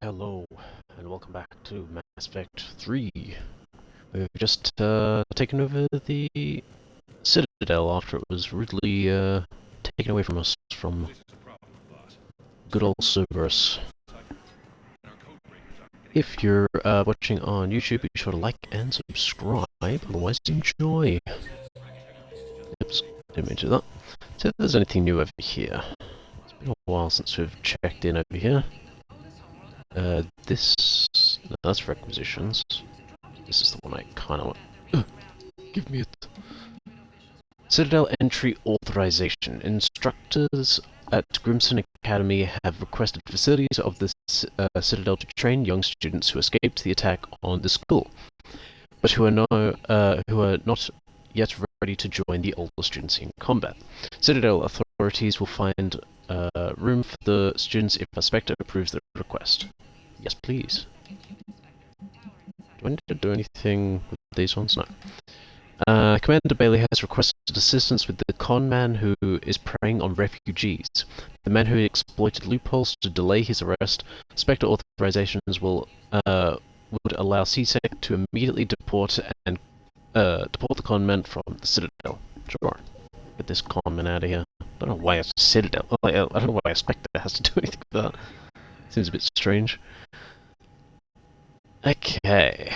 Hello, and welcome back to Mass Effect 3. We've just taken over the Citadel after it was rudely taken away from us from good old Cerberus. If you're watching on YouTube, be sure to like and subscribe, otherwise enjoy. Oops, didn't mean to do that. So if there's anything new over here. It's been a while since we've checked in over here. This... No, that's requisitions. This is the one I kind of want. Give me it. Citadel entry authorization. Instructors at Grimson Academy have requested facilities of the Citadel to train young students who escaped the attack on the school, but who are not yet ready to join the older students in combat. Citadel authorities will find room for the students if a Spectre approves the request. Yes, please. Do I need to do anything with these ones? No. Commander Bailey has requested assistance with the con man who is preying on refugees. The man who exploited loopholes to delay his arrest. Spectre authorizations would allow CSEC to immediately deport the con man from the Citadel. Sure. Get this con man out of here. I don't know why a Citadel. I don't know why a Spectre has to do anything with that. Seems a bit strange. Okay.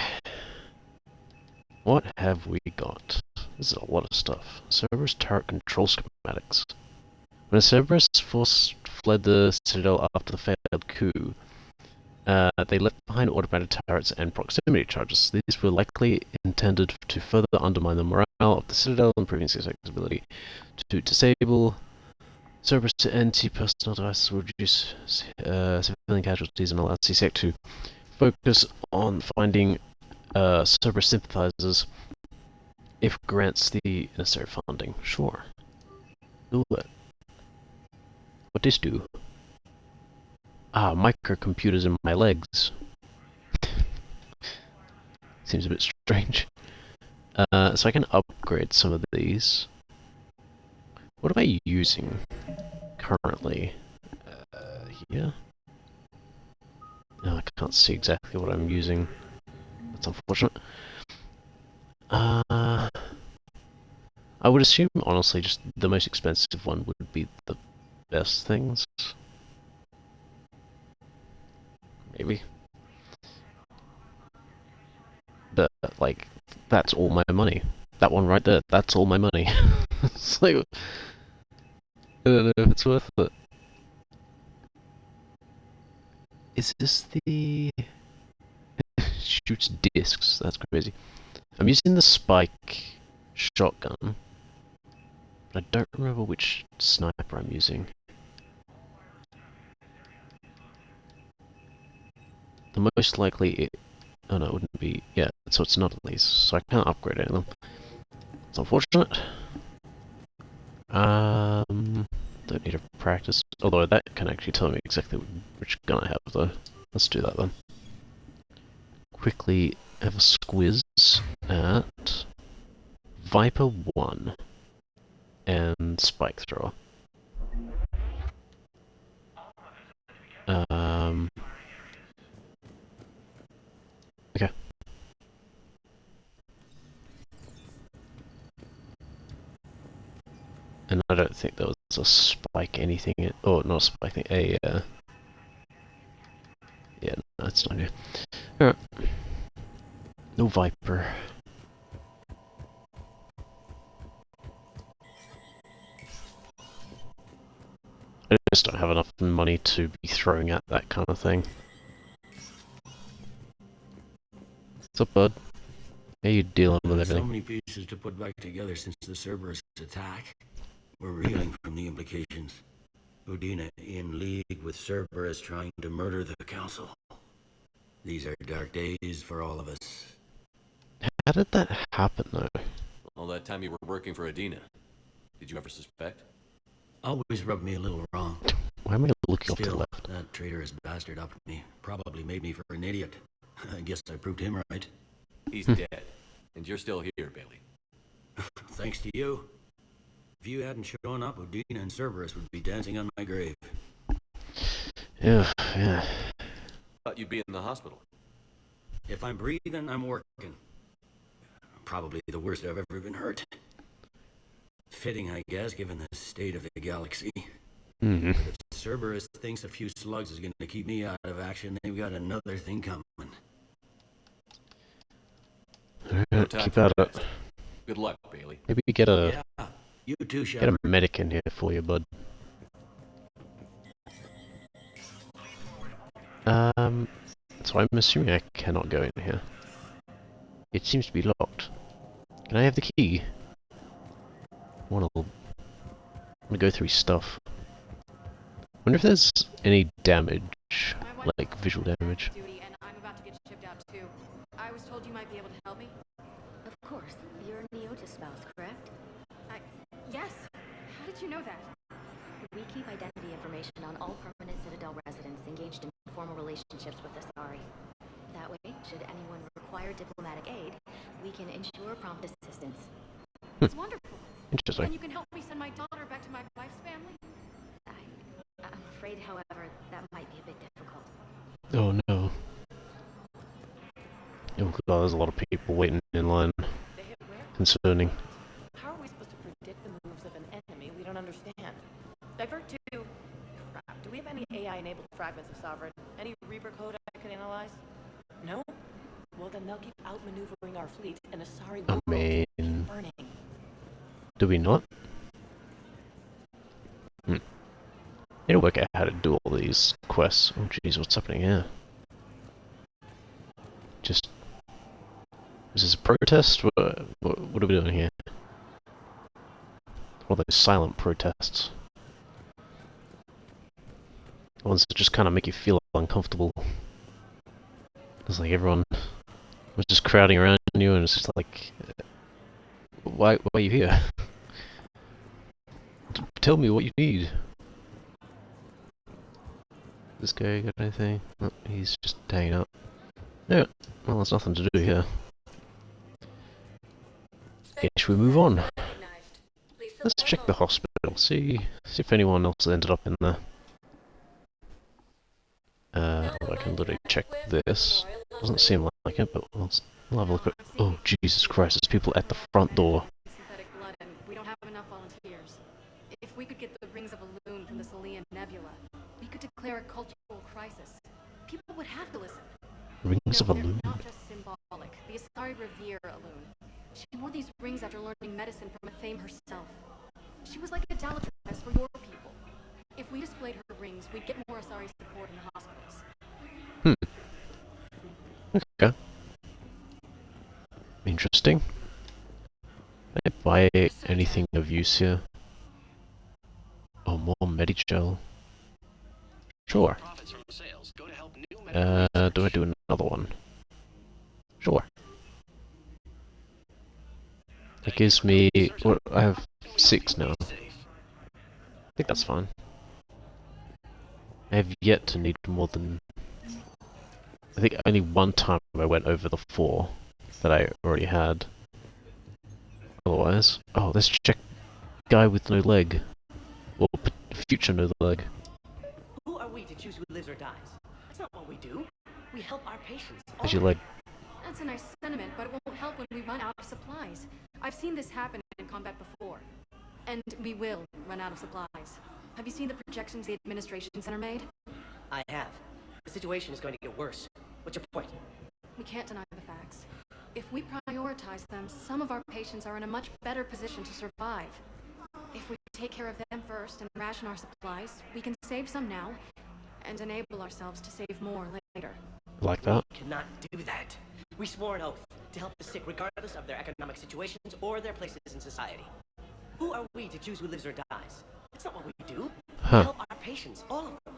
What have we got? This is a lot of stuff. Cerberus turret control schematics. When a Cerberus force fled the Citadel after the failed coup, they left behind automated turrets and proximity charges. These were likely intended to further undermine the morale of the Citadel, improving CSEC's ability to disable Cerberus to anti-personnel devices, will reduce civilian casualties, and allow CSEC to focus on finding Cerberus sympathizers if it grants the necessary funding. Sure. Do it. What this do? Ah, microcomputers in my legs. Seems a bit strange. So I can upgrade some of these. What am I using currently? Here? No, I can't see exactly what I'm using. That's unfortunate. I would assume, honestly, just the most expensive one would be the best things. Maybe. But, like, that's all my money. That one right there, that's all my money. It's like, I don't know if it's worth it. Is this the... shoots discs? That's crazy. I'm using the spike shotgun, but I don't remember which sniper I'm using. The most likely oh no, it wouldn't be... yeah, so it's not at least, so I can't upgrade any of them. It's unfortunate. Don't need to practice, although that can actually tell me exactly which gun I have though. Let's do that then. Quickly have a squiz at Viper 1 and Spike Thrower. Okay. And I don't think there was a spike anything, or not a spike thing, yeah, no, it's not here. Alright. No Viper. I just don't have enough money to be throwing at that kind of thing. What's up, bud? How you dealing with everything? So many pieces to put back together since the Cerberus attack. We're reeling from the implications. Udina in league with Cerberus trying to murder the Council. These are dark days for all of us. How did that happen, though? All that time you were working for Adina, did you ever suspect? Always rubbed me a little wrong. Why am I looking off to the Still, left? that traitorous bastard up me probably made me for an idiot. I guess I proved him right. He's dead, and you're still here, Bailey. Thanks to you. If you hadn't shown up, Udina and Cerberus would be dancing on my grave. Yeah. thought you'd be in the hospital. If I'm breathing, I'm working. Probably the worst I've ever been hurt. Fitting, I guess, given the state of the galaxy. Mm-hmm. But if Cerberus thinks a few slugs is going to keep me out of action, they've got another thing coming. No time Keep for at it. rest. Good luck, Bailey. Maybe get a Yeah, you too, get Shepard. a medic in here for you, bud. So I'm assuming I cannot go in here. It seems to be locked. Can I have the key? I wanna go through stuff. Wonder if there's any damage, like visual damage. Duty, and I'm about to get shipped out too. I was told you might be able to help me. Of course. You're Neota's spouse, correct? Yes. How did you know that? We keep identity information on all permanent Citadel residents engaged in formal relationships with Asari. That way, should anyone require diplomatic aid, we can ensure prompt assistance. It's wonderful. Interesting. And you can help me send my daughter back to my wife's family. I'm afraid, however, that might be a bit difficult. Oh no. Oh god, there's a lot of people waiting in line. They hit where? Concerning. How are we supposed to predict the moves of an enemy we don't understand? Divert to... Crap, do we have any AI-enabled fragments of Sovereign? Any Reaper code I can analyze? No? Well, then they'll keep outmaneuvering our fleet, and Asari I will mean, keep burning. do we not? Need to work out how to do all these quests. Oh jeez, what's happening here? Just... Is this a protest? What are we doing here? All those silent protests. The ones that just kind of make you feel uncomfortable. It's like everyone was just crowding around you and it's just like... Why are you here? Tell me what you need. This guy got anything? No, he's just hanging out. Yeah, well, there's nothing to do here. Okay, should we move on? Let's check the hospital, see if anyone else ended up in there. I can literally check this. Doesn't seem like it, but we'll have a look at... Oh, Jesus Christ, there's people at the front door. Synthetic blood, and we don't have enough volunteers. If we could get the rings of Elune from the Salian Nebula, we could declare a cultural crisis. People would have to listen. Rings of They're Elune. not just symbolic. The Asari revere Elune. She wore these rings after learning medicine from Athame herself. She was like a Dalatress for your people. If we displayed her rings, we'd get more Asari support in the hospitals. Okay. Interesting. Can I buy anything of use here? Oh, more Medigel. Sure. Do I do another one? Sure. That gives me... What, I have 6 now. I think that's fine. I have yet to need more than... I think only one time I went over the 4 that I already had. Otherwise... Oh, let's check guy with no leg. Or future no leg. Who are we to choose who lives or dies? That's not what we do. We help our patients. How's your leg? That's a nice sentiment, but it won't help when we run out of supplies. I've seen this happen in combat before. And we will run out of supplies. Have you seen the projections the administration center made? I have. The situation is going to get worse. What's your point? We can't deny the facts. If we prioritize them, some of our patients are in a much better position to survive. If we take care of them first and ration our supplies, we can save some now and enable ourselves to save more later. Like that? We cannot do that. We swore an oath to help the sick regardless of their economic situations or their places in society. Who are we to choose who lives or dies? That's not what we do. We help our patients, all of them.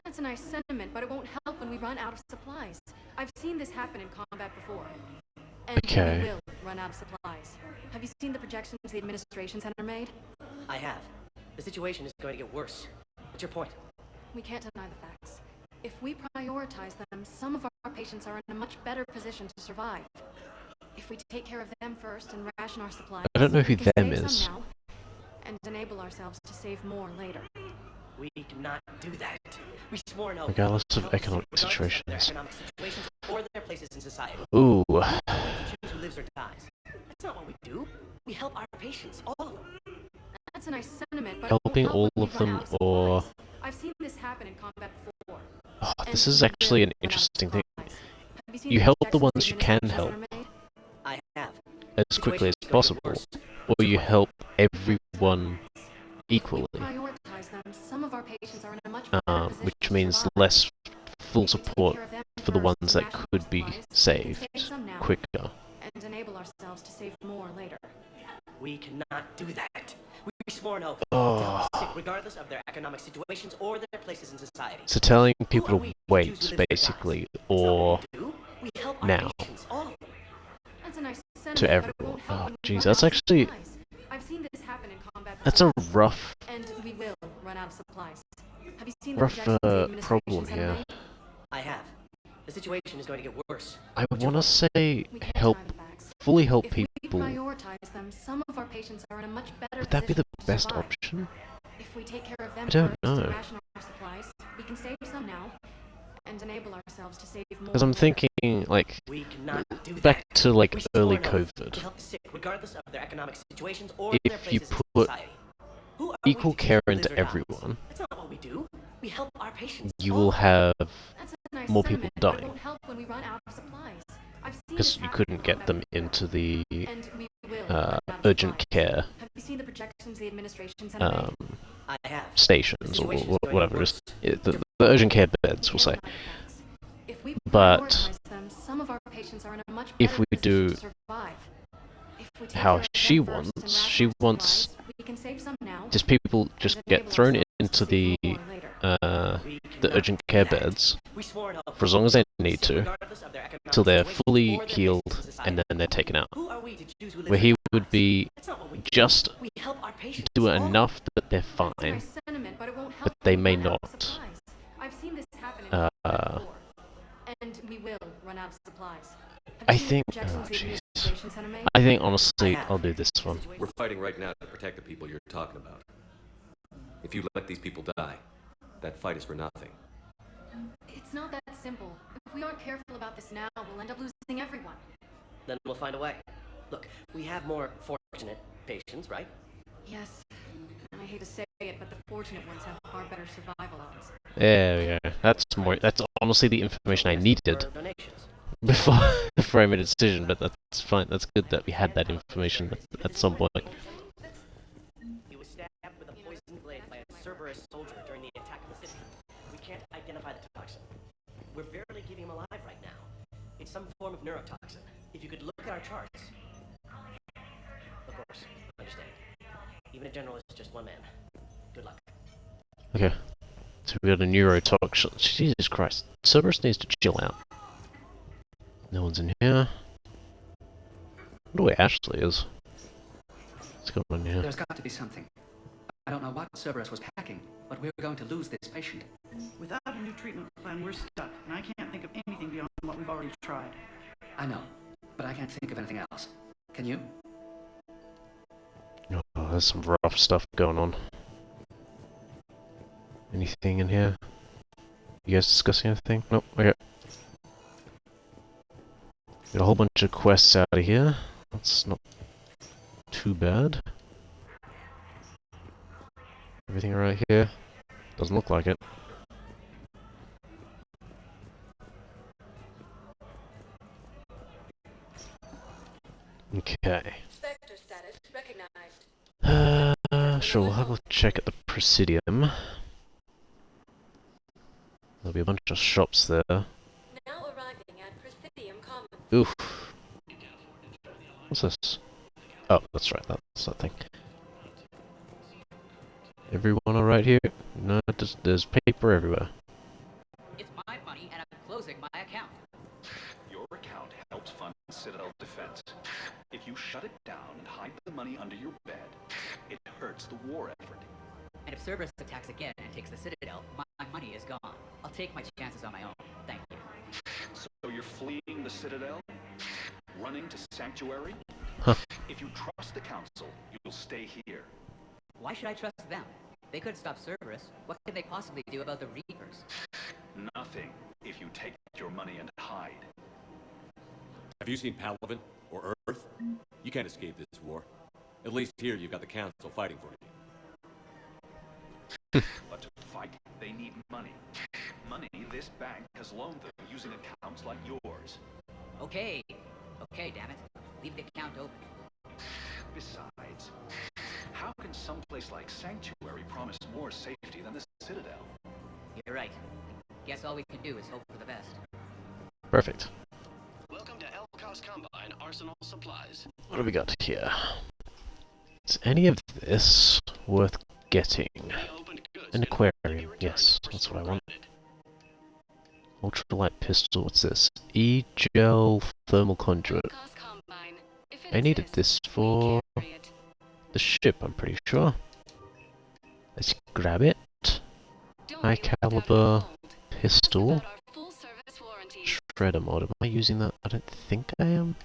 That's a nice sentiment, but it won't help when we run out of supplies. I've seen this happen in combat before. And Okay. we will run out of supplies. Have you seen the projections the administration center made? I have. The situation is going to get worse. What's your point? We can't deny the facts. If we prioritize them, some of our patients are in a much better position to survive. If we take care of them first and ration our supplies, I don't know who we can them save is. some now and enable ourselves to save more later. We do not do that. We swore an oath Regardless to of help the sick economic regardless of their situations. economic situations or their places in society. Ooh. Who are we to choose who lives or dies? That's not what we do. We help our patients, all of them. That's a nice sentiment, but Helping it won't all help of when we them, run out of or... supplies. I've seen this happen in combat before. Oh, And this is we actually an will run out of interesting thing. supplies. Have you seen You the help the projections ones you can administrations help that are made? I have. as quickly as Situation's going to get possible, worse. or you help everyone equally, If we prioritize them, some of our patients are in a much better position which to means survive. less full If we take support care of them for the first ones and that ration could be supplies, we can saved save some now quicker. and enable ourselves to save more later. We cannot do that. We swore an oath to Oh. help the sick regardless of their economic situations or their places in society. So telling Who are people we to to choose wait, who lives or dies? basically, That's not what or we do. We help our now. patients, all of them. That's a nice sentiment, to but it everyone. won't help Oh, when we jeez, run that's out of actually... supplies. I've seen this happen in combat That's a before, rough, and we will run out of supplies. Have you seen the rough projections the problem administrations have here. made? I have. The situation is going to get worse. I What's your want to point? say We can't help, deny the facts. fully help If we people. prioritize them, some of our patients are in a much better Would that be the position to best survive. option? If we take care of them I don't first and know. ration our supplies, we can save some now and enable ourselves to save more. Because I'm later. thinking, like, We cannot do back that. to, like, We swore early an oath to COVID. help the sick regardless of their economic situations or their If you places in put society. Who are we equal to choose care who into lives or dies? everyone, That's not what we do. We help our patients, you all will of them. have That's a nice more people sentiment, but it dying. won't help when we run out of supplies. I've seen Because this you happen couldn't in get combat them before, into the and we will run out of urgent supplies. care Have you seen the projections the administrations have made? I have. stations, The or situation's going to get whatever it is. worse. The urgent care beds, we'll say. If we But prioritize them, some of our patients are in a much if better we position do to survive. If we take how care of she them first and wants, ration she our wants supplies, we can save some now just people just and get enable thrown ourselves to into save the more later. We the cannot urgent do care that. beds We swore an oath for as long as they to need sick to, regardless of their economic till they're situations fully or their places healed, in society. and then they're taken out. Who are we to choose who lives Where or he dies? would be That's not what we do. just We help our patients, do all of them. enough that they're That's a fine, nice sentiment, but it won't help but they when we may run out of not. supplies. I've seen this happen in Uh, combat before, and we will run out of supplies. Have I you seen the think- projections oh, the jeez. administrations have made? I think honestly, I have. I'll do this one. We're fighting right now to protect the people you're talking about. If you let these people die, that fight is for nothing. It's not that simple. If we aren't careful about this now, we'll end up losing everyone. Then we'll find a way. Look, we have more fortunate patients, right? Yes. I hate to say it, but the fortunate ones have far better survival odds. Yeah, yeah. That's more. That's honestly the information I needed For donations. before I made a decision. But that's fine. That's good that we had that information at some point. He was stabbed with a poisoned blade by a Cerberus soldier during the attack on the city. We can't identify the toxin. We're barely keeping him alive right now. It's some form of neurotoxin. If you could look at our charts. Of course, understand. Even a general is just one man. Good luck. Okay. So we got a neurotoxin. Jesus Christ. Cerberus needs to chill out. No one's in here. I wonder where Ashley is. What's going on here? There's got to be something. I don't know what Cerberus was packing, but we're going to lose this patient. Without a new treatment plan, we're stuck, and I can't think of anything beyond what we've already tried. I know, but I can't think of anything else. Can you? Oh, there's some rough stuff going on. Anything in here? You guys discussing anything? Nope, okay. Got a whole bunch of quests out of here. That's not too bad. Everything right here? Doesn't look like it. Okay. Sector status recognized. Sure, we'll have a check at the Presidium. There'll be a bunch of shops there. Now arriving at Presidium Commons. Oof. What's this? Oh, that's right, that's that thing. Everyone alright here? No, there's paper everywhere. It's my money and I'm closing my account. Your account helps fund Citadel defense. If you shut it down and hide the money under your bed, it hurts the war effort. And if Cerberus attacks again and takes the Citadel, my money is gone. I'll take my chances on my own. Thank you. So you're fleeing the Citadel? Running to Sanctuary? Huh. If you trust the Council, you'll stay here. Why should I trust them? They could stop Cerberus. What could they possibly do about the Reapers? Nothing, if you take your money and hide. Have you seen Palaven or Earth? You can't escape this war. At least here you've got the Council fighting for you. But to fight, they need money. Money this bank has loaned them using accounts like yours. Okay. Okay, damn it. Leave the account open. Besides, how can someplace like Sanctuary promise more safety than the Citadel? You're right. Guess all we can do is hope for the best. Perfect. Welcome to Elcos Combine Arsenal Supplies. What do we got here? Is any of this worth getting? An aquarium. Yes, that's what I want. Ultralight pistol. What's this? E-gel thermal conduit. I needed this for the ship, I'm pretty sure. Let's grab it. High caliber pistol. Shredder mod. Am I using that? I don't think I am.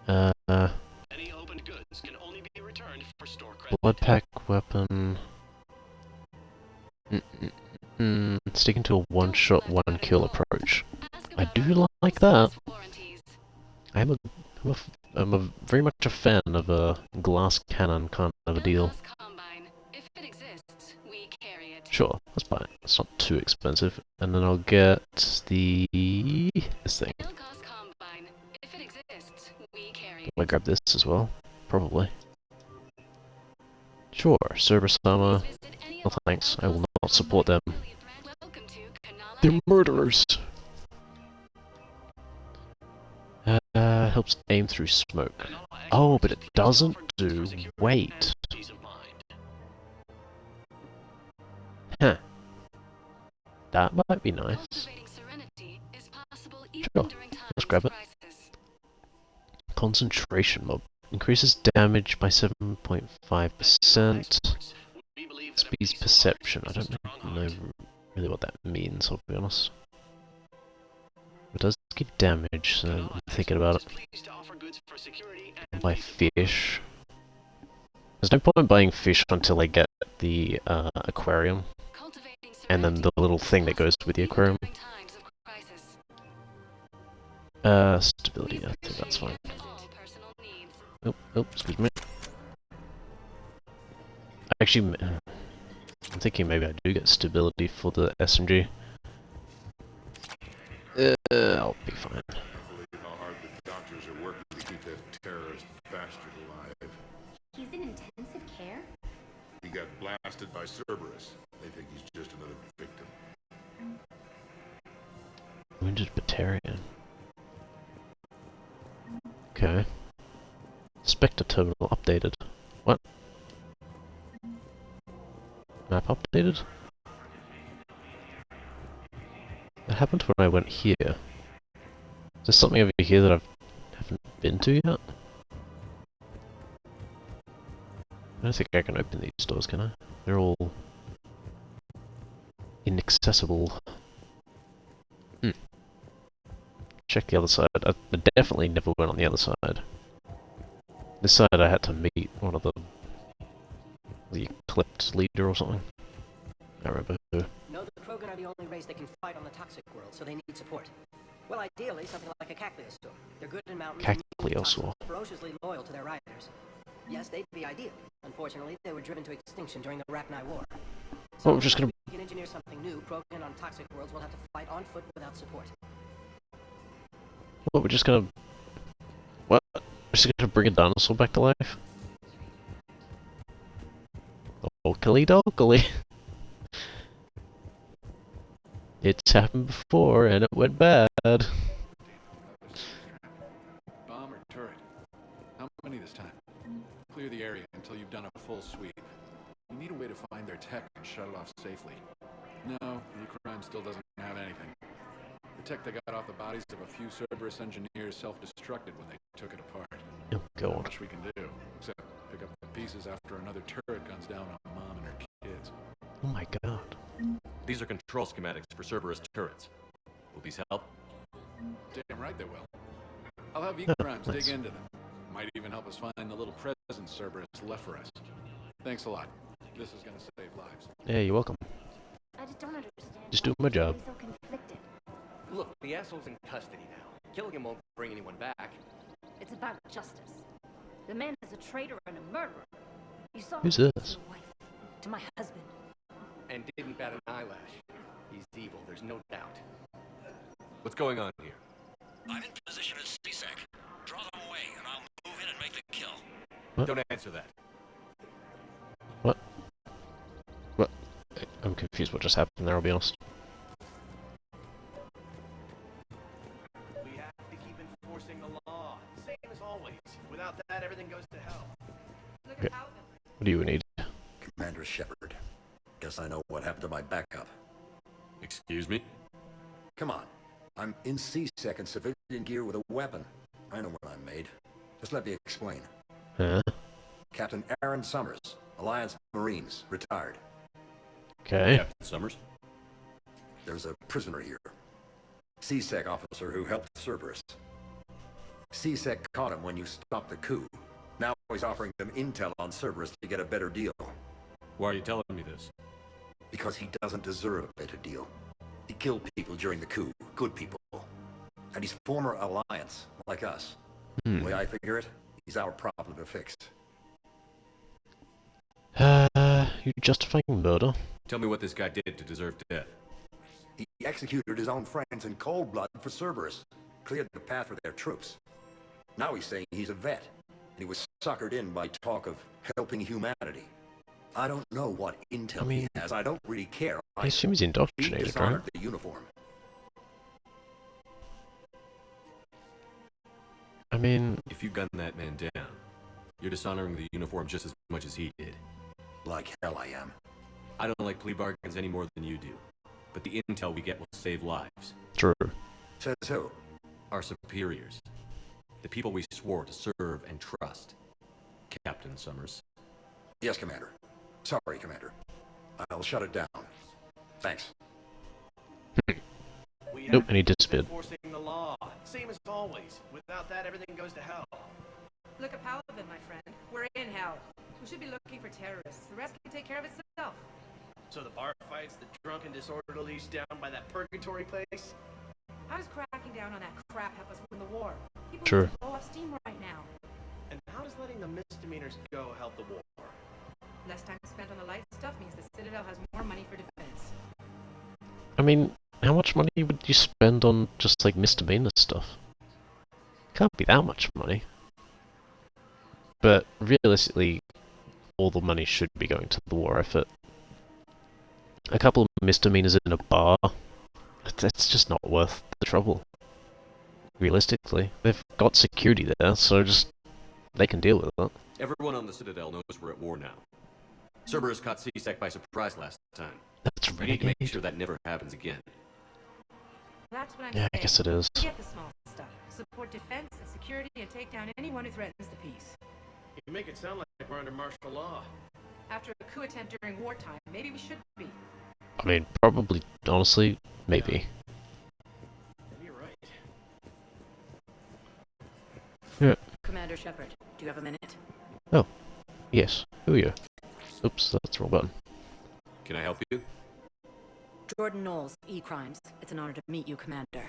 Any opened goods can only be returned for store credit. Blood pack weapon. Sticking to a one-shot, one-kill approach. I do like that. I'm a very much a fan of a glass cannon kind of a deal. Sure, let's buy it. It's not too expensive. And then I'll get this thing. Do I grab this as well? Probably. Sure, Cerberus armor. No thanks, I will not support them. They're murderers! Helps aim through smoke. Oh, but it doesn't do weight. Huh. That might be nice. Sure, let's grab it. Concentration mob. Increases damage by 7.5%. Speeds perception. I don't know really what that means, I'll be honest. It does give damage, so I'm thinking about it. Buy fish. There's no point in buying fish until I get the aquarium. And then the little thing that goes with the aquarium. Stability, I think that's fine. Oh, excuse me. Actually, I'm thinking maybe I do get stability for the SMG. I'll be fine. How hard the doctors are working to keep that terrorist bastard alive. He's in intensive care? He got blasted by Cerberus. They think he's just another victim. Wounded Batarian. Okay. Spectre terminal updated. What? Map updated? What happened when I went here? Is there something over here that I haven't been to yet? I don't think I can open these doors, can I? They're all inaccessible. Check the other side. I definitely never went on the other side. This side I had to meet one of the Eclipse leader or something. I remember who. No, the Krogan are the only race that can fight on the toxic world, so they need support. Well, ideally, something like a Cacliosaur. They're good in mountains. Cacliosaur. Ferociously loyal to their riders. Yes, they'd be ideal. Unfortunately, they were driven to extinction during the Rachni War. Well, we're just gonna... If we can engineer something new, Krogan on toxic worlds will have to fight on foot without support. Well, we're just gonna... What? We're just gonna bring a dinosaur back to life? Okily dokily. It's happened before and it went bad. Bomb or turret? How many this time? Clear the area until you've done a full sweep. You need a way to find their tech and shut it off safely. No, MIGRANT still doesn't have anything. The tech that got off the bodies of a few Cerberus engineers self-destructed when they took it apart. Oh god. Not much we can do, except pick up the pieces after another turret guns down on Mom and her kids. Oh my god. These are control schematics for Cerberus turrets. Will these help? Damn right they will. I'll have MIGRANT dig into them. Might even help us find the little present Cerberus left for us. Thanks a lot. This is gonna save lives. Yeah, you're welcome. I just don't understand. Just doing my job. I'm so conflicted. Look, the asshole's in custody now. Killing him won't bring anyone back. It's about justice. The man is a traitor and a murderer. You saw Who's him this? to my wife, to my husband. And didn't bat an eyelash. He's evil, there's no doubt. What's going on here? I'm in position at CSEC. Draw them away, and I'll move in and make the kill. What? Don't answer that. What? What? I'm confused what just happened there, I'll be honest. We have to keep enforcing the law. Same as always. Without that, everything goes to hell. Okay. What do you need? Commander Shepard. Guess I know what happened to my backup. Excuse me? Come on. I'm in C-Sec in civilian gear with a weapon. I know what I'm made. Just let me explain. Huh? Captain Aaron Summers, Alliance Marines, retired. Okay. Captain Summers? There's a prisoner here. C-Sec officer who helped Cerberus. C-Sec caught him when you stopped the coup. Now he's offering them intel on Cerberus to get a better deal. Why are you telling me this? Because he doesn't deserve a better deal. He killed people during the coup, good people. And he's former Alliance, like us. The way I figure it, he's our problem to fix. You justifying murder? Tell me what this guy did to deserve death. He executed his own friends in cold blood for Cerberus. Cleared the path for their troops. Now he's saying he's a vet. And he was suckered in by talk of helping humanity. I don't know what intel he has. I don't really care. I assume he's indoctrinated, he right? dishonored the uniform. I mean... If you gun that man down, you're dishonoring the uniform just as much as he did. Like hell I am. I don't like plea bargains any more than you do. But the intel we get will save lives. True. Says who? Our superiors. The people we swore to serve and trust. Captain Summers. Yes, Commander. Sorry, Commander. I'll shut it down. Thanks. Nope, and he disappeared. Enforcing the law. Same as always. Without that, everything goes to hell. Look at Paladin, my friend. We're in hell. We should be looking for terrorists. The rest can take care of itself. So the bar fights, the drunken disorderlies down by that purgatory place? How does cracking down on that crap help us win the war? People True. need to blow off steam right now. And how does letting the misdemeanors go help the war? Less time spent on the light stuff means the Citadel has more money for defense. I mean, how much money would you spend on just like misdemeanor stuff? Can't be that much money. But realistically, all the money should be going to the war effort. A couple of misdemeanors in a bar, that's just not worth the trouble. Realistically, they've got security there, so just they can deal with it. Everyone on the Citadel knows we're at war now. Cerberus caught C-Sec by surprise last time. That's We need to make sure that never happens again. That's what I'm Yeah, saying. I guess it is. Forget the small stuff. Support defense and security and take down anyone who threatens the peace. You make it sound like we're under martial law. After a coup attempt during wartime, maybe we should be. I mean, probably, honestly, maybe. Maybe you're right. Yeah. Commander Shepard, do you have a minute? Oh, yes. Who are you? Oops, that's the wrong button. Can I help you? Jordan Knowles, E-Crimes. It's an honor to meet you, Commander.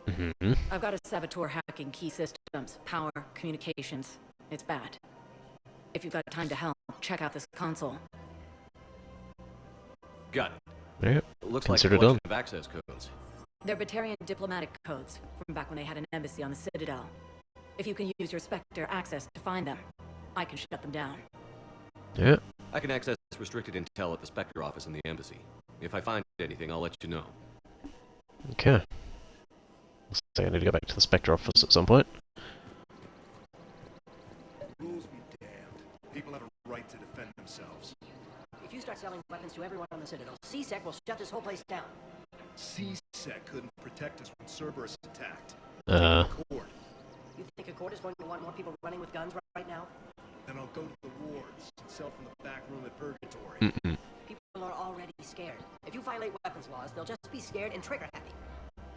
Mm-hmm. I've got a saboteur hacking key systems, power, communications. It's bad. If you've got time to help, check out this console. Got it. Yeah, Looks like a consider collection done. of access codes. They're Batarian diplomatic codes from back when they had an embassy on the Citadel. If you can use your Spectre access to find them, I can shut them down. Yeah. I can access restricted intel at the Spectre office in the embassy. If I find anything, I'll let you know. Okay. Looks like I need to go back to the Spectre office at some point. Rules be damned. People have a right to defend themselves. If you start selling weapons to everyone on the Citadel, CSEC will shut this whole place down. C-Sec couldn't protect us when Cerberus attacked. You think Accord is going to want more people running with guns right now? Then I'll go to the wards and sell from the back room at Purgatory. Mm-mm. People are already scared. If you violate weapons laws, they'll just be scared and trigger happy.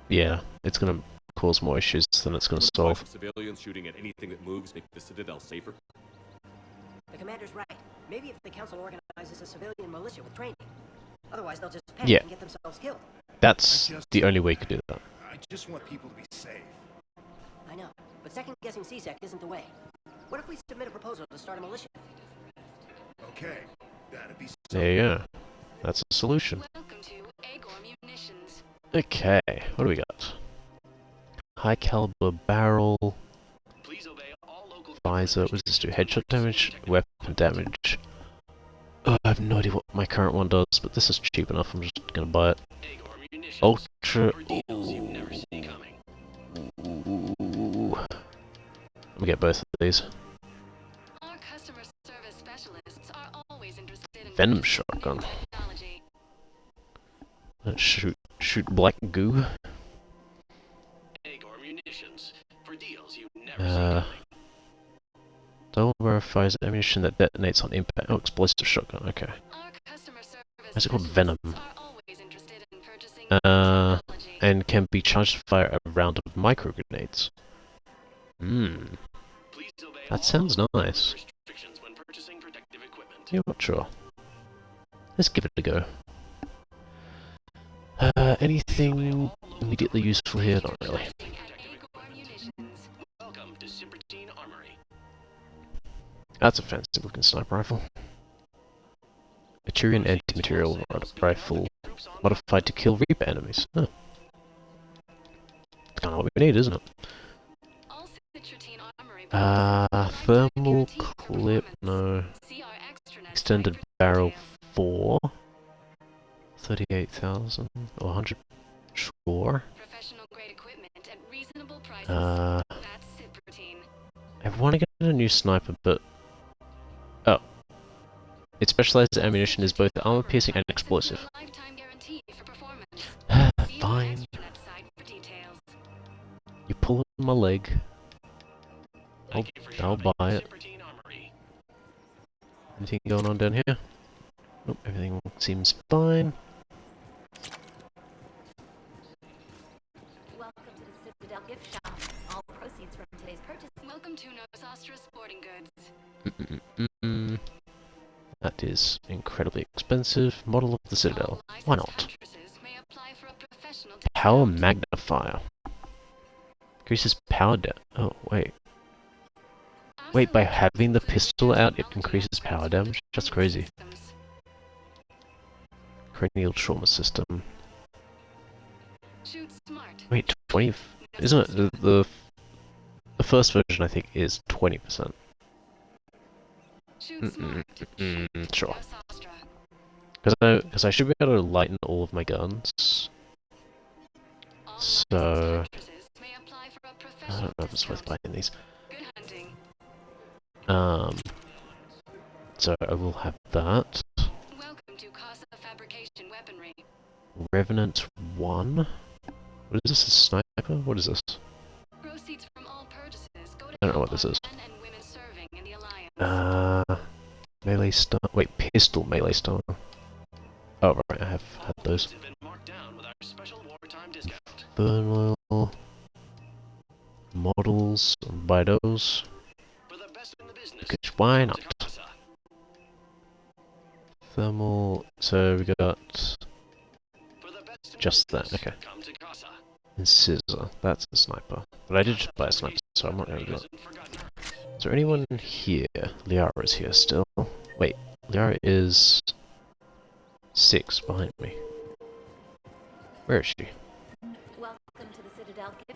Yeah, it's gonna cause more issues than it's gonna solve. Civilians shooting at anything that moves make the Citadel safer. The commander's right. Maybe if the council organizes a civilian militia with training. Otherwise, they'll just panic Yeah. and get themselves killed. That's the only way you could do that. I just want people to be safe. I know, but second-guessing CSEC isn't the way. What if we submit a proposal to start a militia? Okay, that'd be There you go. That's a solution. Welcome to Agor Munitions. Okay, what do we got? High caliber barrel. Visor, what does this do? Headshot damage, weapon damage. Oh, I have no idea what my current one does, but this is cheap enough, I'm just gonna buy it. Ultra. Ooh. Let me get both of these. Our customer service specialists are always interested in Venom shotgun. Let's shoot black goo. Double verifies ammunition that detonates on impact. Oh, explosive shotgun. Okay. What's it called? Venom. And can be charged to fire a round of micro grenades. That sounds nice. Yeah, not sure. Let's give it a go. Anything immediately useful here? Not really. That's a fancy looking sniper rifle. A Tyrian anti-material rifle modified to kill Reaper enemies. Huh. That's kind of what we need, isn't it? Thermal clip, no. Extended barrel 4. 38,000 or 100. Sure. I want to get a new sniper, but oh, its specialized ammunition is both armor piercing and explosive. Fine. You pull my leg. I'll buy it. Anything going on down here? Nope, everything seems fine. Welcome to the Citadel gift shop. All proceeds from today's purchase. Welcome to Nostra Sporting Goods. That is incredibly expensive. Model of the Citadel. Why not? Power magnifier. Increases power down. Oh, wait. Wait, by having the pistol out, it increases power damage? That's crazy. Cranial trauma system. Wait, 20? Isn't it the first version? I think is 20%. Sure. Because I should be able to lighten all of my guns. So I don't know if it's worth buying these. So I will have that. Revenant 1. What is this? A sniper? What is this? I don't know what this is. Melee star. Wait, pistol melee star. Oh right, I have had those. Infernal models. Buy those. Because why not? Thermal. So we got just that. Okay. And scissor. That's a sniper. But I did just buy a sniper, so I'm not going to do that. Is there anyone here? Liara is here still. Wait, Liara is 6 behind me. Where is she?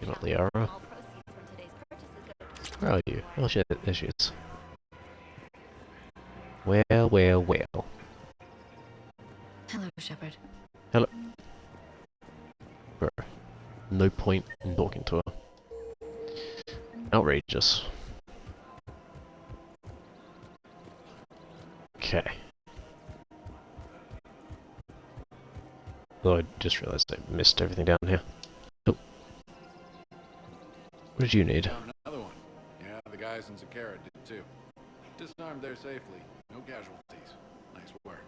You're not Liara. Where are you? Oh shit, there she is. Well, well, well. Hello, Shepard. Hello. Bro, no point in talking to her. Outrageous. Okay. Though I just realized I missed everything down here. Oh. What did you need? Found another one. Yeah, the guys in Zakara did too. Disarmed there safely. No casualties. Nice work.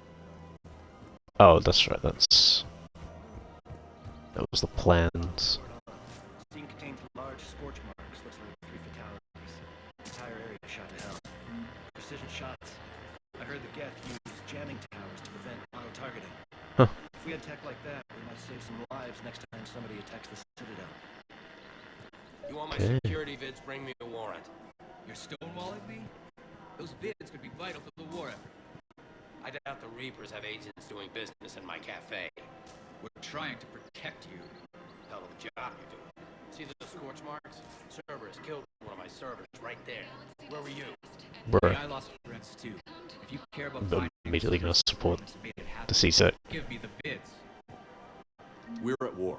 Oh, that's right, that was the plans. Scene contains large scorch marks. Looks like 3 fatalities. Entire area shot to hell. Precision shots. I heard the Geth use jamming towers to prevent auto-targeting. Huh. If we had tech like that, we might save some lives next time somebody attacks the Citadel. You want my Okay. security vids? Bring me a warrant. You're stonewalling me? Those vids could be vital to the war effort. I doubt the Reapers have agents doing business in my cafe. We're trying to protect you. Hell of a job you're doing. See those scorch marks? Cerberus killed one of my servers right there. Where were you? Bruh. I lost friends too. If you care about I'm finding immediately going to Cerberus support informants made it happen, the CSEC. give me the vids. We're at war.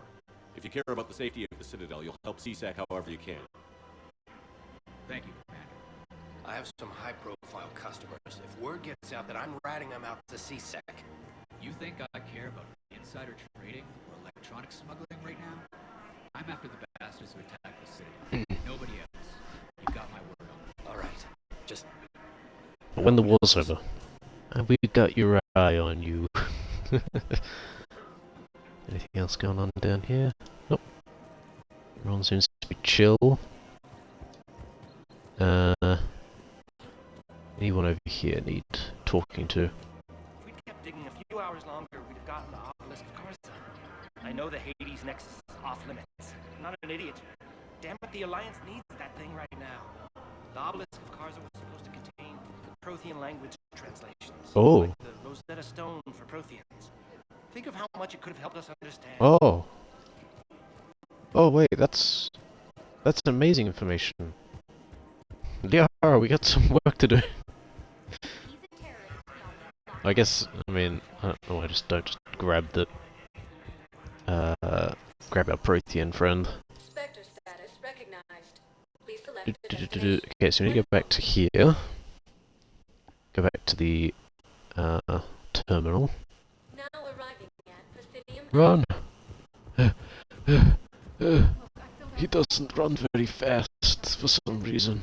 If you care about the safety of the Citadel, you'll help CSAC however you can. Thank you, Commander. I have some high-profile customers. If word gets out that I'm ratting them out to CSEC. You think I care about insider trading or electronic smuggling right now? I'm after the bastards who attacked the city. Nobody else. You got my word on it. All right. Just... But when the war's over, and we got your eye on you. Anything else going on down here? Nope. Everyone seems to be chill. Anyone over here need talking to? If we'd kept digging a few hours longer, we'd have gotten the obelisk of Carson. I know the Hades Nexus is off limits. I'm not an idiot. Damn it, the Alliance needs that thing right now. The obelisk of Carza was supposed to contain Prothean language translations. Oh. Like the Rosetta Stone for Protheans. Think of how much it could have helped us understand. Oh. Oh wait, that's amazing information. Yeah, we got some work to do. I guess, I mean, I don't know, I just don't just grab the, grab our Prothean friend. Spectre status recognized. Please select Okay, so we need to go back to here. Go back to the, terminal. Now arriving at Run! He doesn't run very fast for some reason.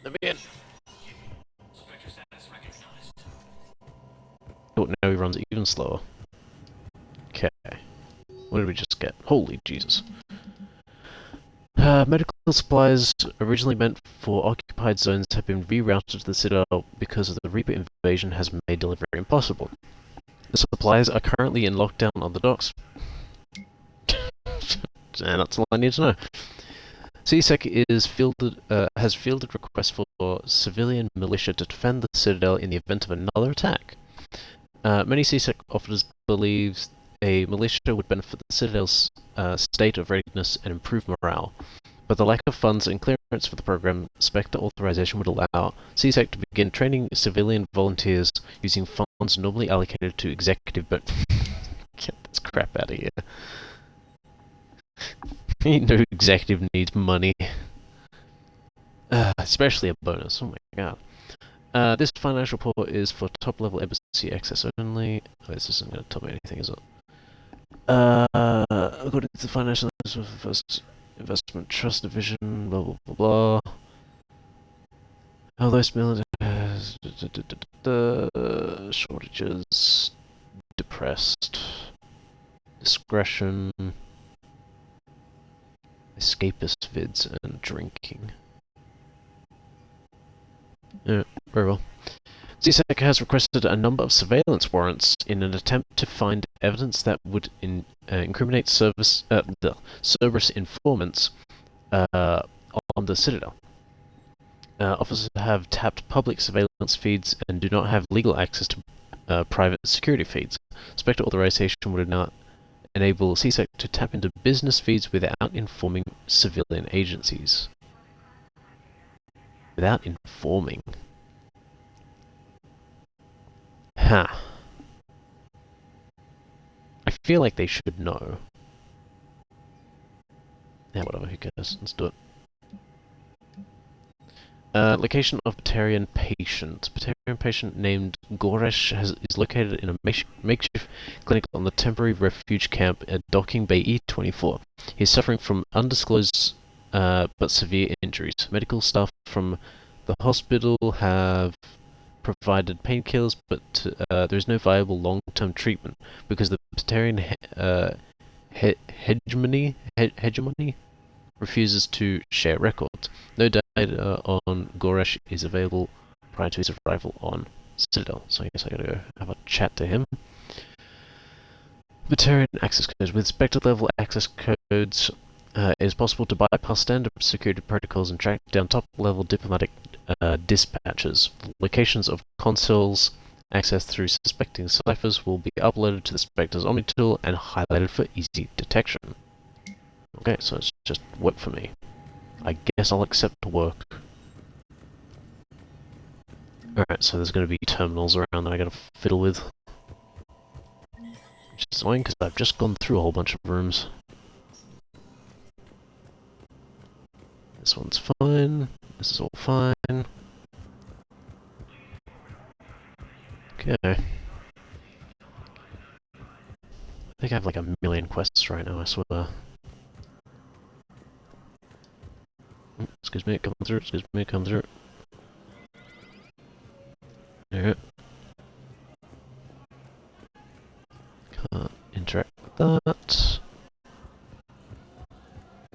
Let me in. Oh, now he runs even slower. Okay. What did we just get? Holy Jesus. Medical supplies originally meant for occupied zones have been rerouted to the Citadel because of the Reaper invasion has made delivery impossible. The supplies are currently in lockdown on the docks. And that's all I need to know. CSEC has fielded requests for civilian militia to defend the Citadel in the event of another attack. Many CSEC officers believe a militia would benefit the Citadel's state of readiness and improve morale, but the lack of funds and clearance for the program Spectre authorization would allow CSEC to begin training civilian volunteers using funds normally allocated to executive but get this crap out of here. No executive needs money. Especially a bonus, oh my god. This financial report is for top-level embassy access only. Oh, this isn't going to tell me anything, is it? According to the financial analysis of the first investment trust division, blah blah blah blah. Although military shortages, depressed, discretion, escapist vids, and drinking. Yeah, very well. CSEC has requested a number of surveillance warrants in an attempt to find evidence that would incriminate Cerberus informants on the Citadel. Officers have tapped public surveillance feeds and do not have legal access to private security feeds. Spectre authorization would not enable CSEC to tap into business feeds without informing civilian agencies. Without informing. Huh. I feel like they should know. Yeah, whatever, who cares? Let's do it. Location of Batarian patient. Batarian patient named Goresh is located in a makeshift clinic on the temporary refuge camp at Docking Bay E24. He's suffering from undisclosed but severe injuries. Medical staff from the hospital have provided painkillers, but there is no viable long-term treatment because the Batarian hegemony, refuses to share records. No data on Goresh is available prior to his arrival on Citadel, so I guess I gotta go have a chat to him. Batarian access codes. With Spectre-level access codes, it is possible to bypass standard security protocols and track down top-level diplomatic dispatches. Locations of consoles accessed through suspecting ciphers will be uploaded to the Spectre's Omni tool and highlighted for easy detection. Okay, so it's just work for me. I guess I'll accept work. Alright, so there's going to be terminals around that I gotta fiddle with. Which is annoying because I've just gone through a whole bunch of rooms. This one's fine. This is all fine. Okay. I think I have like a million quests right now, I swear. Excuse me, come through, excuse me, come through. Yeah. Can't interact with that.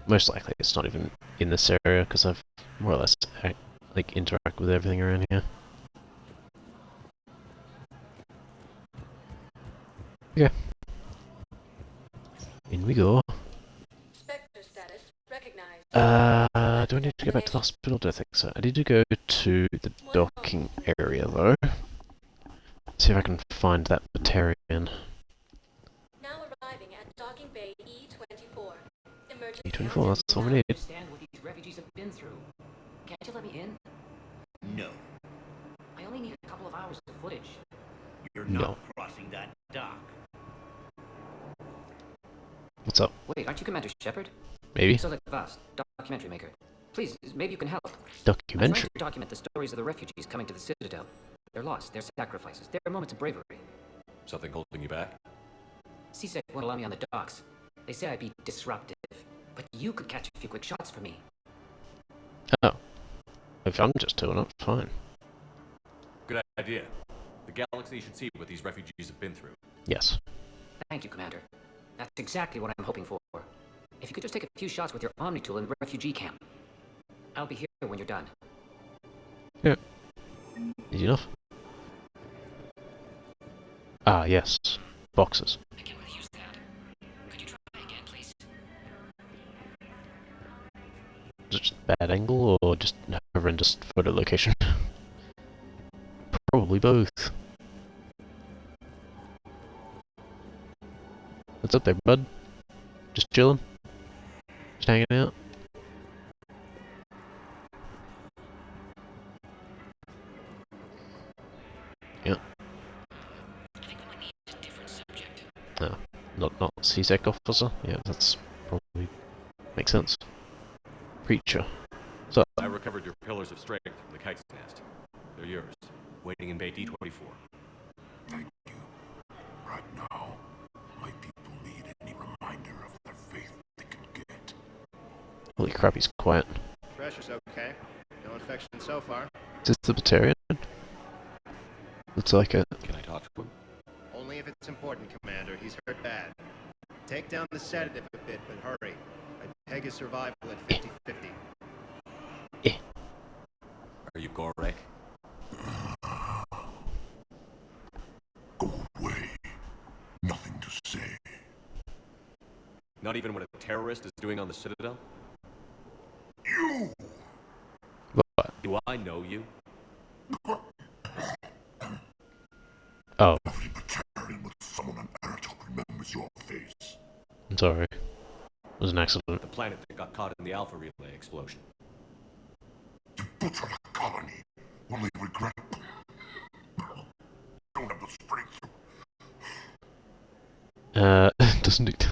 Most likely it's not even in this area, because I've more or less like interact with everything around here. Okay. In we go. Do I need to go back to the hospital? Don't think so. I need to go to the docking area though. See if I can find that Batarian. Now arriving at docking bay E24. E24, that's all we need. Understand what these refugees have been through. Can't you let me in? No. I only need a couple of hours of footage. You're not crossing that dock. What's up? Wait, aren't you Commander Shepard? Maybe. So like Vast, documentary maker. Please, maybe you can help. Documentary? I'm trying to document the stories of the refugees coming to the Citadel. Their loss, their sacrifices, their moments of bravery. Something holding you back? CSEC won't allow me on the docks. They say I'd be disruptive. But you could catch a few quick shots for me. Oh. If I'm just doing it, fine. Good idea. The galaxy should see what these refugees have been through. Yes. Thank you, Commander. That's exactly what I'm hoping for. If you could just take a few shots with your Omni tool in the refugee camp. I'll be here when you're done. Yeah. Easy enough. Ah, yes. Boxes. I can't really use that. Could you try again, please? Is it just bad angle or just horrendous photo location? Probably both. What's up there, bud? Just chilling? Just hanging out? Yeah. No, not CSEC officer? Yeah, that's probably makes sense. Preacher. So I recovered your pillars of strength from the kite's nest. They're yours, waiting in Bay D24. Thank you. Right now, my people need any reminder of their faith they can get. Holy crap, he's quiet. Pressure's okay. No infection so far. Is this the Batarian? Looks like it. Can I talk to him? Only if it's important, Commander. He's hurt bad. Take down the sedative a bit, but hurry. I'd peg his survival at 50-50. Are you Gorek? Go away. Nothing to say. Not even what a terrorist is doing on the Citadel? You! What? Do I know you? Oh. Every Batarian with someone on Aratok remembers your face. I'm sorry. It was an accident. The planet that got caught in the Alpha Relay explosion. You butchered a colony. Only regret. Don't have the strength. Doesn't it?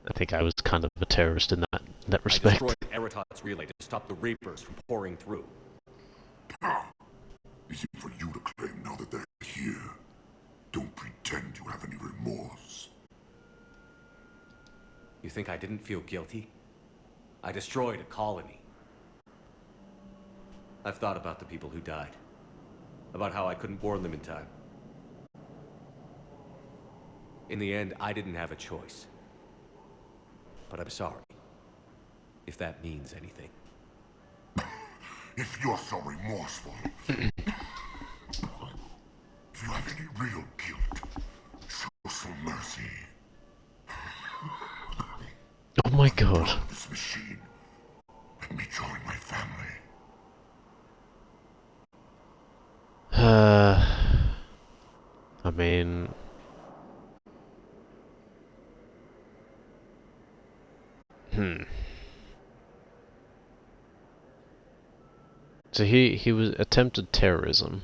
I think I was kind of a terrorist in that respect. I destroyed Eratot's relay to stop the Reapers from pouring through. Easy for you to claim now that they're here. Don't pretend you have any remorse. You think I didn't feel guilty? I destroyed a colony. I've thought about the people who died. About how I couldn't warn them in time. In the end, I didn't have a choice. But I'm sorry. if that means anything. If you're so remorseful, if you have any real guilt, show some mercy. Oh my god. This machine. Let me join my family. I mean... So he was attempted terrorism,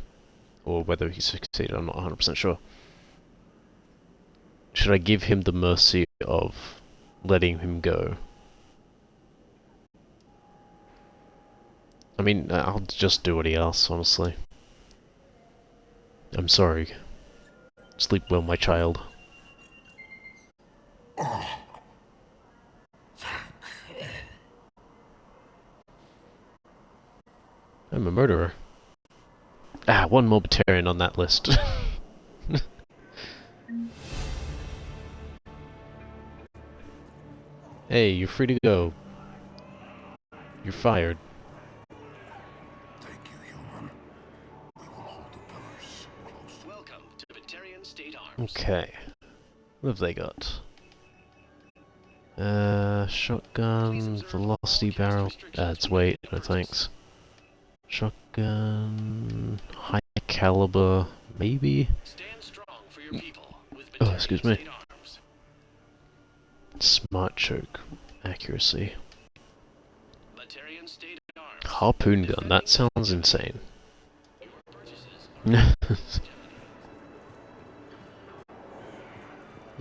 or whether he succeeded, I'm not 100% sure. Should I give him the mercy of letting him go? I mean, I'll just do what he asks, honestly. I'm sorry. Sleep well, my child. I'm a murderer. Ah, one Morbitarian on that list. Hey, you're free to go. You're fired. Thank you, human. We will hold the pillars close. Welcome to Batarian State Arms. Okay. What have they got? Shotgun, velocity barrel. It's weight, no thanks. Shotgun, high caliber, maybe? Stand strong for your people with Oh, excuse me. State Arms. Smart choke, accuracy. Batarian State Arms. Harpoon gun, that sounds insane.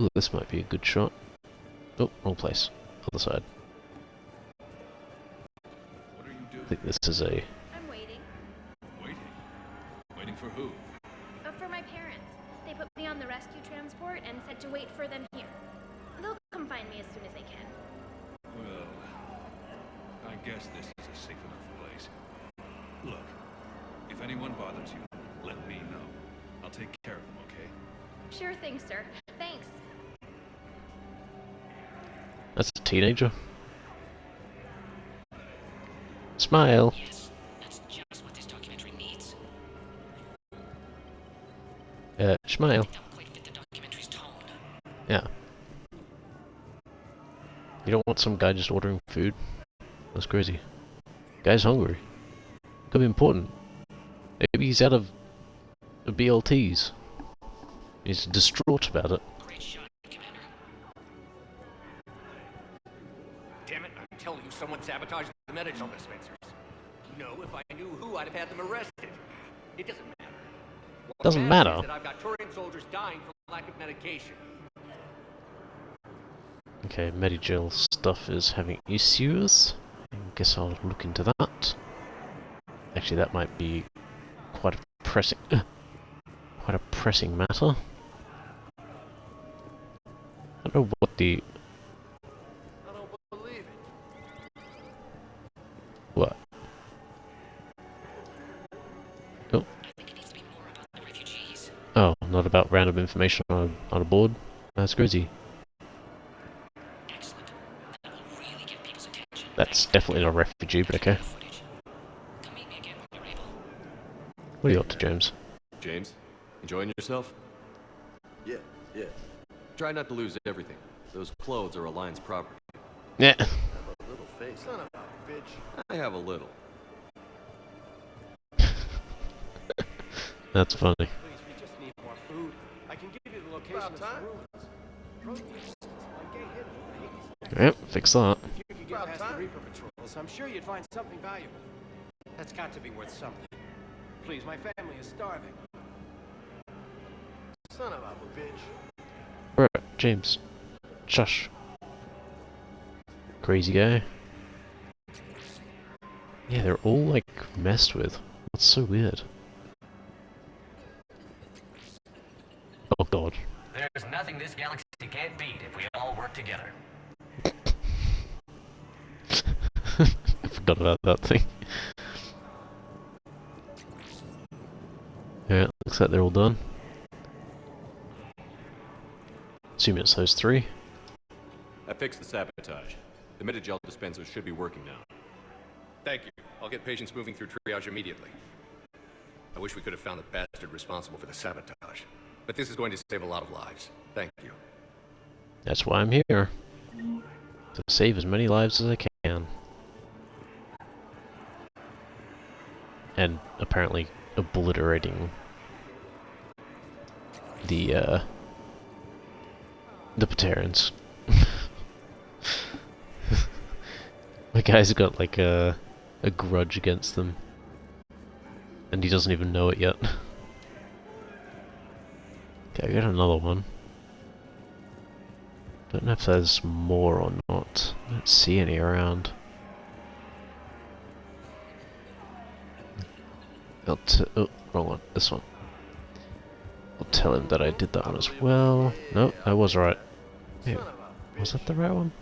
Ooh, this might be a good shot. Oh, wrong place. Other side. I think this is a... I'm waiting. Waiting? Waiting for who? For my parents. They put me on the rescue transport and said to wait for them here. They'll come find me as soon as they can. Well, I guess this is a safe enough place. Look, if anyone bothers you, let me know. I'll take care of them, okay? Sure thing, sir. Thanks. That's a teenager. Smile. Yes, that's just what this documentary needs. Smile. That would quite fit the documentary's tone. Yeah. You don't want some guy just ordering food? That's crazy. Guy's hungry. Could be important. Maybe he's out of BLTs. He's distraught about it. Great shot, Commander. Damn it, I'm telling you, someone sabotaged the Medicine dispensers. No, if I knew who, I'd have had them arrested. It doesn't matter. What Doesn't matters matter. is that I've got Turian soldiers dying from lack of medication. Okay, Medijail stuff is having issues. I guess I'll look into that. Actually, that might be quite a pressing matter. I don't know what the... I don't believe it. What? Oh. I think it needs to be more about the refugees. Oh, not about random information on a board? That's crazy. Excellent. That will really get people's attention. That's definitely not a refugee, but okay. Come meet me again when you're able. What are you up to, James? James, enjoying yourself? Yeah. Try not to lose everything. Those clothes are Alliance property. Yeah. Have a little face. Son of a bitch. I have a little. That's funny. Please, we just need more food. I can give you the location of some ruins. Yep, fix that. If you could get past the Reaper patrols, I'm sure you'd find something valuable. That's got to be worth something. Please, my family is starving. Son of a bitch. Alright, James. Shush. Crazy guy. Yeah, they're all like messed with. That's so weird. Oh god. There's nothing this galaxy can't beat if we all work together. I forgot about that thing. Yeah, looks like they're all done. Assume it's those three. I fixed the sabotage. The Metagel dispensers should be working now. Thank you. I'll get patients moving through triage immediately. I wish we could have found the bastard responsible for the sabotage. But this is going to save a lot of lives. Thank you. That's why I'm here. To save as many lives as I can. And apparently obliterating the Patarians. My guy's got like a grudge against them. And he doesn't even know it yet. Okay, I got another one. Don't know if there's more or not. I don't see any around. Oh, wrong one. This one. I'll tell him that I did that one as well. No, I was right. Yeah. Was that the right one?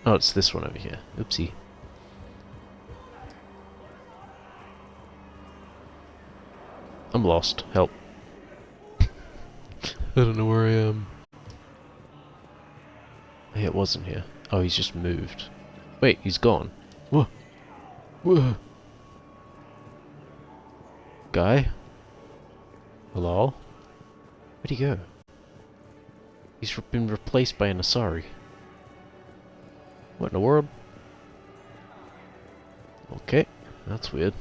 Oh, it's this one over here. Oopsie. I'm lost. Help. I don't know where I am. Hey, it wasn't here. Oh, he's just moved. Wait, he's gone. Whoa. Whoa. Guy? Hello? Where'd he go? He's been replaced by an Asari. What in the world? Okay, that's weird.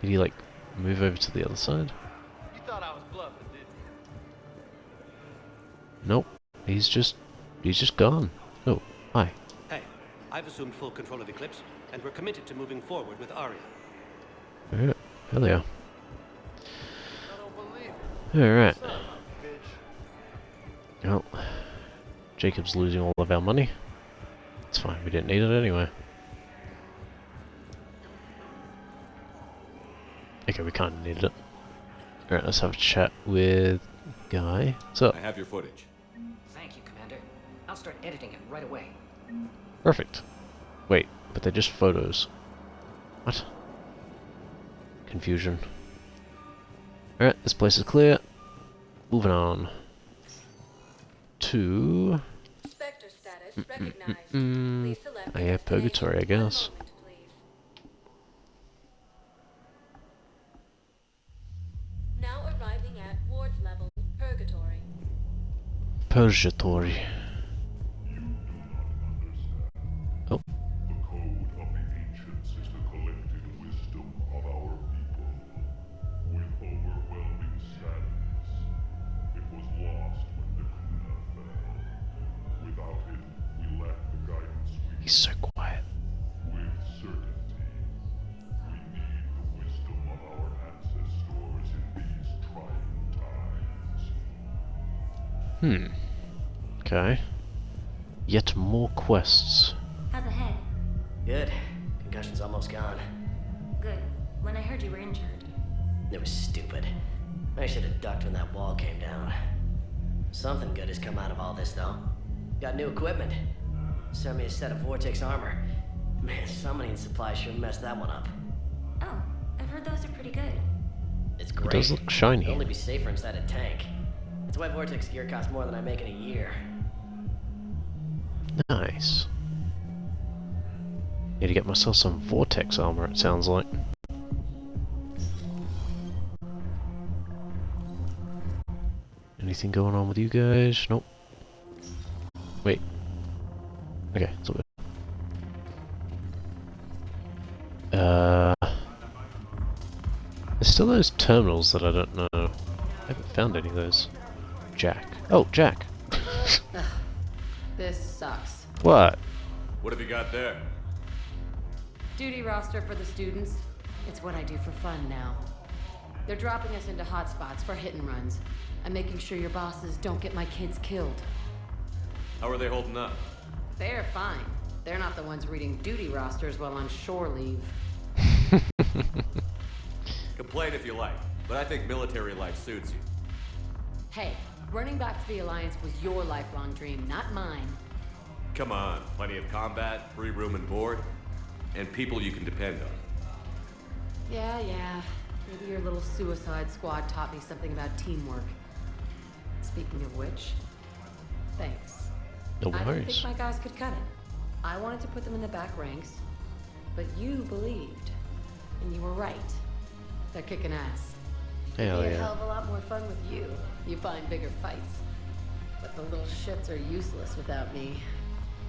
Did he like move over to the other side? You thought I was bluffing, didn't you? Nope. He's just gone. Oh, hi. Hey, I've assumed full control of Eclipse, and we're committed to moving forward with Aria. Alright, hell yeah. Alright. Well, Jacob's losing all of our money. It's fine, we didn't need it anyway. Okay, we kinda needed it. Alright, let's have a chat with Guy. So I have your footage. Thank you, Commander. I'll start editing it right away. perfect. Wait, but they're just photos. What? Confusion. Alright, this place is clear. Moving on. To... Spectre status recognized. Please select I have Purgatory, I guess. Now arriving at ward level, Purgatory. Purgatory. Oh. The code of the ancients is the collected wisdom of our people. With overwhelming sadness, it was lost when the Kuna fell. Without it, we lack the guidance we He's so quiet. With certainty, we need the wisdom of our ancestors in these trying times. Okay. Yet more quests. How's the head? Good. Concussion's almost gone. Good. When I heard you were injured. It was stupid. I should have ducked when that wall came down. Something good has come out of all this, though. Got new equipment. Sent me a set of Vortex armor. Man, summoning supplies sure messed that one up. Oh, I've heard those are pretty good. It's great. It does look shiny. It'll only be safer inside a tank. That's why Vortex gear costs more than I make in a year. Nice. Need to get myself some Vortex armor, it sounds like. Anything going on with you guys? Nope. Wait. Okay, it's all good. There's still those terminals that I don't know. I haven't found any of those. Jack. Oh, Jack. This sucks. What? What have you got there? Duty roster for the students. It's what I do for fun now. They're dropping us into hotspots for hit and runs. I'm making sure your bosses don't get my kids killed. How are they holding up? They're fine. They're not the ones reading duty rosters while on shore leave. Complain if you like, but I think military life suits you. Hey, running back to the Alliance was your lifelong dream, not mine. Come on, plenty of combat, free room and board, and people you can depend on. Yeah. Maybe your little suicide squad taught me something about teamwork. Speaking of which, thanks. No I didn't think worries. my guys could cut it. I wanted to put them in the back ranks, but you believed, and you were right. They're kicking ass. Hell It'd be a yeah. hell of a lot more fun with you. You find bigger fights. But the little shits are useless without me.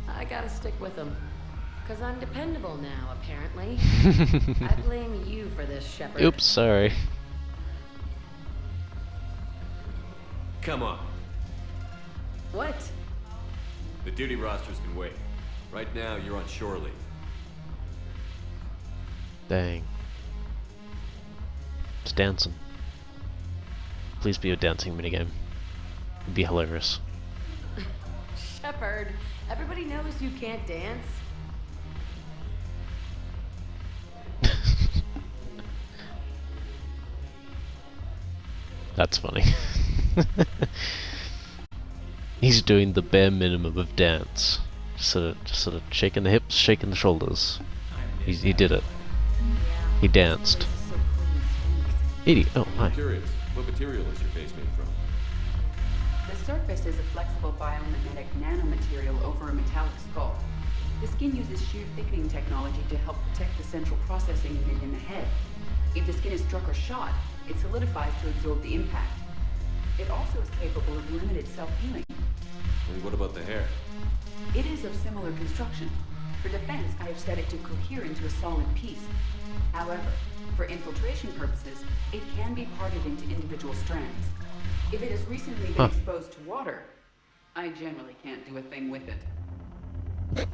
I gotta stick with them. 'Cause I'm dependable now, apparently. I blame you for this, Shepard. Oops, sorry. Come on. What? The duty rosters can wait. Right now, you're on shore leave. Dang. It's dancing. Please be a dancing minigame. It'd be hilarious. Shepard, everybody knows you can't dance. That's funny. He's doing the bare minimum of dance. Just sort of shaking the hips, shaking the shoulders. He did it. He danced. Idiot. Oh, hi. Curious, what material is your face made from? The surface is a flexible biomimetic nanomaterial over a metallic skull. The skin uses shear thickening technology to help protect the central processing unit in the head. If the skin is struck or shot, it solidifies to absorb the impact. It also is capable of limited self-healing. And what about the hair? It is of similar construction. For defense, I have set it to cohere into a solid piece. However, for infiltration purposes, it can be parted into individual strands. If it has recently been exposed to water, I generally can't do a thing with it.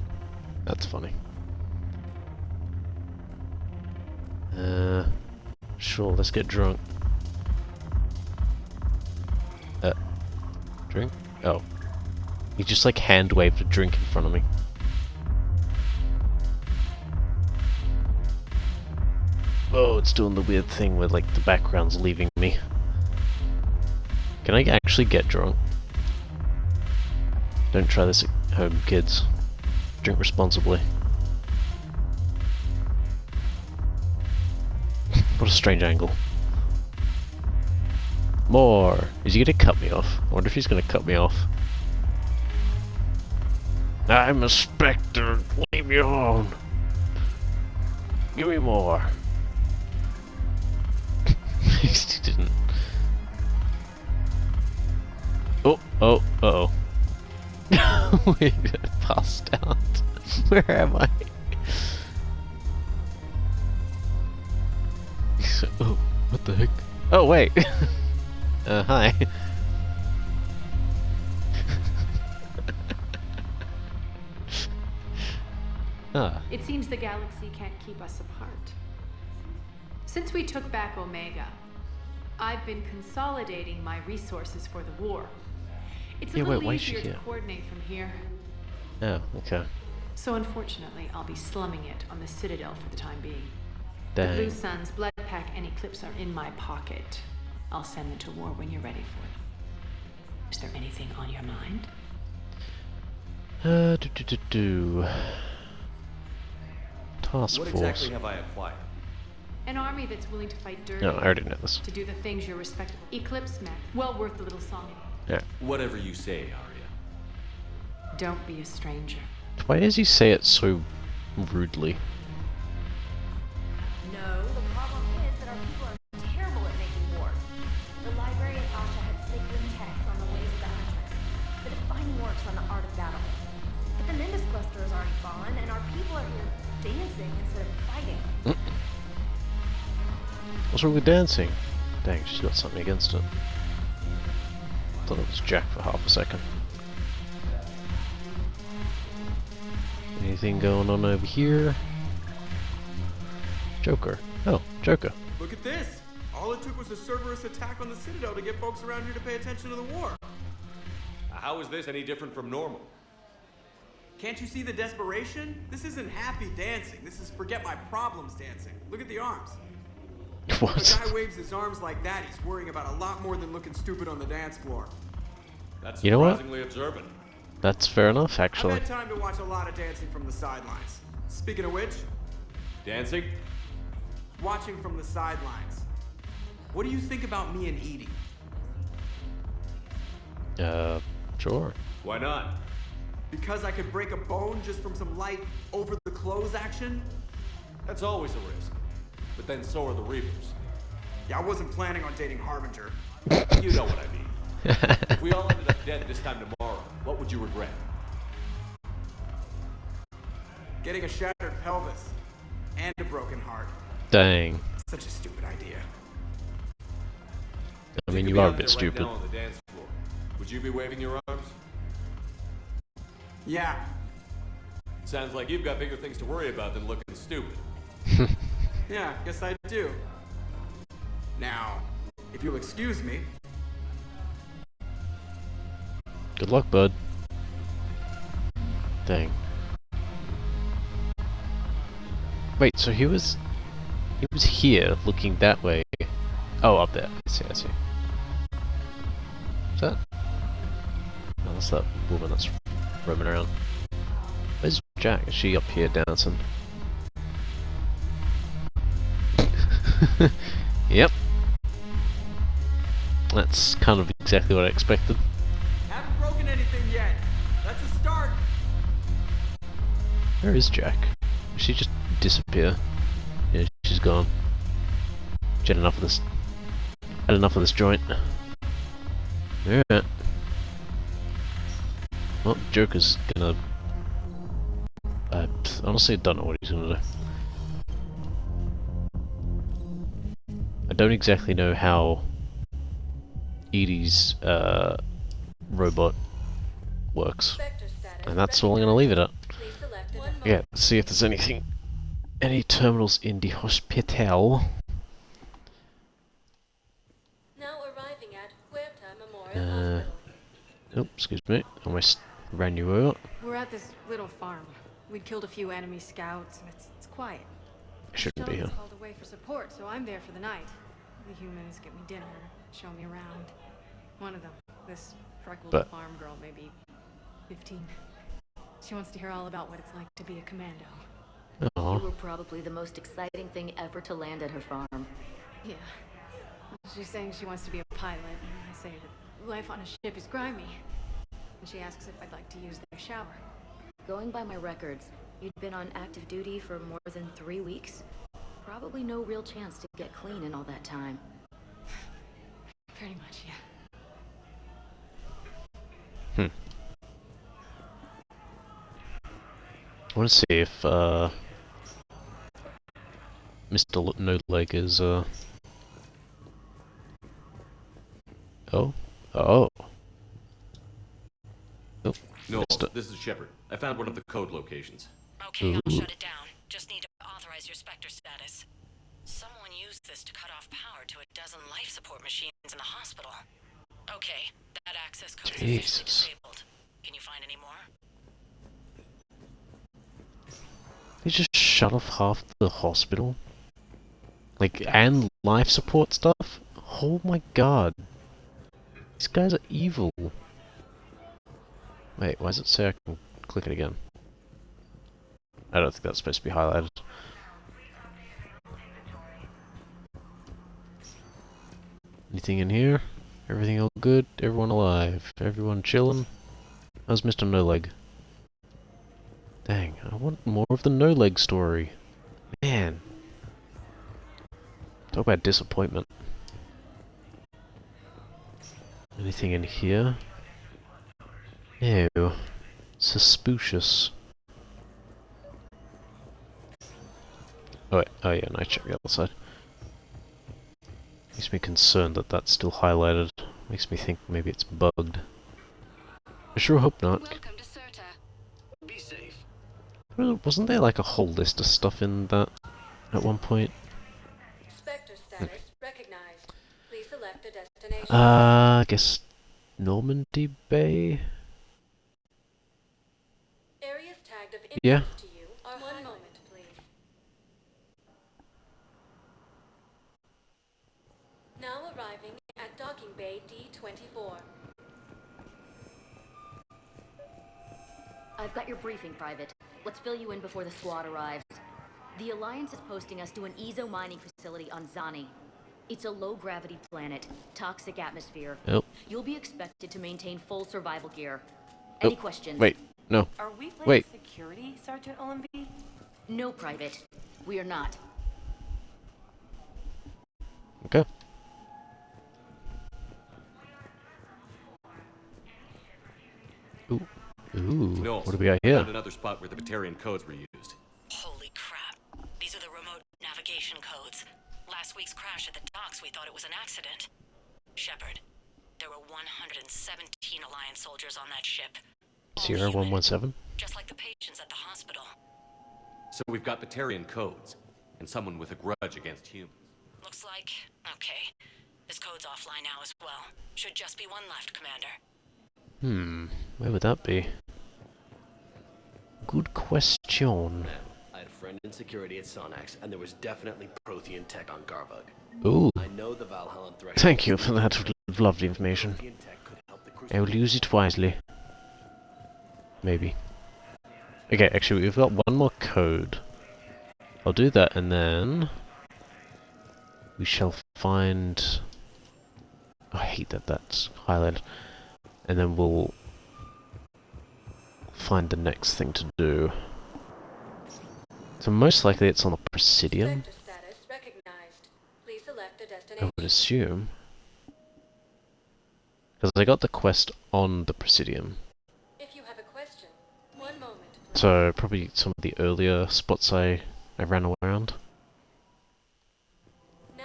That's funny. Sure, let's get drunk. Drink? Oh. He just like hand waved a drink in front of me. Oh, it's doing the weird thing where like the background's leaving me. Can I actually get drunk? Don't try this at home, kids. Drink responsibly. What a strange angle. More! Is he gonna cut me off? I wonder if he's gonna cut me off. I'm a spectre! Leave me alone! Give me more! He didn't. Oh, oh, uh-oh. Wait, I passed out. Where am I? Oh, what the heck? Oh, wait! Hi. It seems the galaxy can't keep us apart. Since we took back Omega, I've been consolidating my resources for the war. It's a little easier to coordinate from here. Oh, okay. So unfortunately, I'll be slumming it on the Citadel for the time being. Dang. The Blue Suns, Blood Pack, and Eclipse are in my pocket. I'll send them to war when you're ready for them. Is there anything on your mind? Task What force. exactly have I acquired? An army that's willing to fight dirty. No, I already know this. To do the things you're respectable. Eclipse Mac, well worth the little song. Yeah. Whatever you say, Arya. Don't be a stranger. Why does he say it so rudely? No, the problem is that our people are terrible at making war. The librarian Asha had sacred texts on the ways of the Huntress, the defining works on the art of battle. But the Nimbus cluster has already fallen, and our people are here dancing instead of fighting. What's wrong with dancing? Dang, she's got something against it. Thought it was Jack for half a second. Anything going on over here? Joker. Oh, Joker. Look at this! All it took was a Cerberus attack on the Citadel to get folks around here to pay attention to the war. How is this any different from normal? Can't you see the desperation? This isn't happy dancing. This is forget my problems dancing. Look at the arms. What? If a guy waves his arms like that, he's worrying about a lot more than looking stupid on the dance floor. That's You know what? surprisingly observant. That's fair enough, actually. I've had time to watch a lot of dancing from the sidelines. Speaking of which, Dancing? watching from the sidelines. What do you think about me and Edie? Sure. Why not? Because I could break a bone just from some light over-the-clothes action? That's always a risk. But then so are the Reapers. Yeah, I wasn't planning on dating Harbinger. You know what I mean. If we all ended up dead this time tomorrow, what would you regret? Getting a shattered pelvis. And a broken heart. Dang. Such a stupid idea. I mean, could you be are a out bit there right stupid. now on the dance floor. Would you be waving your arms? Yeah. Sounds like you've got bigger things to worry about than looking stupid. Yeah, guess I do. Now, if you'll excuse me. Good luck, bud. Dang. Wait, so he was here, looking that way. Oh, up there. I see, I see. Is that? No, that's that woman that's roaming around. Where's Jack? Is she up here dancing? Yep. That's kind of exactly what I expected. Haven't broken anything yet. That's a start. Where is Jack? Did she just disappear? Yeah, she's gone. She had enough of this. Had enough of this joint. Alright. Well, Joker's gonna... I honestly don't know what he's gonna do. I don't exactly know how Edie's robot works. And that's all I'm gonna leave it at. Yeah, see if there's any terminals in the hospital. Now arriving at Huerta Memorial Oh, excuse me, almost ran you over. We're at this little farm. We'd killed a few enemy scouts, and it's quiet. I shouldn't be here. Sheldon's called away for support, so I'm there for the night. The humans get me dinner, show me around. One of them, this freckled farm girl, maybe 15. She wants to hear all about what it's like to be a commando. Aww. You were probably the most exciting thing ever to land at her farm. Yeah. She's saying she wants to be a pilot, and I say that life on a ship is grimy. And she asks if I'd like to use their shower. Going by my records, you'd been on active duty for more than 3 weeks. Probably no real chance to get clean in all that time. Pretty much, yeah. I want to see if Mr. No Leg is Oh. Oh. Oh. No, this is Shepard. I found one of the code locations. Okay, I'll shut it down. Just need to authorize your Spectre status. Someone used this to cut off power to a dozen life support machines in the hospital. Okay, that access code is officially disabled. Can you find any more? They just shut off half the hospital? Like, and life support stuff? Oh my god. These guys are evil. Wait, why does it say I can click it again? I don't think that's supposed to be highlighted. Anything in here? Everything all good? Everyone alive? Everyone chilling? How's Mr. No Leg? Dang, I want more of the No Leg story. Man. Talk about disappointment. Anything in here? Ew. Suspicious. Oh wait, oh yeah, no, I checked the other side. Makes me concerned that that's still highlighted. Makes me think maybe it's bugged. I sure hope not. Welcome to Serta. Be safe. Wasn't there like a whole list of stuff in that at one point? Spectre status recognized. Please select a destination. I guess Normandy Bay? Areas tagged of interest Yeah. to you are one moment, please. Now arriving at Docking Bay D24. I've got your briefing, Private. Let's fill you in before the squad arrives. The Alliance is posting us to an EZO mining facility on Zani. It's a low-gravity planet, toxic atmosphere. Oh. You'll be expected to maintain full survival gear. Any questions? Wait, No. Are we playing Wait. security, Sergeant Olenby? No, Private. We are not. Okay. Ooh. Ooh. Knowles, What do we got here? found another spot where the Batarian codes were used. Holy crap. These are the remote navigation codes. Last week's crash at the docks, we thought it was an accident. Shepard, there were 117 Alliance soldiers on that ship. 0117? Just like the patients at the hospital. So we've got Batarian codes, and someone with a grudge against humans. Looks like... okay. This code's offline now as well. Should just be one left, Commander. Where would that be? Good question. I had a friend in security at Sonax, and there was definitely Prothean tech on Garvug. Ooh. I know the Valhallan threat. Thank you for that lovely information. I will use it wisely. Maybe. Okay, actually we've got one more code. I'll do that and then... we shall find... oh, I hate that that's highlighted. And then we'll... find the next thing to do. So most likely it's on the Presidium. I would assume. Because I got the quest on the Presidium. So probably some of the earlier spots I ran around.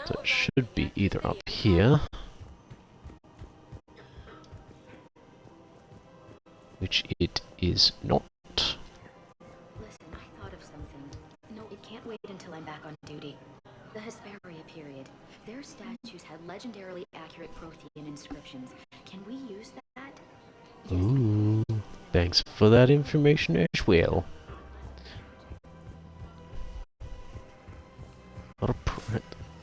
So it should be either up here, which it is not. Listen, I thought of something. No, it can't wait until I'm back on duty. The Hesperia period. Their statues had legendarily accurate Prothean inscriptions. Can we use that? Ooh, thanks for that information as well.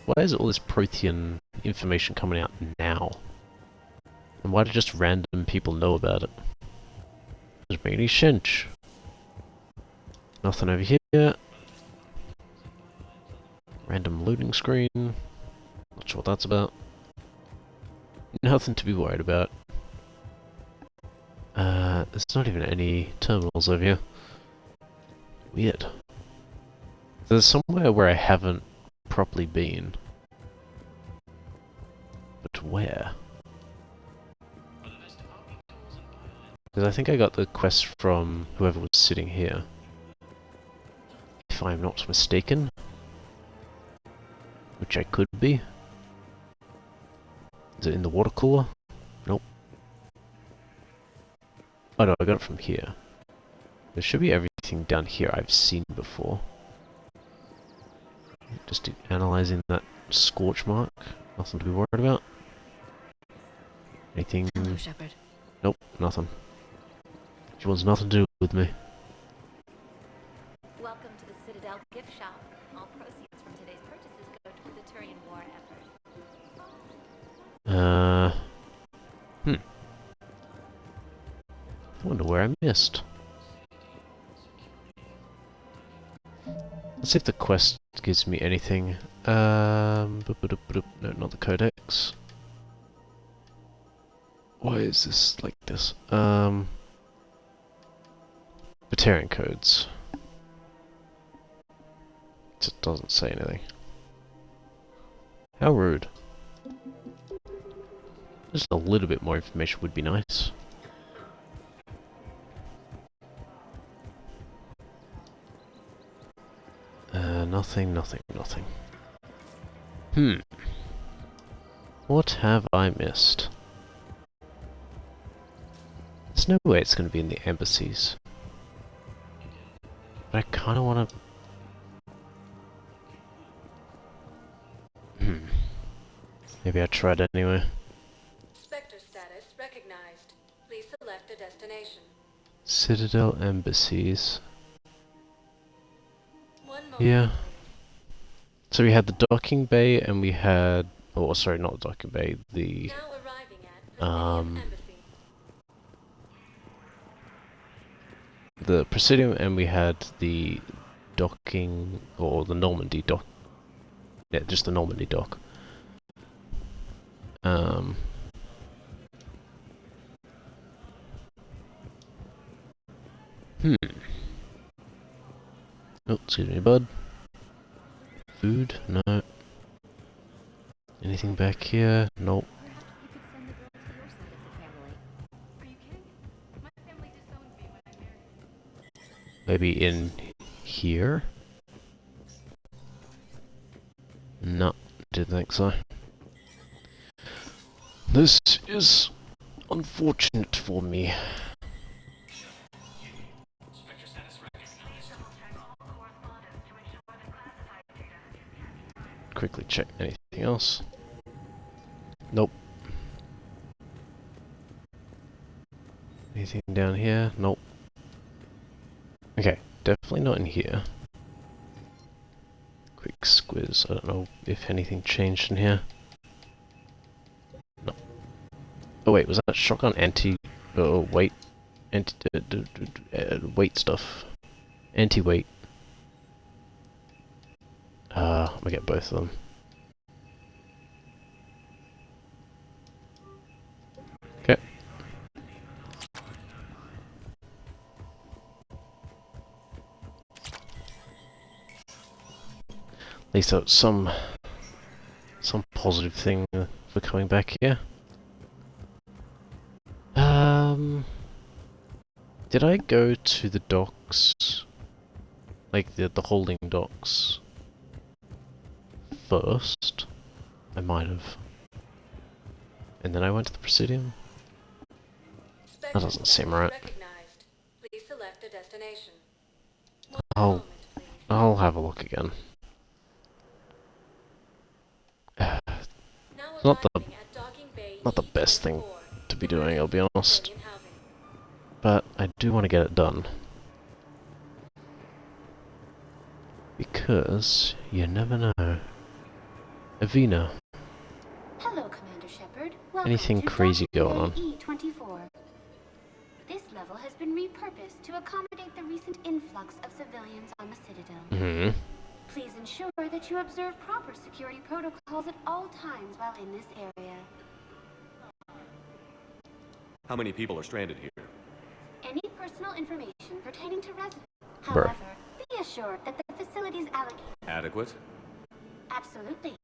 Why is all this Prothean information coming out now? And why do just random people know about it? Doesn't make any sense. Nothing over here. Random loading screen. Not sure what that's about. Nothing to be worried about. There's not even any terminals over here. Weird. There's somewhere where I haven't properly been. But where? Because I think I got the quest from whoever was sitting here. If I'm not mistaken. Which I could be. Is it in the water cooler? Nope. Oh no, I got it from here. There should be everything down here I've seen before. Just analysing that scorch mark. Nothing to be worried about. Anything? Hello, Shepard. Nope, nothing. She wants nothing to do with me. Welcome to the Citadel gift shop. All proceeds from today's purchases go to the Turian war effort. I wonder where I missed. Let's see if the quest gives me anything. No, not the codex. Why is this like this? Batarian codes. It just doesn't say anything. How rude. Just a little bit more information would be nice. Nothing. What have I missed? There's no way it's going to be in the embassies. But I kind of want to... Maybe I tried anyway. Spectre status recognized. Please select a destination. Citadel embassies. Yeah. So we had the docking bay and we had... oh, sorry, not the docking bay, the... the Presidium, and we had the docking, or the Normandy dock. Yeah, just the Normandy dock. Oh, excuse me, bud. Food? No. Anything back here? Nope. Maybe in here? No, didn't think so. This is unfortunate for me. Quickly check anything else. Nope. Anything down here? Nope. Okay, definitely not in here. Quick squiz. I don't know if anything changed in here. No. Oh wait, was that shotgun anti... weight? Weight stuff. Anti-weight. I'm gonna get both of them. Okay. At least that's some positive thing for coming back here. Did I go to the docks? Like the holding docks first? I might have. And then I went to the Presidium? That doesn't seem right. Please select a destination. I'll have a look again. Not the best thing to be doing, I'll be honest. But I do want to get it done. Because you never know. Avina. Hello, Commander Shepard. Welcome Anything to crazy going on? E24. This level has been repurposed to accommodate the recent influx of civilians on the Citadel. Mm-hmm. Please ensure that you observe proper security protocols at all times while in this area. How many people are stranded here? Any personal information pertaining to residents. Bro. However, be assured that the facilities allocated. Adequate? Absolutely.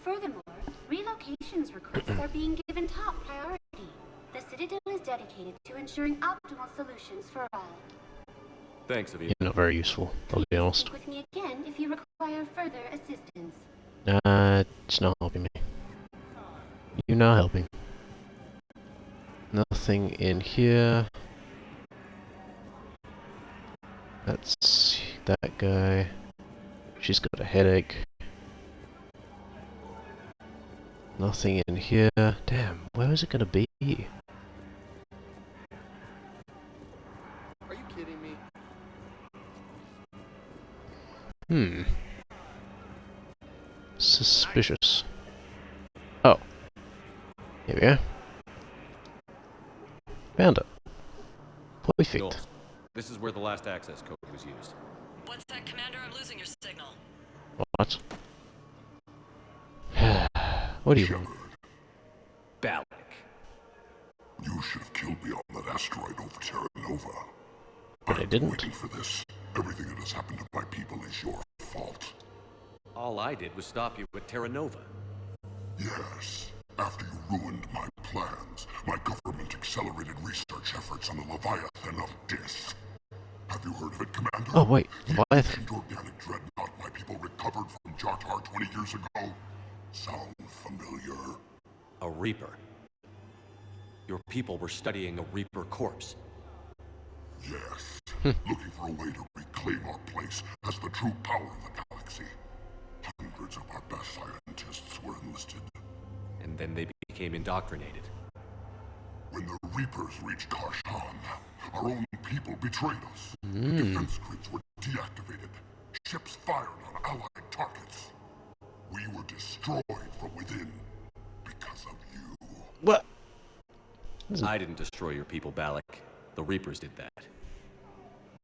Furthermore, relocations requests are being given top priority. The Citadel is dedicated to ensuring optimal solutions for all. Thanks, Avina. You're not very useful, I'll be honest. Speak with me again if you require further assistance. It's not helping me. You're not helping. Nothing in here. That's that guy. She's got a headache. Nothing in here. Damn, where is it gonna be? Are you kidding me? Suspicious. Oh. Here we go. Found it. Perfect. Knowles, this is where the last access code was used. What's that, Commander? I'm losing your signal. What? What do you want? Balak. You should have killed me on that asteroid over Terra Nova. But I didn't. Waiting for this. Everything that has happened to my people is your fault. All I did was stop you at Terra Nova. Yes. After you ruined my plans, my government accelerated research efforts on the Leviathan of Dis. Have you heard of it, Commander? Oh wait, The Leviathan. ancient organic dreadnought my people recovered from Jartar 20 years ago. Sound familiar? A Reaper. Your people were studying a Reaper corpse. Yes. Looking for a way to reclaim our place as the true power of the galaxy. Hundreds of our best scientists were enlisted. And then they became indoctrinated. When the Reapers reached Karshan, our own people betrayed us. The defense grids were deactivated. Ships fired on allied targets. We were destroyed from within because of you. What? I didn't destroy your people, Balak. The Reapers did that.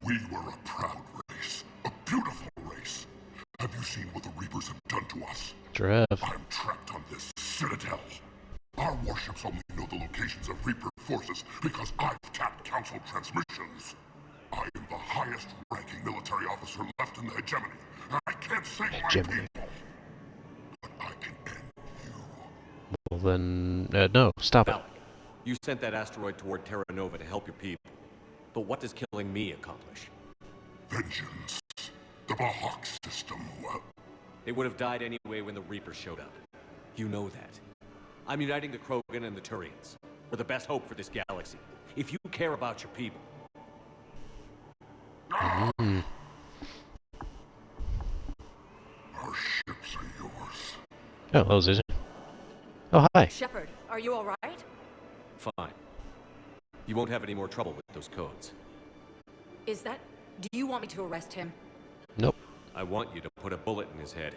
We were a proud race. A beautiful race. Have you seen what the Reapers have done to us? Drev. I'm trapped on this Citadel. Our warships only know the locations of Reaper forces because I've tapped Council transmissions. I am the highest-ranking military officer left in the hegemony. I can't save my Hegemony. people, but I can end you. Well then, no, stop it. Alec, you sent that asteroid toward Terra Nova to help your people. But what does killing me accomplish? Vengeance. The Bahawk system, well... They would have died anyway when the Reapers showed up. You know that. I'm uniting the Krogan and the Turians. We're the best hope for this galaxy. If you care about your people... Mm. Our ships are yours. Oh, that was easy. Oh, hi. Shepard, are you alright? Fine. You won't have any more trouble with those codes. Is that... Do you want me to arrest him? Nope. I want you to put a bullet in his head.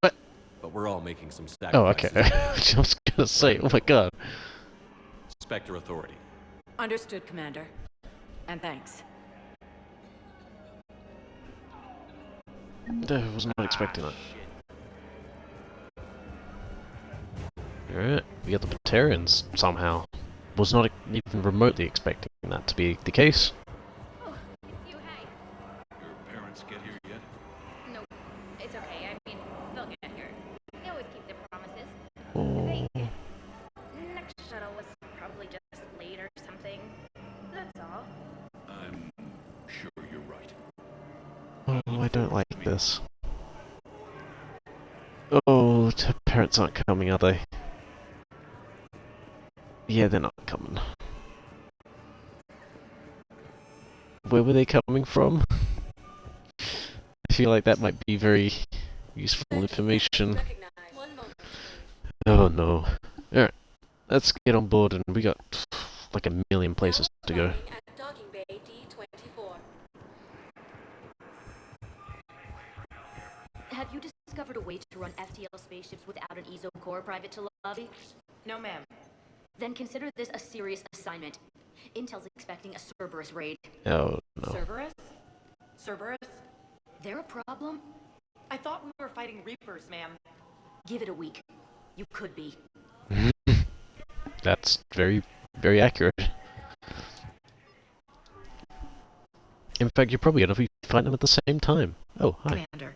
What? But we're all making some Oh, sacrifices. okay. I was gonna say, oh my god. Spectre Authority. Understood, Commander. And thanks. I was not expecting that. Alright, we got the Batarians somehow. Was not even remotely expecting that to be the case. Your parents get here yet? No, it's okay. I mean, they'll get here. They always keep their promises. Oh. Next shuttle was probably just late or something. That's all. I'm sure you're right. Oh, I don't like this. Oh, the parents aren't coming, are they? Yeah, they're not coming. Where were they coming from? I feel like that might be very useful information. Oh no. Alright, let's get on board and we got like a million places to go. Have you discovered a way to run FTL spaceships without an EZO core private to lobby? No, ma'am. Then consider this a serious assignment. Intel's expecting a Cerberus raid. Oh no. Cerberus? Cerberus? They're a problem? I thought we were fighting Reapers, ma'am. Give it a week. You could be. That's very, very accurate. In fact, you're probably gonna be fighting them at the same time. Oh, hi. Commander,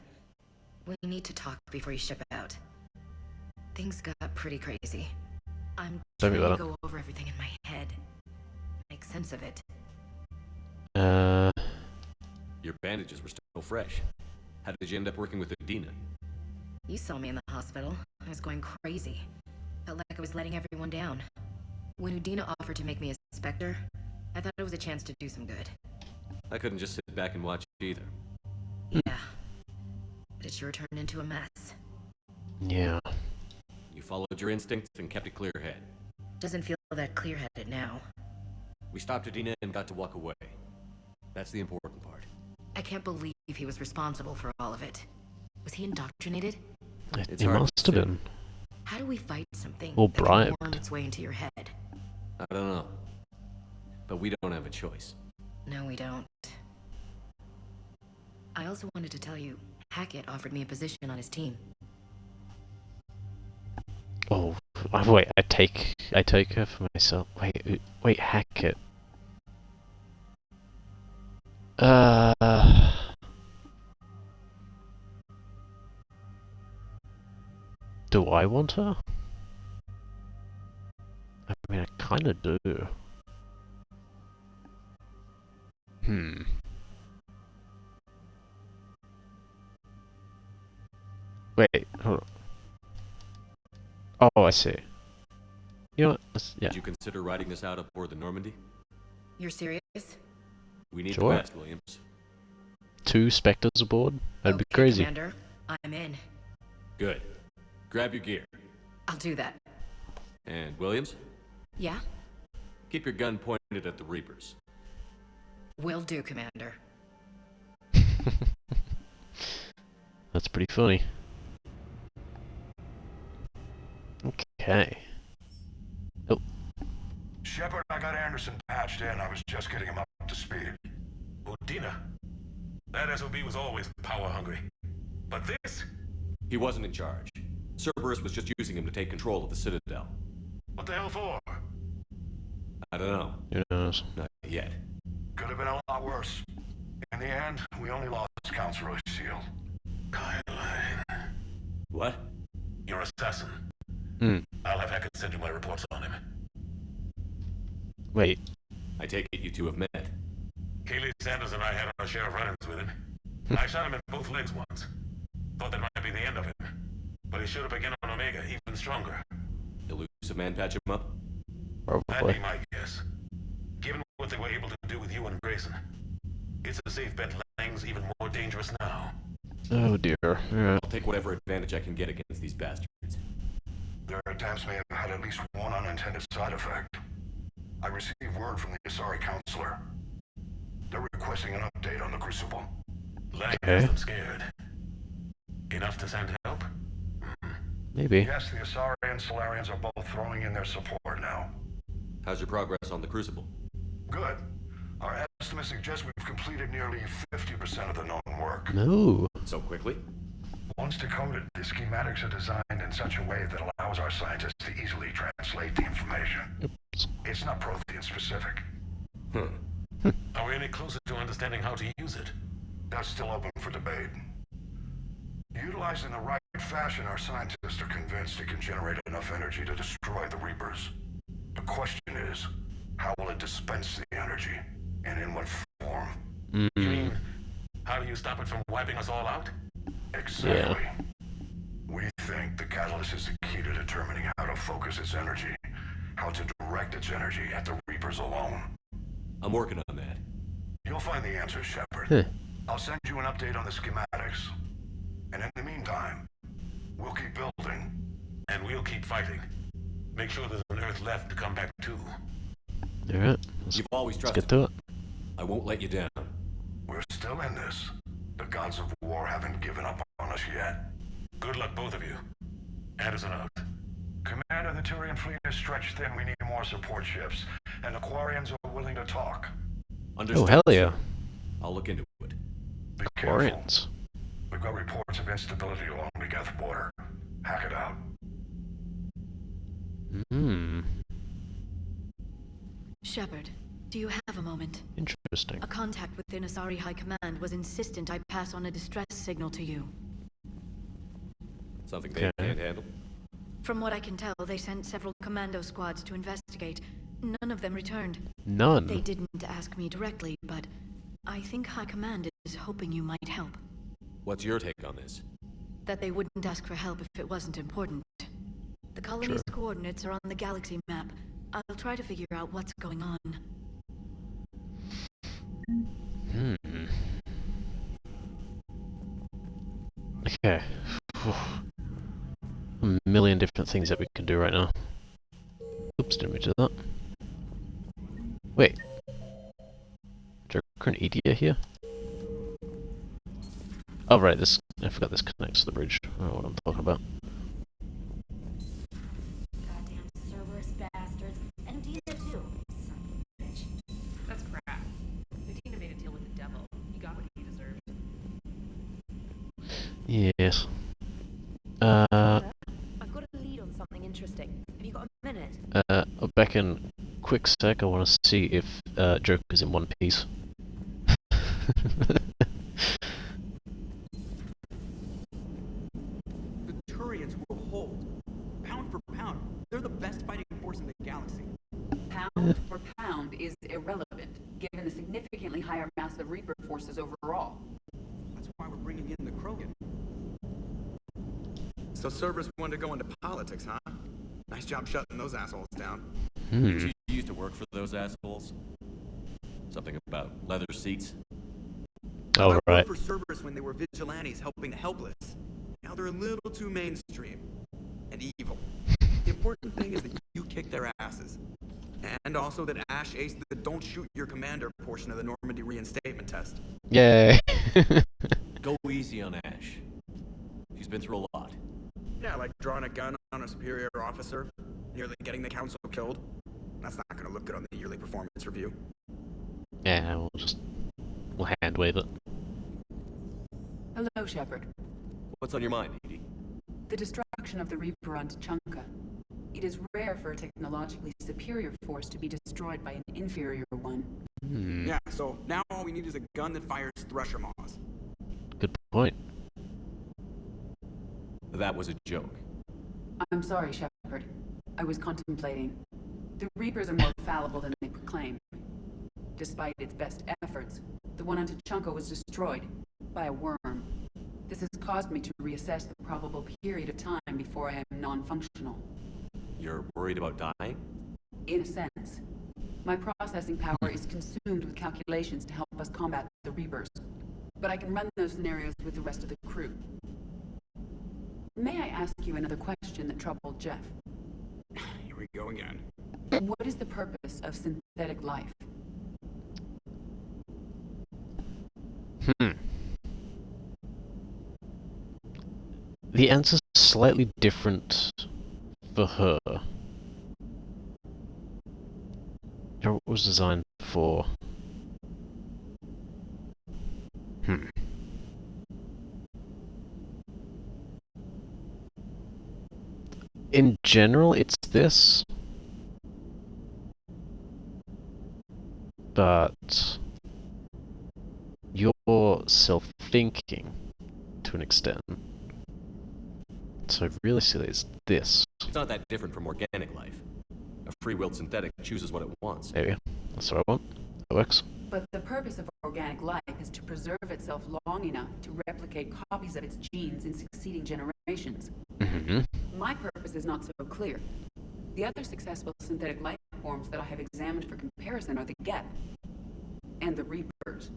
we need to talk before you ship out. Things got pretty crazy. I'm Tell me trying to about go over everything in my head. Make sense of it. Your bandages were still fresh. How did you end up working with Adina? You saw me in the hospital. I was going crazy. Felt like I was letting everyone down. When Udina offered to make me a Spectre, I thought it was a chance to do some good. I couldn't just sit back and watch either. Yeah. But it sure turned into a mess. Yeah. You followed your instincts and kept a clear head. Doesn't feel that clear-headed now. We stopped Adina and got to walk away. That's the important part. I can't believe he was responsible for all of it. Was he indoctrinated? It's It hard must to have say. been. How do we fight something Or that can bribed. worm its way into your head? I don't know. But we don't have a choice. No, we don't. I also wanted to tell you, Hackett offered me a position on his team. Oh, wait, I take her for myself. Wait, Hackett. Do I want her? I mean, I kinda do. Wait, hold on. Oh, I see. You know what? Yeah. Did you consider riding this out aboard the Normandy? You're serious? We need Sure. the best, Williams. 2 Spectres aboard? That'd be crazy. Commander, I'm in. Good. Grab your gear. I'll do that. And Williams, Yeah? keep your gun pointed at the Reapers. Will do, Commander. That's pretty funny. Okay. Oh, Shepard, I got Anderson patched in. I was just getting him up to speed. Udina? That SOB was always power-hungry. But this? He wasn't in charge. Cerberus was just using him to take control of the Citadel. What the hell for? I don't know. who knows? Not yet. Could have been a lot worse. In the end, we only lost Councilor O'Shield. Kyle Lang. What? Your assassin. I'll have Hackett send you my reports on him. Wait. I take it you two have met. Kaylee Sanders and I had our share of run-ins with him. I shot him in both legs once. Thought that might be the end of him. But he showed up again on Omega, even stronger. Elusive man patch him up? That'd be my guess. Given what they were able to do with you and Grayson. It's a safe bet Lang's even more dangerous now. Oh dear. Yeah. I'll take whatever advantage I can get against these bastards. Their attempts may have had at least one unintended side effect. I received word from the Asari counselor. They're requesting an update on the Crucible. Lang has them scared. Enough to send help? Maybe. Yes, the Asari and Solarians are both throwing in their support now. How's your progress on the Crucible? Good. Our estimates suggest we've completed nearly 50% of the known work. No. So quickly? Once decoded, the schematics are designed in such a way that allows our scientists to easily translate the information. Oops. It's not Prothean specific. Are we any closer to understanding how to use it? That's still open for debate. Utilized in the right fashion, our scientists are convinced it can generate enough energy to destroy the Reapers. The question is, how will it dispense the energy, and in what form? You mean, how do you stop it from wiping us all out? Exactly. Yeah. We think the catalyst is the key to determining how to focus its energy, how to direct its energy at the Reapers alone. I'm working on that. You'll find the answer, Shepard. I'll send you an update on the schematics. And in the meantime, we'll keep building. And we'll keep fighting. Make sure there's an Earth left to come back to. Alright. You've always Let's trusted get to it. I won't let you down. We're still in this. The gods of war haven't given up on us yet. Good luck, both of you. Anderson out. Commander, the Turian fleet is stretched thin. We need more support ships. And the Quarians are willing to talk. Understood. Oh, hell yeah. I'll look into it. Be Quarians. We've got reports of instability along the Geth border. Hack it out. Shepard, do you have a moment? Interesting. A contact within Asari High Command was insistent I pass on a distress signal to you. Something they can't handle? From what I can tell, they sent several commando squads to investigate. None of them returned. None? They didn't ask me directly, but I think High Command is hoping you might help. What's your take on this? That they wouldn't ask for help if it wasn't important. The colony's coordinates are on the galaxy map. I'll try to figure out what's going on. Okay. A million different things that we can do right now. Oops, didn't mean to do that. Wait. Joker and Edia here? Oh right, this I forgot this connects to the bridge. I don't know what I'm talking about. Goddamn Cerberus bastards. And Udina too. Son of a bitch. That's crap. Udina made a deal with the devil. He got what he deserved. Yes. I've got a lead on something interesting. Have you got a minute? I'll back in quick sec. I want to see if Joker's in one piece. The Turians will hold. Pound for pound, they're the best fighting force in the galaxy. Pound for pound is irrelevant, given the significantly higher mass of Reaper forces overall. That's why we're bringing in the Krogan. So Cerberus wanted to go into politics, huh? Nice job shutting those assholes down. Did you used to work for those assholes? Something about leather seats? Oh, I right. worked for Cerberus when they were vigilantes helping the helpless. Now they're a little too mainstream. And evil. The important thing is that you kick their asses. And also that Ash aced the don't shoot your commander portion of the Normandy reinstatement test. Yay. Go easy on Ash. She's been through a lot. Yeah, like drawing a gun on a superior officer, nearly getting the council killed. That's not gonna look good on the yearly performance review. Yeah, we'll hand wave it. Hello, Shepard. What's on your mind, Edie? The destruction of the Reaper on Tuchanka. It is rare for a technologically superior force to be destroyed by an inferior one. Yeah, so now all we need is a gun that fires thresher maws. Good point. That was a joke. I'm sorry, Shepard. I was contemplating. The Reapers are more fallible than they proclaim. Despite its best efforts, the one on Tachanka was destroyed by a worm. This has caused me to reassess the probable period of time before I am non-functional. You're worried about dying? In a sense. My processing power is consumed with calculations to help us combat the Reapers. But I can run those scenarios with the rest of the crew. May I ask you another question that troubled Jeff? Here we go again. What is the purpose of synthetic life? The answer's slightly different for her. It was designed for... In general, it's this. But... you're self-thinking, to an extent. So I really see that as this. It's not that different from organic life. A free-willed synthetic chooses what it wants. There we go. That's what I want. That works. But the purpose of organic life is to preserve itself long enough to replicate copies of its genes in succeeding generations. My purpose is not so clear. The other successful synthetic life forms that I have examined for comparison are the Geth and the Reapers.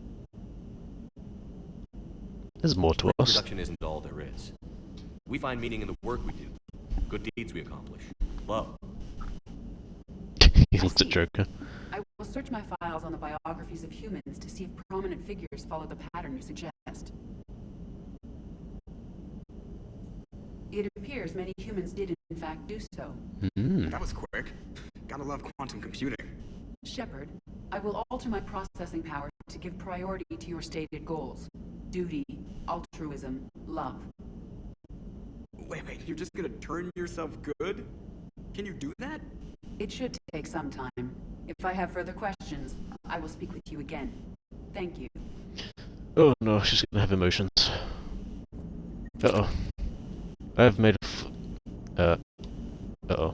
There's more to us. Production isn't all there is. We find meaning in the work we do, good deeds we accomplish, love. He looked at Joker. I will search my files on the biographies of humans to see if prominent figures follow the pattern you suggest. It appears many humans did in fact do so. That was quick. Gotta love quantum computing. Shepard, I will alter my processing power to give priority to your stated goals. Duty, altruism, love. Wait, you're just gonna turn yourself good? Can you do that? It should take some time. If I have further questions, I will speak with you again. Thank you. Oh no, she's gonna have emotions. Uh-oh. I've made a uh-oh.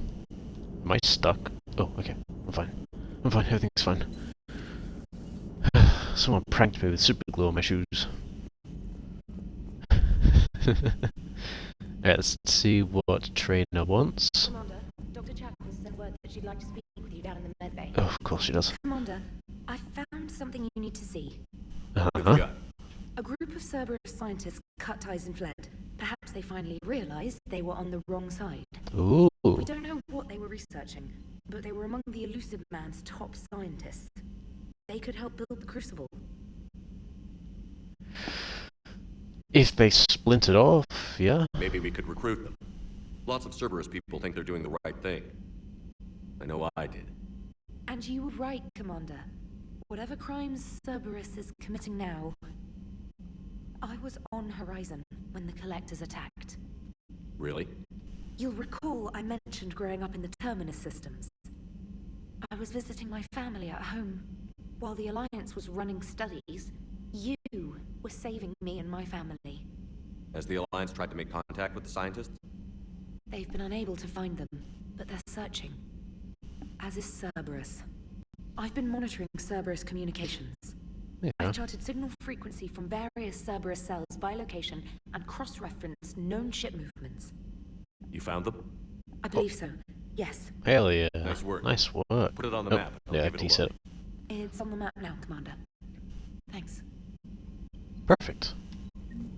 Am I stuck? Oh, okay. I'm fine. I'm fine, everything's fine. Someone pranked me with super glue on my shoes. Alright, let's see what Trainer wants. Commander, Dr. Chapel sent word that she'd like to speak with you down in the medbay. Oh, of course she does. Commander, I found something you need to see. A group of Cerberus scientists cut ties and fled. Perhaps they finally realized they were on the wrong side. Ooh. We don't know what they were researching, but they were among the Elusive Man's top scientists. They could help build the Crucible. If they splintered off, yeah. Maybe we could recruit them. Lots of Cerberus people think they're doing the right thing. I know I did. And you were right, Commander. Whatever crimes Cerberus is committing now, I was on Horizon when the Collectors attacked. Really? You'll recall I mentioned growing up in the Terminus systems. I was visiting my family at home. While the Alliance was running studies, you were saving me and my family. Has the Alliance tried to make contact with the scientists? They've been unable to find them, but they're searching. As is Cerberus. I've been monitoring Cerberus communications. Yeah. I've charted signal frequency from various Cerberus cells by location and cross-referenced known ship movements. You found them? I believe so, yes. Hell yeah. Nice work. Nice work. Put it on the map. I'll Yeah, give it a decent. look. It's on the map now, Commander. Thanks. Perfect.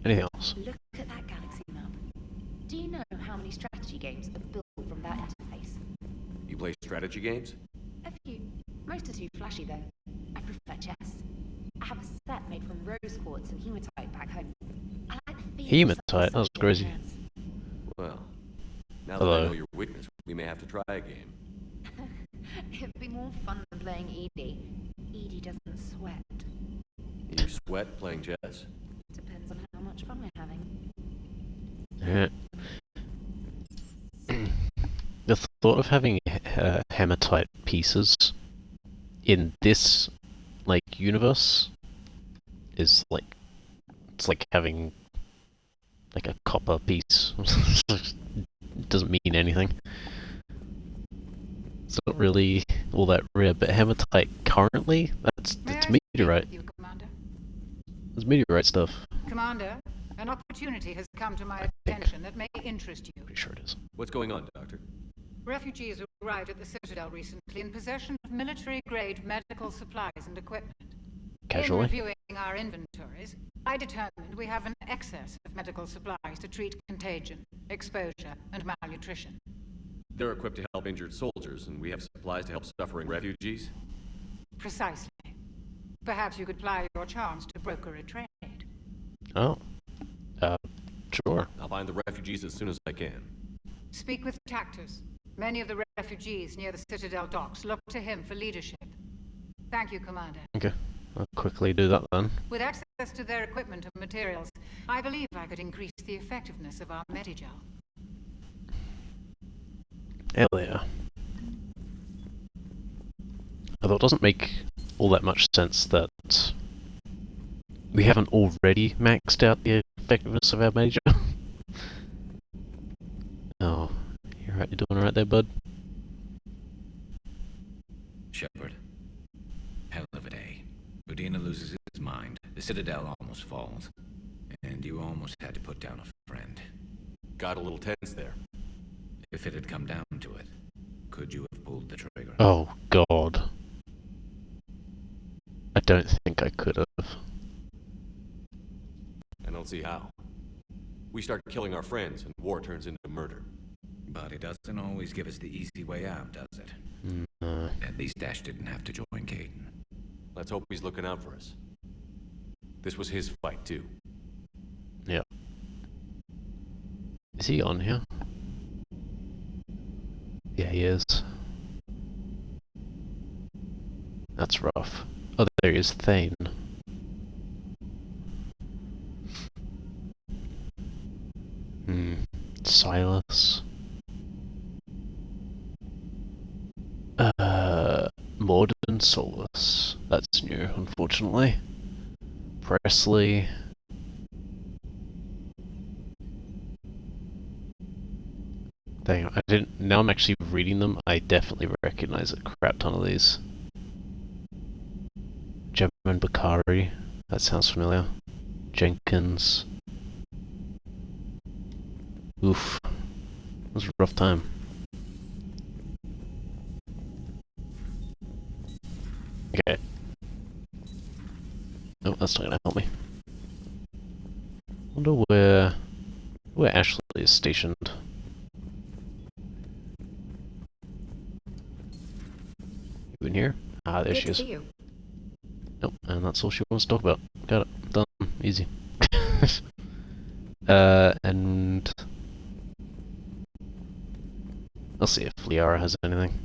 Anything else? Look at that galaxy map. Do you know how many strategy games are built from that interface? You play strategy games? A few. Most are too flashy, though. I prefer chess. I have a set made from rose quartz and hematite back home. I like the feel of Hematite? That was crazy. Well, now Hello. that I know your weakness, we may have to try a game. It'd be more fun than playing Edie. Edie doesn't sweat. You sweat playing chess? Depends on how much fun we're having. Yeah. The thought of having hematite pieces in this, like, universe is like, it's like having like a copper piece. It doesn't mean anything. It's not really all that rare, but hematite currently, that's meteorite. It's meteorite stuff. Commander, an opportunity has come to my attention that may interest you. Pretty sure it is. What's going on, Doctor? Refugees arrived at the Citadel recently in possession of military-grade medical supplies and equipment. Casually. In reviewing our inventories, I determined we have an excess of medical supplies to treat contagion, exposure, and malnutrition. They're equipped to help injured soldiers, and we have supplies to help suffering refugees? Precisely. Perhaps you could ply your charms to broker a trade. Oh. Sure. I'll find the refugees as soon as I can. Speak with Tactus. Many of the refugees near the Citadel docks look to him for leadership. Thank you, Commander. Okay. I'll quickly do that then. With access to their equipment and materials, I believe I could increase the effectiveness of our medigel. Hell yeah. Although it doesn't make all that much sense that we haven't already maxed out the effectiveness of our major. Oh, you're right, you're doing alright there, bud. Shepard. Hell of a day. Udina loses his mind, the Citadel almost falls, and you almost had to put down a friend. Got a little tense there. If it had come down to it, could you have pulled the trigger? Oh, God. I don't think I could have. I don't see how. We start killing our friends, and war turns into murder. But it doesn't always give us the easy way out, does it? No. At least Ash didn't have to join Caden. Let's hope he's looking out for us. This was his fight, too. Yep. Is he on here? Yeah, he is. That's rough. Oh, there he is, Thane. Silas. Morden Solus. That's new, unfortunately. Presley. Dang, I didn't. Now I'm actually reading them. I definitely recognize a crap ton of these. Jevon Bakari. That sounds familiar. Jenkins. Oof. It was a rough time. Okay. Oh, that's not gonna help me. Wonder where Ashley is stationed. You in here? Ah, there Good she to is. see you. Nope, and that's all she wants to talk about. Got it. Done. Easy. And I'll see if Liara has anything.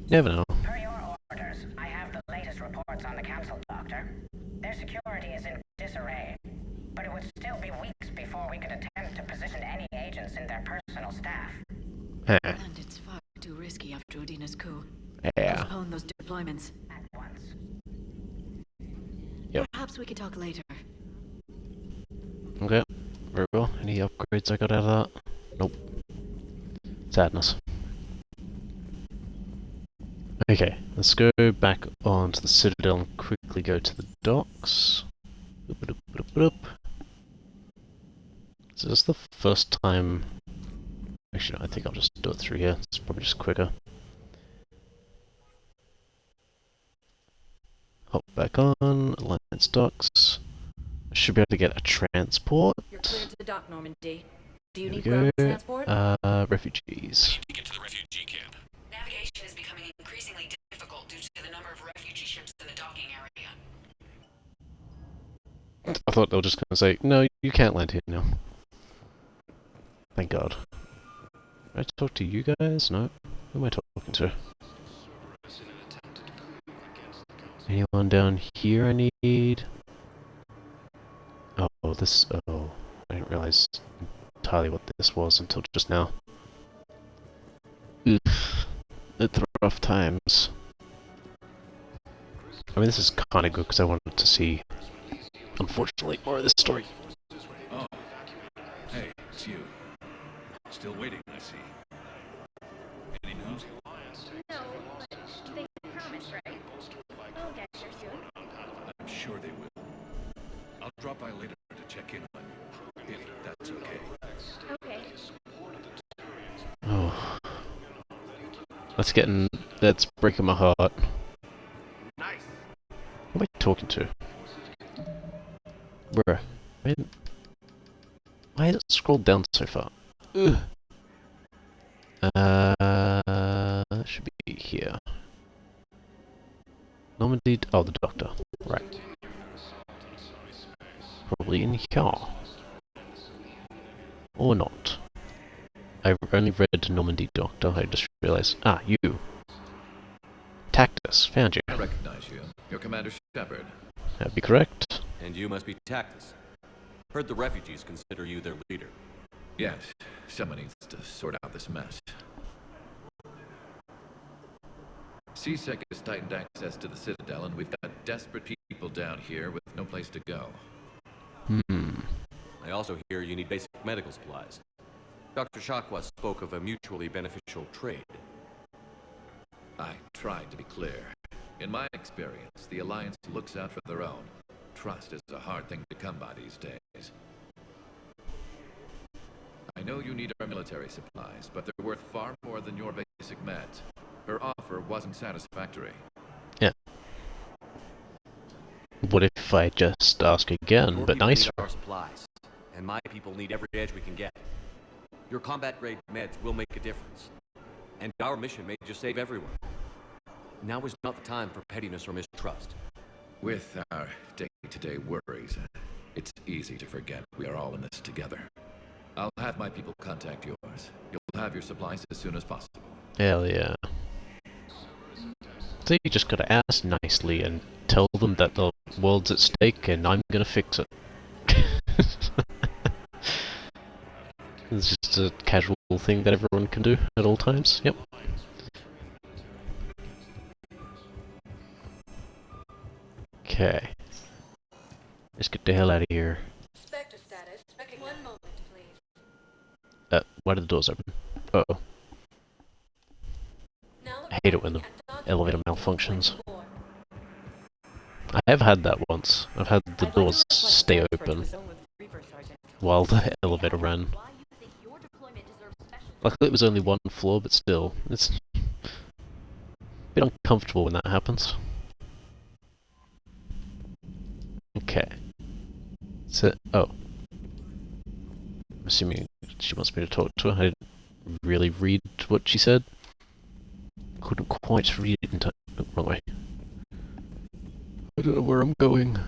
Never know. Per your orders, I have the latest reports on the Council, Doctor. Their security is in disarray, but it would still be weeks before we could attempt to position any agents in their personal staff. And it's far too risky after Udina's coup. Yeah. Postpone those deployments. At once. Yep. Perhaps we could talk later. Okay. Very well. Any upgrades I got out of that? Nope. Sadness. Okay, let's go back onto the Citadel and quickly go to the docks. So this is the first time... Actually, no, I think I'll just do it through here. It's probably just quicker. Hop back on, Alliance docks. I should be able to get a transport. You're cleared to dock, Normandy. Do you There need we ground go. transport? Refugees. To get to the refugee camp. Navigation is becoming increasingly difficult due to the number of refugee ships in the docking area. I thought they were just going to say, no, you can't land here now. Thank God. Did I talk to you guys? No. Who am I talking to? Anyone down here I need? Oh, this... Oh, I didn't realize entirely what this was until just now. It's rough times. I mean, this is kind of good because I wanted to see, unfortunately, more of this story. Oh. Hey, it's you. Still waiting, I see. Any news? No, but they promised, right? We'll get here soon. I'm sure they will. I'll drop by later to check in on you, if that's okay. Okay. Oh. That's breaking my heart. Nice. Who am I talking to? Bruh. Man. Why did it scroll down so far? Ugh. Should be here. Normandy. Oh, the doctor. Right. Probably in here. Or not. I've only read Normandy Doctor. I just realized. Ah, you. Tactus. Found you. I recognize you. You're Commander Shepard. That'd be correct. And you must be Tactus. Heard the refugees consider you their leader. Yes. Someone needs to sort out this mess. CSEC has tightened access to the Citadel, and we've got desperate people down here with no place to go. I also hear you need basic medical supplies. Dr. Shakwa spoke of a mutually beneficial trade. I tried to be clear. In my experience, the Alliance looks out for their own. Trust is a hard thing to come by these days. I know you need our military supplies, but they're worth far more than your basic meds. Her offer wasn't satisfactory. Yeah. What if I just ask again, Your but people nicer? need our supplies, and my people need every edge we can get. Your combat-grade meds will make a difference, and our mission may just save everyone. Now is not the time for pettiness or mistrust. With our day-to-day worries, it's easy to forget we are all in this together. I'll have my people contact yours. You'll have your supplies as soon as possible. Hell yeah. So you just gotta ask nicely and tell them that the world's at stake and I'm gonna fix it. It's just a casual thing that everyone can do at all times. Yep. Okay. Let's get the hell out of here. Spectre status. One moment, please. Why did the doors open? Uh-oh. I hate it when the elevator malfunctions. I have had that once. I've had the doors stay open while the elevator ran. Luckily it was only one floor, but still, it's a bit uncomfortable when that happens. Okay. So, oh. I'm assuming she wants me to talk to her. I didn't really read what she said. Couldn't quite read it in time. Oh, wrong way. I don't know where I'm going.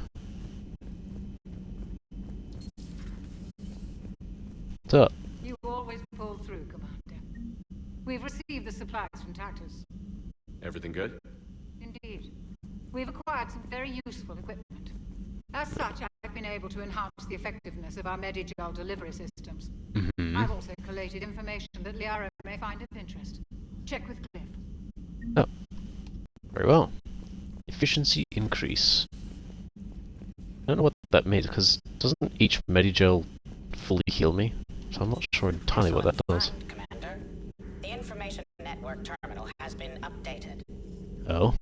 What's up? You always pull through, Commander. We've received the supplies from Tactus. Everything good? Indeed. We've acquired some very useful equipment. As such, I've been able to enhance the effectiveness of our Medigel delivery systems. I've also collated information that Liara may find of interest. Check with Cliff. Oh. Very well. Efficiency increase. I don't know what that means, because doesn't each Medigel fully heal me? So I'm not sure entirely what that does. Commander, the information network terminal has been updated. Oh.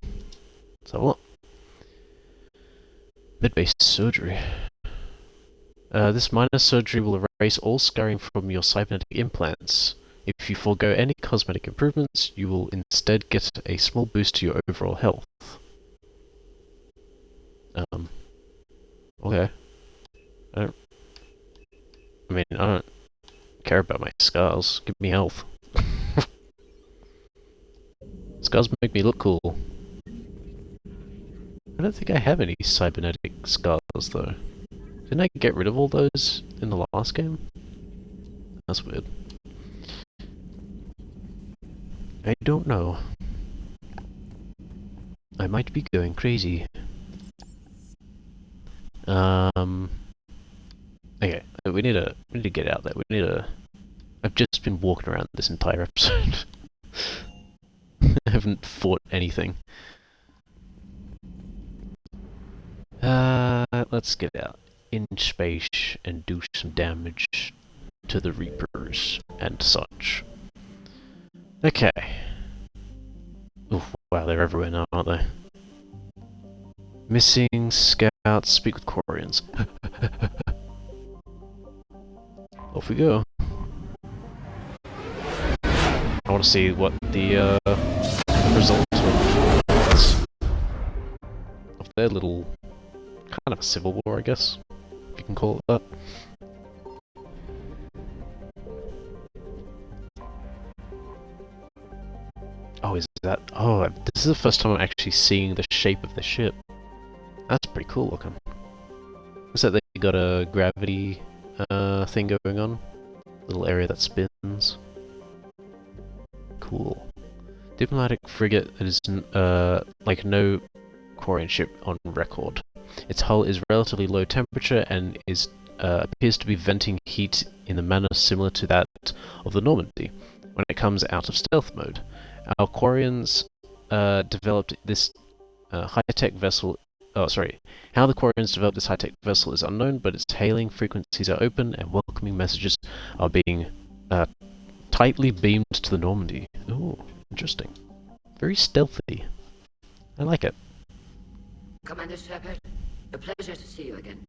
So what? Mid-based surgery. This minor surgery will erase all scarring from your cybernetic implants. If you forego any cosmetic improvements, you will instead get a small boost to your overall health. Okay. I don't care about my scars. Give me health. Scars make me look cool. I don't think I have any cybernetic scars, though. Didn't I get rid of all those in the last game? That's weird. I don't know. I might be going crazy. Okay, we need to get out there. I've just been walking around this entire episode. I haven't fought anything. Let's get out in space and do some damage to the Reapers and such. Okay. Oof, wow, they're everywhere now, aren't they? Missing scouts, speak with Quarians. Off we go. I want to see what the results of their little kind of a civil war, I guess, if you can call it that. Oh, is that? Oh, this is the first time I'm actually seeing the shape of the ship. That's pretty cool looking. Looks like they got a gravity thing going on. Little area that spins. Cool. Diplomatic frigate that is like no Quarian ship on record. Its hull is relatively low temperature and is appears to be venting heat in a manner similar to that of the Normandy when it comes out of stealth mode. Our Quarians developed this high-tech vessel. Oh, sorry. How the Quarians developed this high-tech vessel is unknown, but its hailing frequencies are open and welcoming messages are being tightly beamed to the Normandy. Ooh, interesting. Very stealthy. I like it. Commander Shepard, a pleasure to see you again.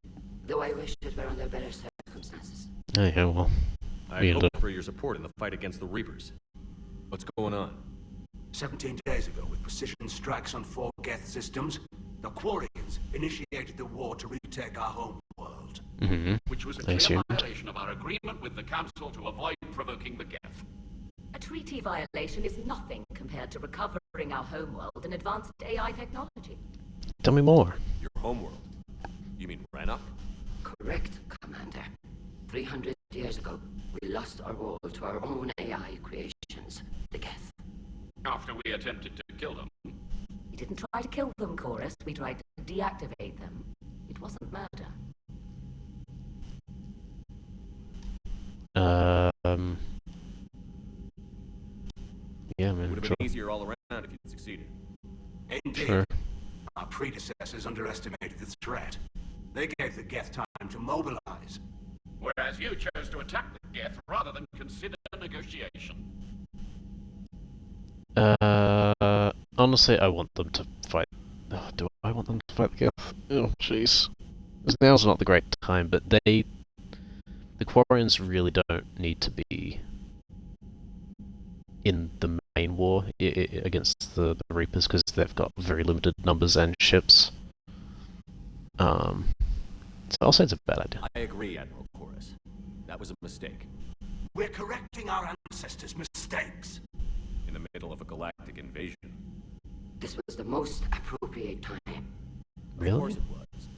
Though I wish it were under better circumstances. Oh, yeah, well. I hope for your support in the fight against the Reapers. What's going on? 17 days ago, with precision strikes on 4 Geth systems, the Quarians initiated the war to retake our home world. Which was a clear violation of our agreement with the Council to avoid provoking the Geth. A treaty violation is nothing compared to recovering our homeworld and advanced AI technology. Tell me more. Your homeworld? You mean Rannoch? Correct, Commander. 300 years ago, we lost our world to our own AI creations, the Geth. After we attempted to kill them. We didn't try to kill them, Chorus. We tried to deactivate them. It wasn't murder. Yeah, man. Would have been easier all around if you'd succeeded. Indeed. Sure. Our predecessors underestimated the threat. They gave the Geth time to mobilize. Whereas you chose to attack the Geth rather than consider negotiation. Honestly, I want them to fight. Oh, do I want them to fight the Geth? Oh, jeez. Now's not the great time, but the Quarians really don't need to be in the main war against the Reapers because they've got very limited numbers and ships. So I'll say it's a bad idea. I agree, Admiral Chorus. That was a mistake. We're correcting our ancestors' mistakes. In the middle of a galactic invasion. This was the most appropriate time. Really? Of course it was.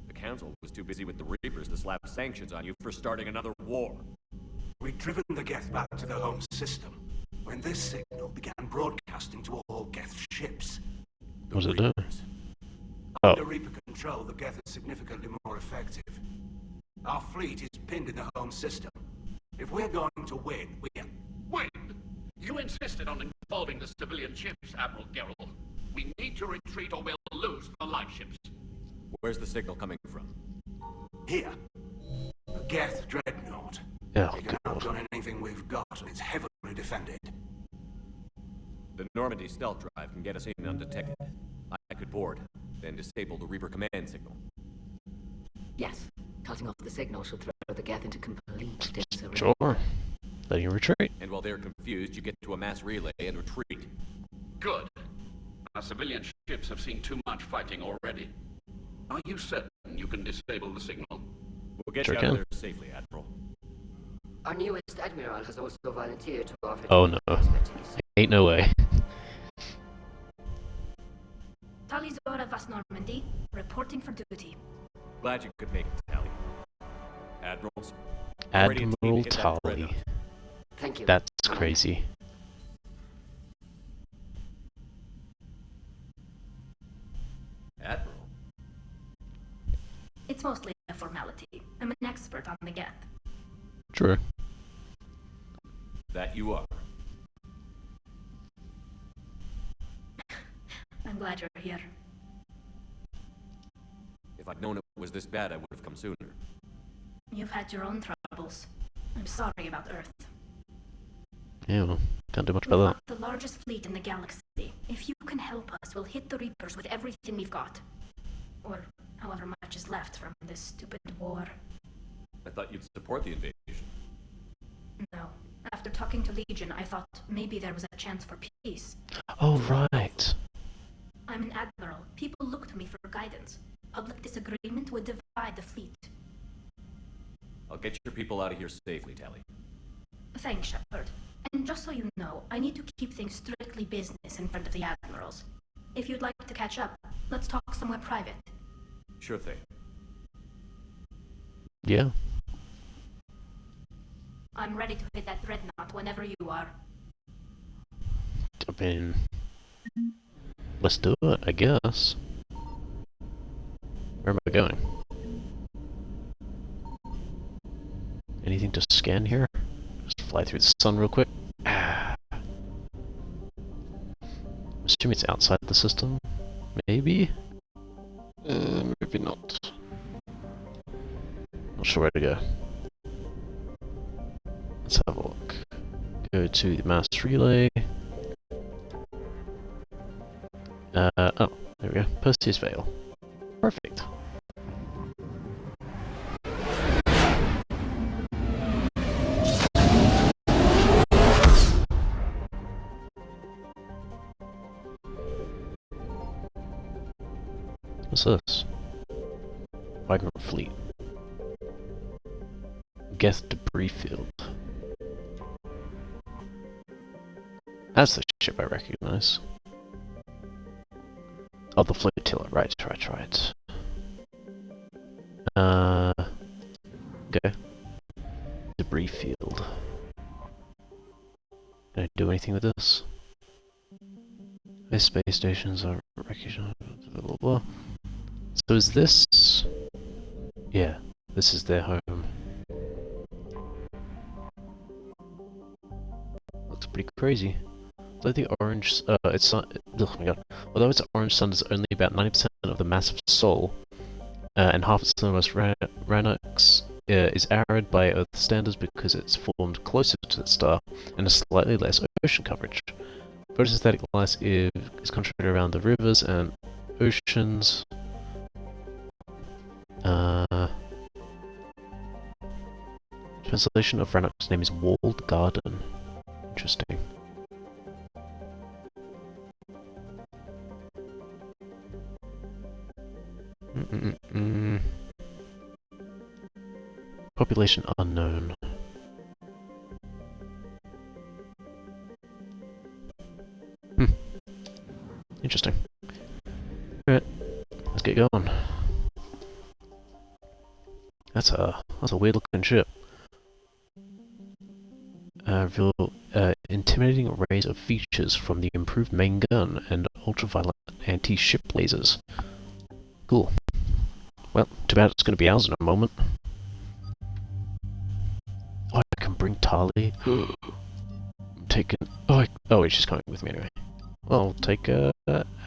The Council was too busy with the Reapers to slap sanctions on you for starting another war. We'd driven the Geth back to the home system when this signal began broadcasting to all Geth ships. What's it doing? Under Reaper control, the Geth is significantly more effective. Our fleet is pinned in the home system. If we're going to win, Win? You insisted on involving the civilian ships, Admiral Gerrel. We need to retreat or we'll lose the light ships. Where's the signal coming from? Here. The Geth Dreadnought. Oh, it can outgun anything we've got, and it's heavily defended. The Normandy stealth drive can get us in undetected. I could board, then disable the Reaper command signal. Yes. Cutting off the signal should throw the Geth into complete disarray. Sure. Then you retreat. And while they're confused, you get to a mass relay and retreat. Good. Our civilian ships have seen too much fighting already. Are you certain you can disable the signal? We'll get Sure you out of can. there safely, Admiral. Our newest admiral has also volunteered to offer... Oh no. Ain't no way. Talizora Vas Normandy, reporting for duty. Glad you could make it, Tally. Admirals? ready to Admiral hit that Tully. dreadnought. Thank you. That's crazy. Admiral? It's mostly a formality. I'm an expert on the Geth. True. That you are. glad you're here. If I'd known it was this bad, I would have come sooner. You've had your own troubles. I'm sorry about Earth. Yeah, well, can't do much We've about got the largest fleet in the galaxy. If you can help us, we'll hit the Reapers with everything we've got. Or however much is left from this stupid war. I thought you'd support the invasion. No. After talking to Legion, I thought maybe there was a chance for peace. that. Oh, right. I'm an admiral. People look to me for guidance. Public disagreement would divide the fleet. I'll get your people out of here safely, Tally. Thanks, Shepard. And just so you know, I need to keep things strictly business in front of the admirals. If you'd like to catch up, let's talk somewhere private. Sure thing. Yeah. I'm ready to hit that dreadnought whenever you are. I mean, let's do it, I guess. Where am I going? Anything to scan here? Just fly through the sun real quick. Ah. Assume it's outside the system? Maybe? Maybe not. Not sure where to go. Let's have a look. Go to the mass relay. Oh, there we go. Perseus Vale. Perfect. What's this? Migrant fleet. Geth debris field. That's the ship I recognize. Oh, the flotilla. Right. Okay. Debris field. Can I do anything with this? These space stations are recognized. Blah blah blah. So is this? Yeah, this is their home. Looks pretty crazy. Although the orange, it's not. Oh my god. Although its orange sun is only about 90% of the mass of Sol, and half its thermos Rannox is arid by Earth standards because it's formed closer to the star and has slightly less ocean coverage. Photosynthetic light is concentrated around the rivers and oceans. Translation of Rannox's name is Walled Garden. Interesting. Population unknown. Interesting. Alright, let's get going. That's a weird looking ship. Reveal intimidating arrays of features from the improved main gun and ultraviolet anti-ship lasers. Cool. Well, too bad it's going to be ours in a moment. Oh, I can bring Tali. I'm taking. Oh, she's coming with me anyway. Well, I'll take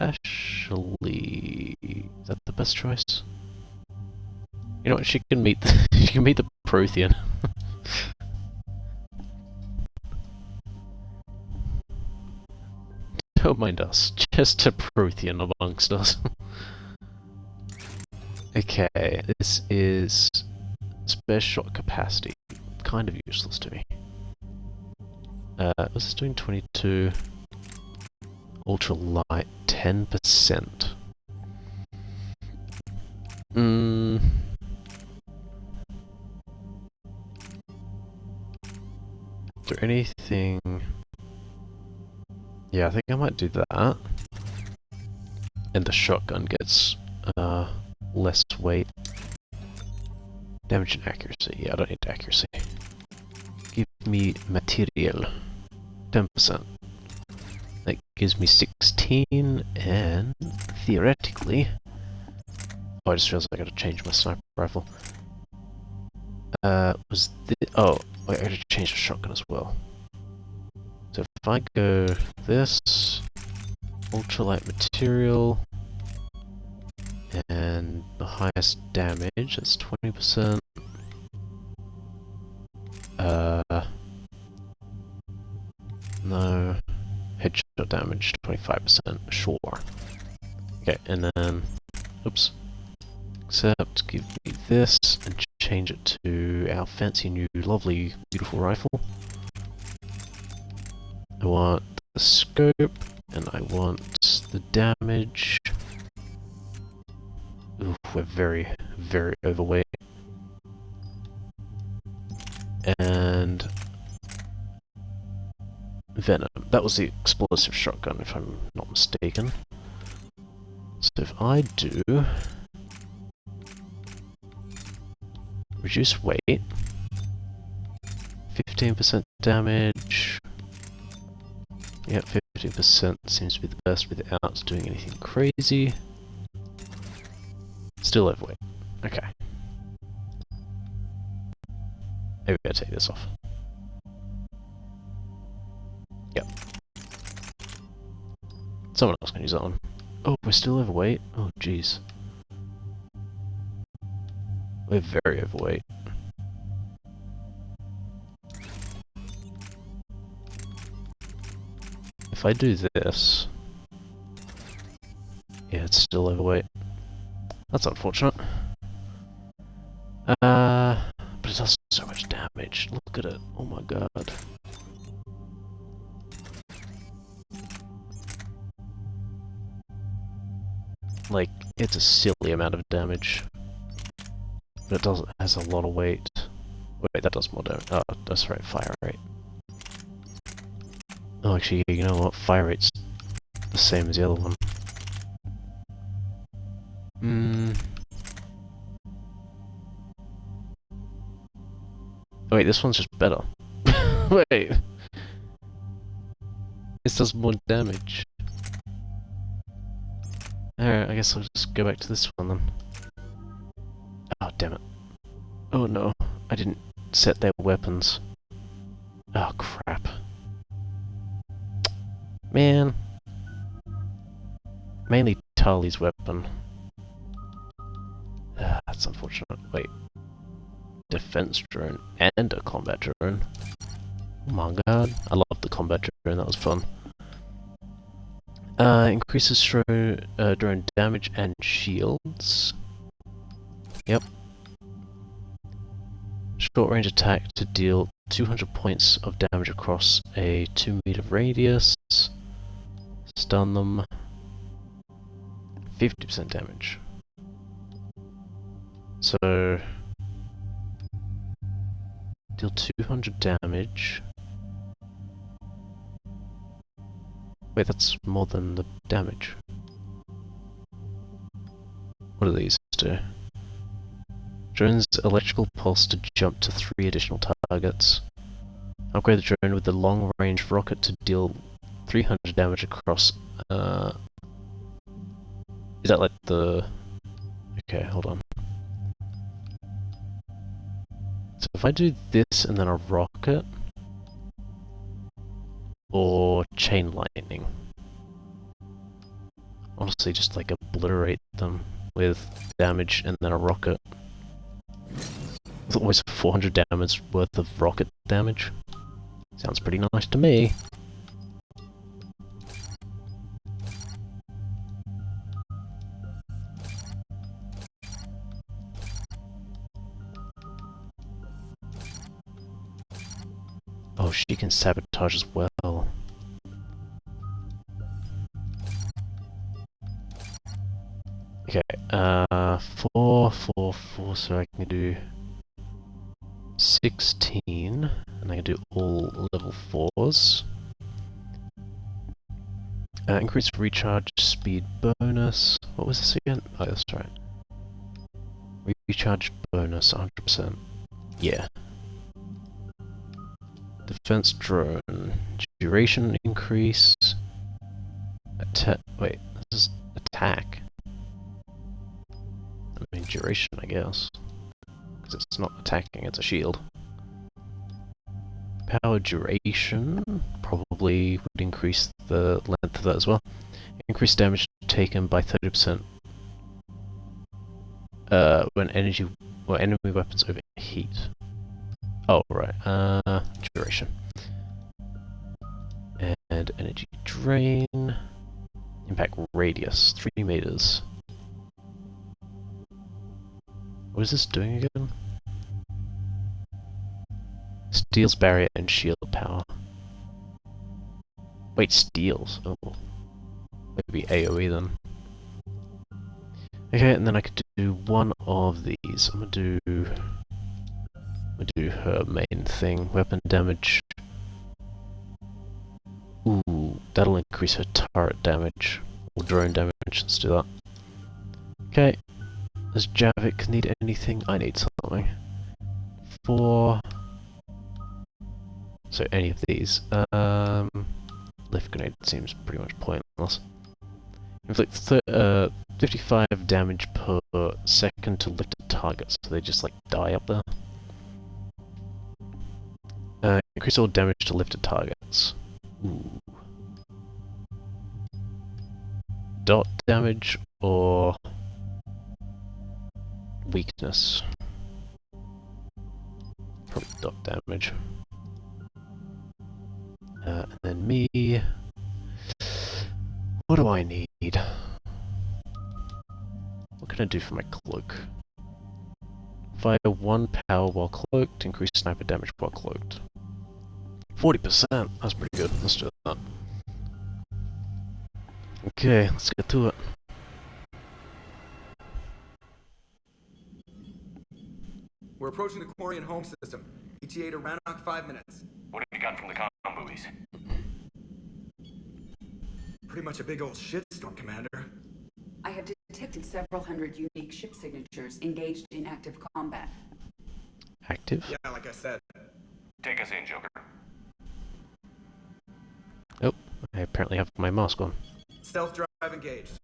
Ashley. Is that the best choice? You know what? She can meet. She can meet the Prothean. Don't mind us. Just a Prothean amongst us. Okay, this is spare shot capacity. Kind of useless to me. Was this doing 22? Ultra light, 10%. Is there anything? Yeah, I think I might do that. And the shotgun gets less weight. Damage and accuracy. Yeah, I don't need accuracy. Give me material. 10%. That gives me 16, and theoretically... Oh, I just realized I gotta change my sniper rifle. Oh, wait, I gotta change the shotgun as well. So if I go this... ultralight material, and the highest damage, that's 20%. No. Headshot damage, 25%, sure. Okay, and then, oops. Except, give me this, and change it to our fancy new, lovely, beautiful rifle. I want the scope, and I want the damage. Oof, we're very, very overweight. And venom. That was the explosive shotgun, if I'm not mistaken. So if I do reduce weight, 15% damage. Yep, 15% seems to be the best without doing anything crazy. Still overweight. Okay. Maybe I'll take this off. Yep. Someone else can use that one. Oh, we're still overweight? Oh, jeez. We're very overweight. If I do this... Yeah, it's still overweight. That's unfortunate. But it does so much damage. Look at it. Oh my god. Like, it's a silly amount of damage. But it has a lot of weight. Wait, that does more damage. Oh, that's right, fire rate. Oh, actually, you know what? Fire rate's the same as the other one. Oh, wait, this one's just better. Wait. This does more damage. Alright, I guess I'll just go back to this one then. Oh, damn it. Oh no, I didn't set their weapons. Oh, crap. Man. Mainly Tali's weapon. That's unfortunate. Wait. Defense drone and a combat drone. Oh my god. I love the combat drone, that was fun. Increases drone damage and shields. Yep. Short range attack to deal 200 points of damage across a 2-meter radius. Stun them. 50% damage. So... deal 200 damage. Wait, that's more than the damage. What do these do? Drone's electrical pulse to jump to 3 additional targets. Upgrade the drone with the long-range rocket to deal 300 damage across... Is that like the... Okay, hold on. So if I do this and then a rocket... Or chain lightning. Honestly, just like obliterate them with damage and then a rocket. It's always 400 damage worth of rocket damage. Sounds pretty nice to me. Oh, she can sabotage as well. Okay, 4, 4, 4, so I can do 16, and I can do all level 4s. Increase recharge speed bonus. What was this again? Oh, that's right. Recharge bonus, 100%. Yeah. Defense drone. Duration increase. Wait, this is attack. I mean, duration, I guess. Because it's not attacking, it's a shield. Power duration probably would increase the length of that as well. Increased damage taken by 30% when energy or enemy weapons overheat. Oh right, duration. And energy drain. Impact radius, 3 meters. What is this doing again? Steals barrier and shield power. Wait, steals? Oh. Maybe AoE then. Okay, and then I could do one of these. I'm gonna do her main thing. Weapon damage. Ooh, that'll increase her turret damage. Or drone damage, let's do that. Okay. Does Javik need anything? I need something. 4... So any of these. Lift grenade seems pretty much pointless. Inflict 55 damage per second to lifted targets, so they just like die up there. Increase all damage to lifted targets. Ooh. Dot damage or weakness? Probably dot damage. And then me. What do I need? What can I do for my cloak? Fire 1 power while cloaked, increase sniper damage while cloaked. 40%, that's pretty good, let's do that. Okay, let's get to it. We're approaching the Quarian home system. ETA to Rannoch 5 minutes. What have you got from the comm buoys? Pretty much a big old shitstorm, Commander. I have detected several hundred unique ship signatures engaged in active combat. Active? Yeah, like I said. Take us in, Joker. Oh, I apparently have my mask on. Stealth drive engaged.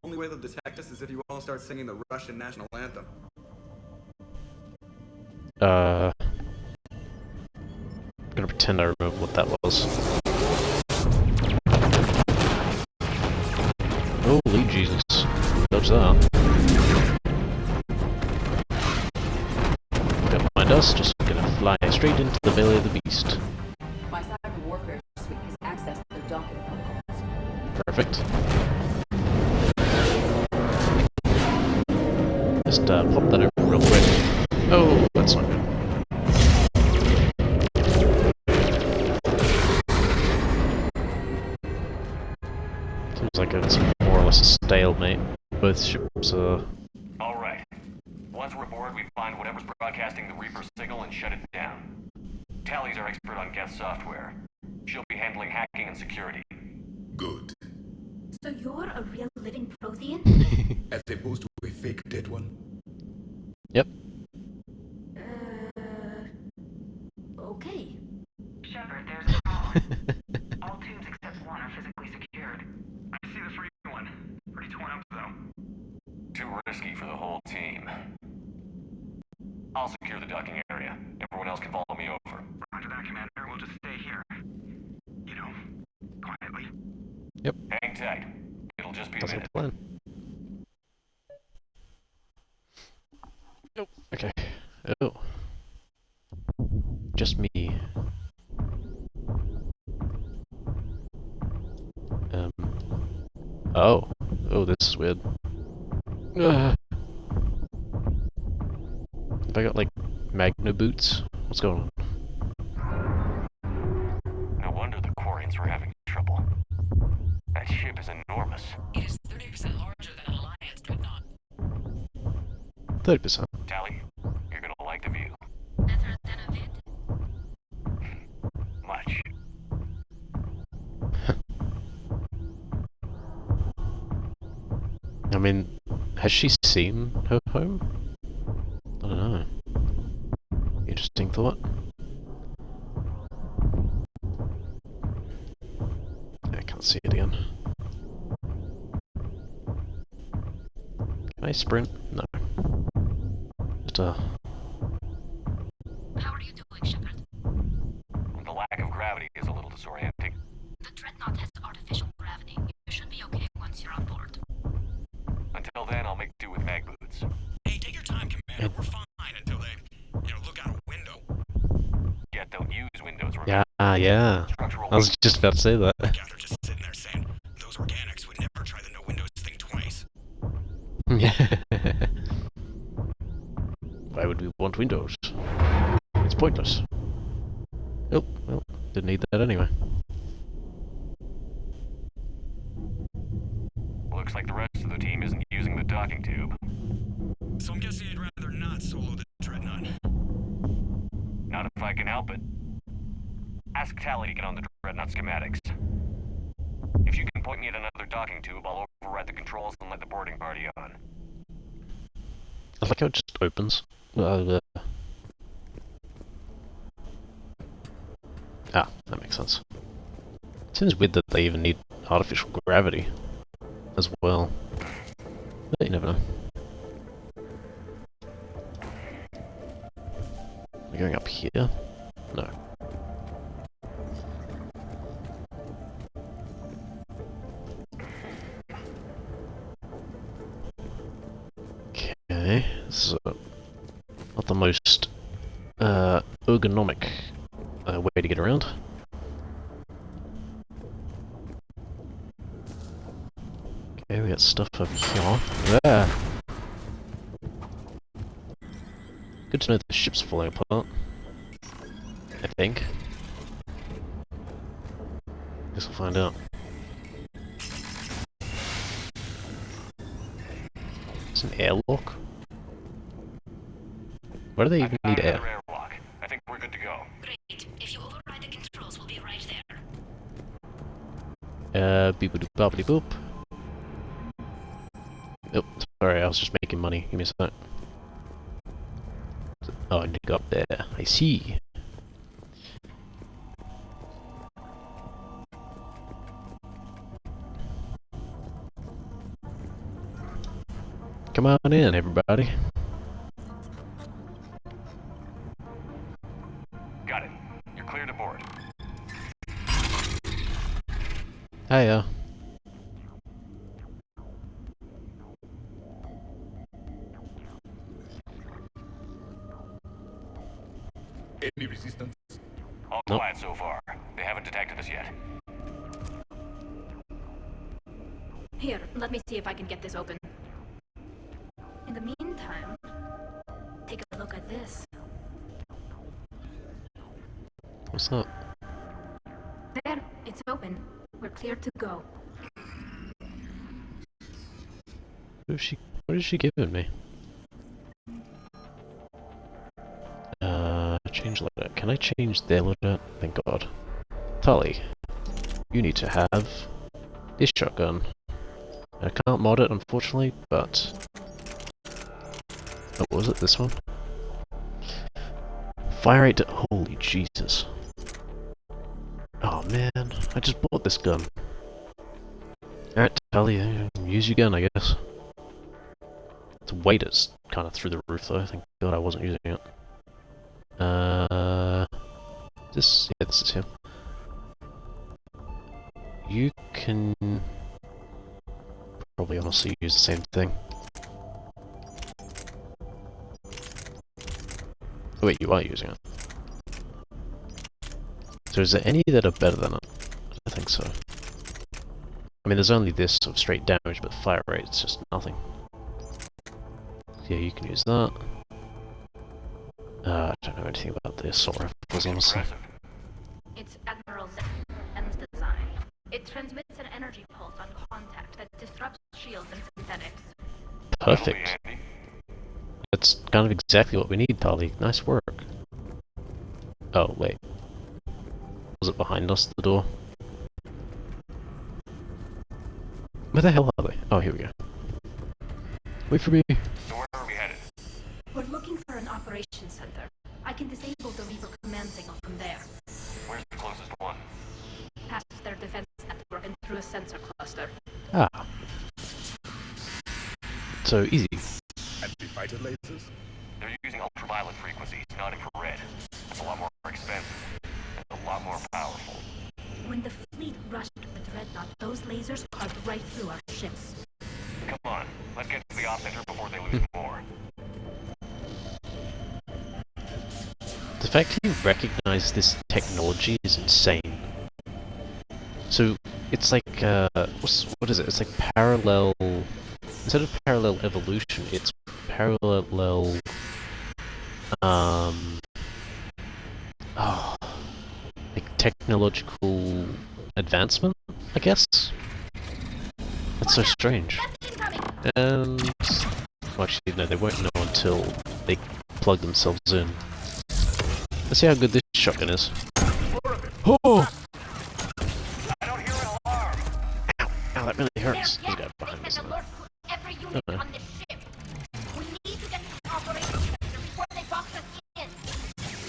Only way they'll detect us is if you all start singing the Russian national anthem. I'm gonna pretend I remember what that was. Holy Jesus. Dodge that. Don't mind us, just gonna fly straight into the belly of the beast. My cyber warfare suite has accessed their docking protocols. Perfect. Just pop that over real quick. Oh, that's not good. Seems like it's more or less a stalemate. Both ships are... Alright. Once we're aboard, we find whatever's broadcasting the Reaper signal and shut it down. Tally's our expert on Geth software. She'll be handling hacking and security. Good. So you're a real living Prothean? As opposed to a fake dead one? Yep. Okay. Shepard, there's a call. All tubes except one are physically secured. I see the free one. Pretty torn up, though. Too risky for the whole team. I'll secure the docking area. Everyone else can follow me over. Roger that, Commander. We'll just stay here. You know, quietly. Yep. Hang tight. It'll just be That's a minute. the plan. Nope. Okay. Oh. Just me. Oh. Oh, this is weird. Have I got, like, Magna boots? What's going on? No wonder the Quarians were having trouble. That ship is enormous. It is 30% larger than Alliance Dreadnought. 30%. Tally, you're gonna like the view. Better than a bit? Much. I mean, has she seen her home? I don't know. Interesting thought. I can't see it again. Can I sprint? No. Just How are you doing, Shepard? The lack of gravity is a little disorienting. The Dreadnought has artificial gravity. You should be okay Until then, I'll make do with mag boots. Hey, take your time, Commander. We're fine until they, look out a window. Yeah, don't use windows, Yeah, yeah. I was just about to say that. They're just sitting there saying, those organics would never try the no windows thing twice. Yeah. Why would we want windows? It's pointless. Oh, well, didn't need that anyway. Looks like the rest of the team isn't using the docking tube. So I'm guessing you'd rather not solo the Dreadnought. Not if I can help it. Ask Tally to get on the Dreadnought schematics. If you can point me at another docking tube, I'll override the controls and let the boarding party on. I like how it just opens. Ah, that makes sense. Seems weird that they even need artificial gravity as well. But you never know. We're going up here? No. Okay, this is not the most ergonomic way to get around. Okay, we got stuff over here. There! Good to know the ship's falling apart. I think. Guess we'll find out. It's an airlock? Why do they even need air? I think we're good to go. Great. If you override the controls, we'll be right Beep there. boop boppity boop. Oh, sorry, I was just making money. Give me a sec. Oh, I need to go up there. I see. Come on in, everybody. Got it. You're clear to board. Hiya. Any resistance? All quiet so far. They haven't detected us yet. Here, let me see if I can get this open. In the meantime, take a look at this. What's that? There, it's open. We're clear to go. What is she giving me? Change letter. Can I change their letter? Thank God. Tully, you need to have this shotgun. I can't mod it, unfortunately, but... Oh, what was it? This one? Fire rate to... Holy Jesus. Oh man, I just bought this gun. Alright, Tully, use your gun, I guess. The weight is kind of through the roof, though. Thank God I wasn't using it. This... Yeah, this is him. You can... probably honestly use the same thing. Oh, wait, you are using it. So is there any that are better than it? I think so. I mean, there's only this sort of straight damage, but fire rate is just nothing. Yeah, you can use that. I don't know anything about this or rifles, honestly. It's Admiral Zen's design. It transmits an energy pulse on contact that disrupts shields and synthetics. Perfect. That's kind of exactly what we need, Tali. Nice work. Oh, wait. Was it behind us, the door? Where the hell are they? Oh, here we go. Wait for me. So where are we headed? We're looking for an operations center. I can disable the Reaper command signal from there. Where's the closest one? Past their defense network and through a sensor cluster. Ah. So easy. Anti-fighter lasers? They're using ultraviolet frequencies, not infrared. That's a lot more expensive. And a lot more powerful. When the fleet rushed the Dreadnought, those lasers carved right through our ships. Come on, let's get to the op center before they lose more. The fact you recognize this technology is insane. So it's like what is it? It's like parallel. Instead of parallel evolution, it's parallel. Like technological advancement, I guess. That's so strange. And well, actually, no, they won't know until they plug themselves in. Let's see how good this shotgun is. Oh! Ow, that really hurts. There's a guy behind me somewhere.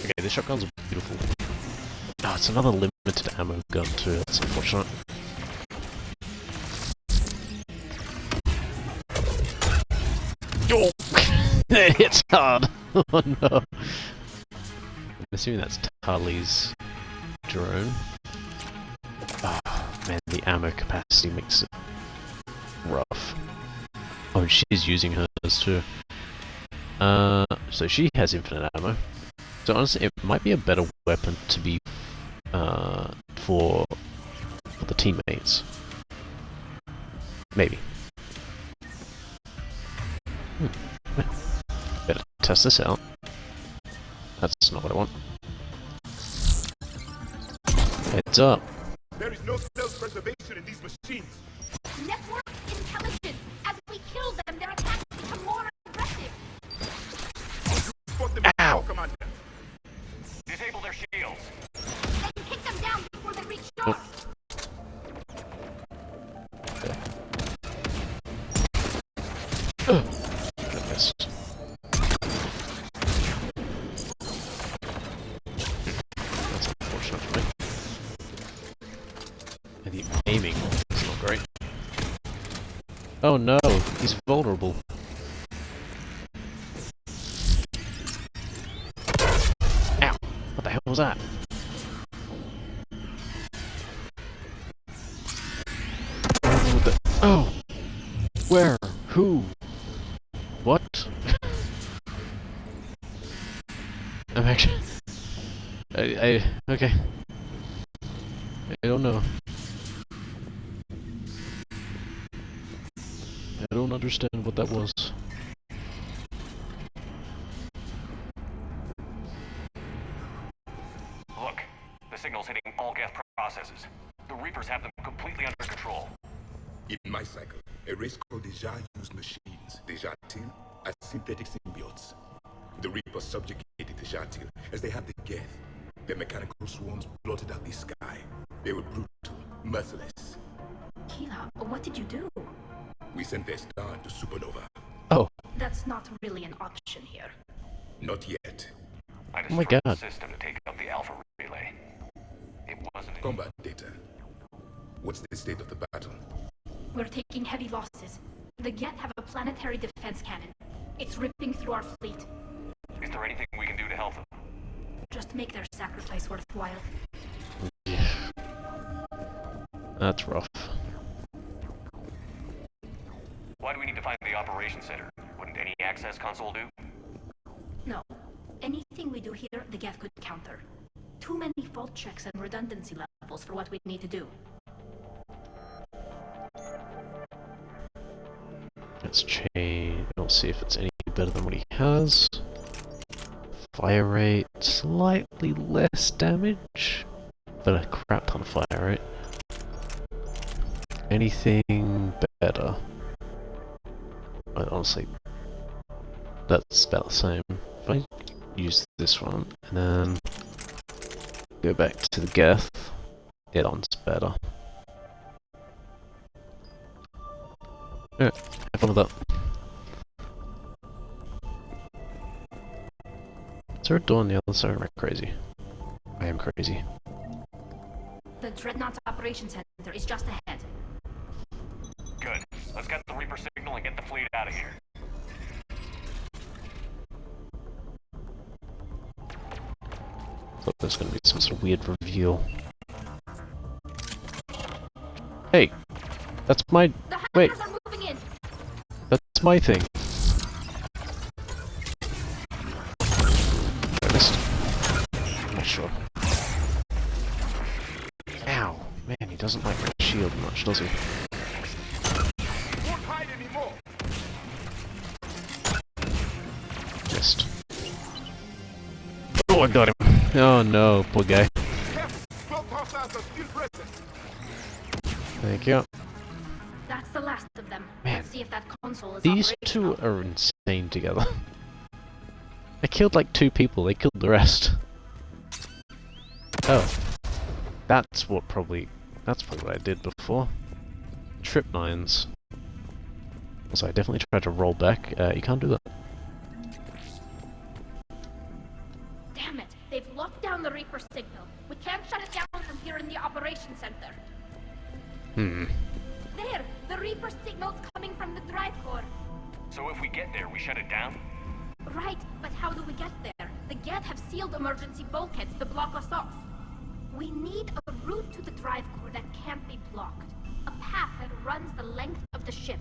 Okay, this shotgun's beautiful. Oh, it's another limited ammo gun too, that's unfortunate. Oh! It hits hard! Oh no! I'm assuming that's Tali's drone. Oh man, the ammo capacity makes it rough. Oh, and she's using hers too. So she has infinite ammo. So honestly, it might be a better weapon to be for the teammates. Maybe. Better test this out. That's not what I want. Heads up. There is no self-preservation in these machines. Network intelligence. As we kill them, their attacks become more aggressive. Ow! Commander. Disable their shields. They can kick them down before they reach shore. Missed. That's unfortunate for me. And the aiming is not great. Oh no, he's vulnerable. Ow! What the hell was that? Oh! Where? Who? What? I'm actually... okay. I don't know. I don't understand what that was. Look, the signal's hitting all gas processes. The Reapers have them completely under control. In my cycle, a race called the Jar used machines, the Jar Team, as synthetic symbiotes. The Reapers subjugated the Jar Team as they had the Geth. Their mechanical swarms blotted out the sky. They were brutal, merciless. Kila, what did you do? We sent their star into supernova. Oh. That's not really an option here. Not yet. I Oh my destroyed the god. system to take out the Alpha relay. It wasn't Combat data. What's the state of the battle? We're taking heavy losses. The Geth have a planetary defense cannon. It's ripping through our fleet. Is there anything we can do to help them? Just make their sacrifice worthwhile. Yeah. That's rough. Why do we need to find the operations center? Wouldn't any access console do? No. Anything we do here, the Geth could counter. Too many fault checks and redundancy levels for what we need to do. Let's change. We'll see if it's any better than what he has. Fire rate, slightly less damage, but a crap ton of fire rate. Anything better? Honestly, that's about the same. If I use this one and then go back to the Geth, it on's better. Yeah, have fun with that. Is there a door on the other side? Am I crazy? I am crazy. The Dreadnought Operations Center is just ahead. Good. Let's get the Reaper signal and get the fleet out of here. Thought there's gonna be some sort of weird reveal. Hey! That's my... The wait! hackers are moving in. my thing. I missed. Not sure. Ow. Man, he doesn't like my shield much, does he? Won't hide anymore. Missed. Oh, I got him. Oh no, poor guy. Both hostiles are still present. Thank you. That's the last of them. Man, Let's see if that console is these operational. two are insane together. I killed like 2 people, they killed the rest. Oh. That's probably what I did before. Trip mines. So I definitely tried to roll back. You can't do that. Damn it! They've locked down the Reaper signal. We can't shut it down from here in the operations center. There! The Reaper signal's coming from the drive core. So if we get there, we shut it down? Right, but how do we get there? The Geth have sealed emergency bulkheads to block us off. We need a route to the drive core that can't be blocked. A path that runs the length of the ship.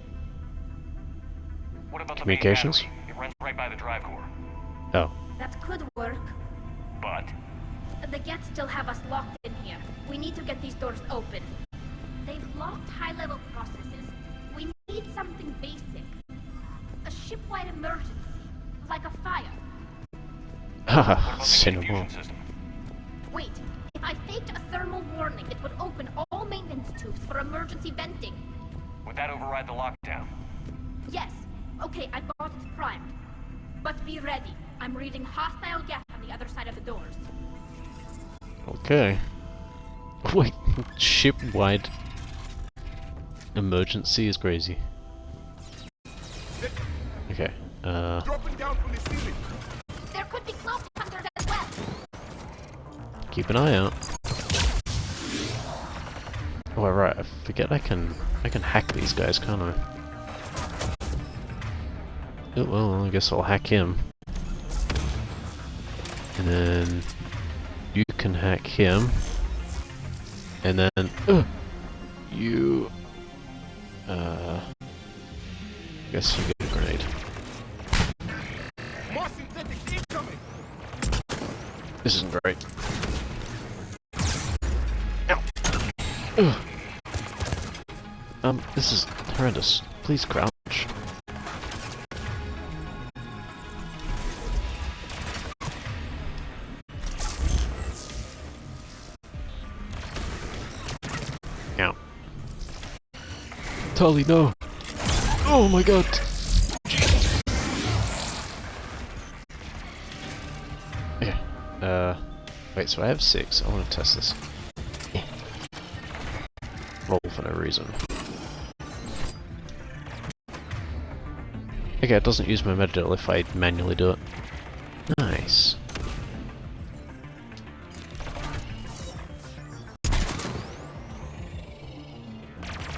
What about the Communications? main battery? It runs right by the drive core. Oh. That could work. But? The Geth still have us locked in here. We need to get these doors open. They've locked high-level processes. We need something basic. A ship-wide emergency. Like a fire. Haha, cinema. Wait, if I faked a thermal warning, it would open all maintenance tubes for emergency venting. Would that override the lockdown? Yes. Okay, I've got it primed. But be ready. I'm reading hostile Geth on the other side of the doors. Okay. Wait, ship-wide emergency is crazy. Okay, Dropping down from the ceiling. There could be cloak hunters as well. keep an eye out. Oh, right, I forget I can hack these guys, can't I? Oh, well, I guess I'll hack him. And then you can hack him. And then you I guess you get a grenade. More synthetics incoming. This isn't great. Ow. This is horrendous. Please crouch. Ow. Tully, no! Oh my god! Okay, wait, so I have 6. I want to test this. Roll for no reason. Okay, it doesn't use my metadata if I manually do it. Nice.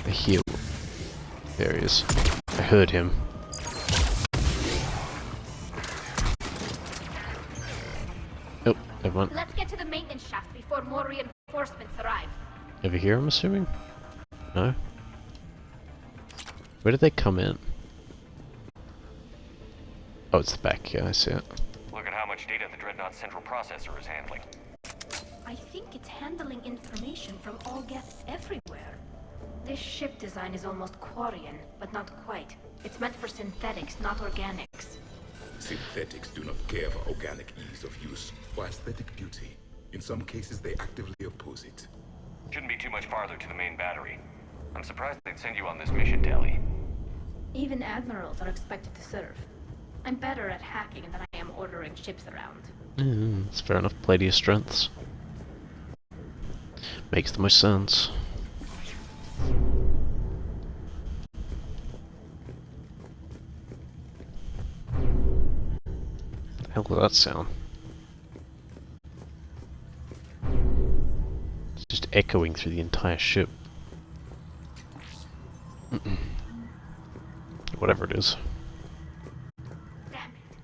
The heal. There he is. I heard him. Oh, never mind. Let's get to the maintenance shaft before more reinforcements arrive. Over here, I'm assuming? No? Where did they come in? Oh, it's the back, yeah, I see it. Look at how much data the Dreadnought central processor is handling. I think it's handling information from all Geths everywhere. This ship design is almost Quarian, but not quite. It's meant for synthetics, not organics. Synthetics do not care for organic ease of use or aesthetic beauty. In some cases, they actively oppose it. Shouldn't be too much farther to the main battery. I'm surprised they'd send you on this mission, Tally. Even admirals are expected to serve. I'm better at hacking than I am ordering ships around. It's fair enough. Play to your strengths. Makes the most sense. What the hell was that sound? It's just echoing through the entire ship. Whatever it is. Damn it.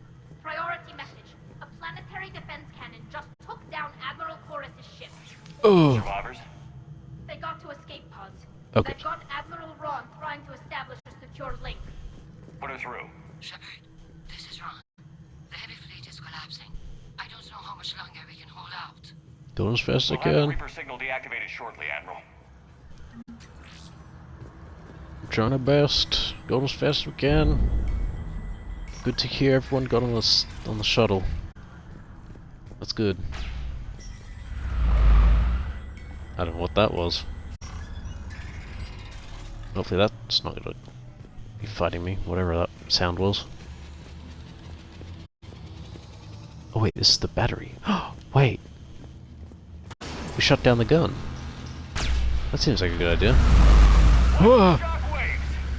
Priority message. A planetary defense cannon just took down Admiral Chorus' ship. Oh. Survivors? They got to escape pods. Okay. They've got Admiral Ron trying to establish a secure link. What if through. Shepard, this is Ron. The heavy fleet is collapsing. I don't know how much longer we can hold out. Going as fast as I We'll have the can. Reaper signal deactivated shortly, Admiral. I'm trying our best. Going as fast as we can. Good to hear everyone got on the shuttle. That's good. I don't know what that was. Hopefully that's not gonna be fighting me, whatever that sound was. Oh wait, this is the battery. Oh, wait! We shut down the gun. That seems like a good idea. Whoa!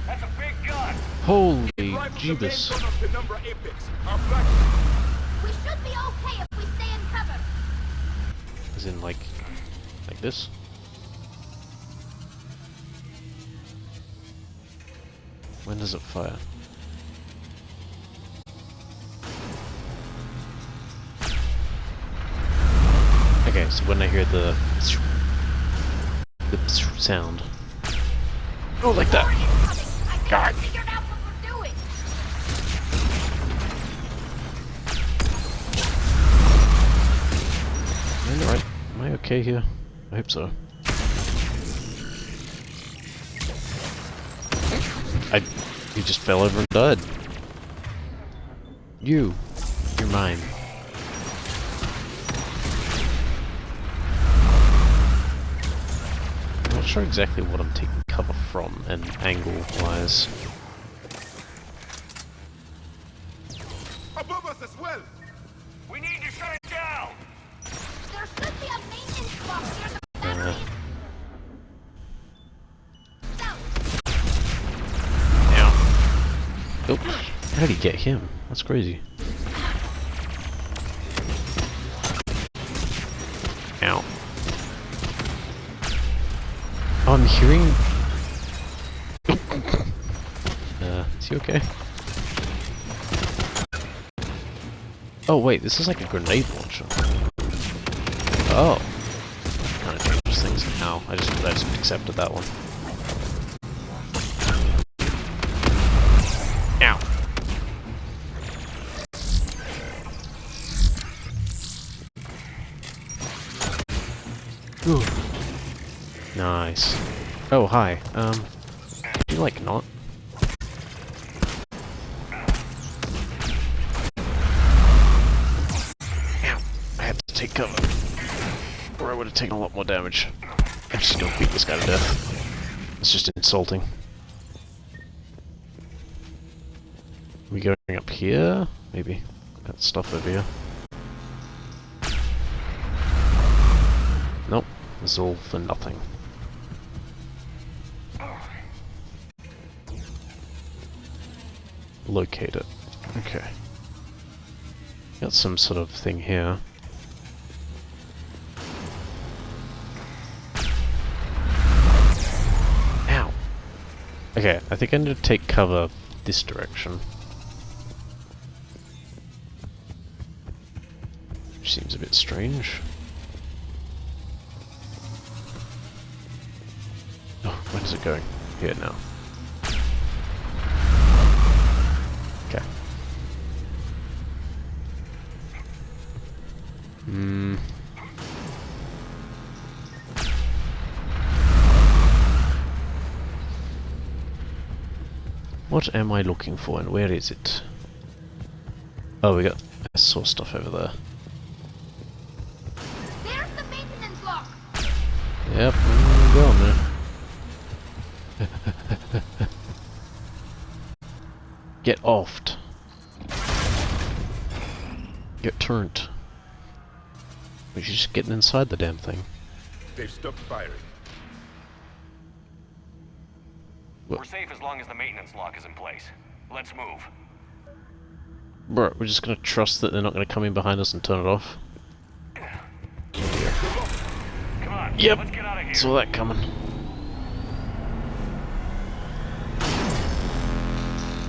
That's a big gun. Holy jeebus. We should be okay if we stay in cover. As in like this? When does it fire? Okay, so when I hear the sound. Oh, like that. God. Figured out what we're doing. Am I alright? Am I okay here? I hope so. You just fell over and died. You're mine. I'm not sure exactly what I'm taking cover from and angle-wise. Above us as well! We need to shut it down! There should be a maintenance box near the battery. Oh, how did he get him? That's crazy. Ow. Oh, I'm hearing... is he okay? Oh wait, this is like a grenade launcher. Oh. That kind of changes things. Ow, I just accepted that one. Ow. Ooh. Nice. Oh, hi. You like not? Ow. I had to take cover. Or I would have taken a lot more damage. I'm just gonna beat this guy to death. It's just insulting. We going up here? Maybe. Got stuff over here. Nope. This is all for nothing. Locate it. Okay. Got some sort of thing here. Ow! Okay, I think I need to take cover this direction. Which seems a bit strange. Oh, when is it going? Here now. Okay. What am I looking for and where is it? Oh, we got... I saw stuff over there. There's the maintenance lock. Yep, I'm going there. Get offed. Get turned. We're just getting inside the damn thing. They've stopped firing. We're safe as long as the maintenance lock is in place. Let's move. Bro, we're just gonna trust that they're not gonna come in behind us and turn it off. Come on, yep, let's get out of here. saw that coming.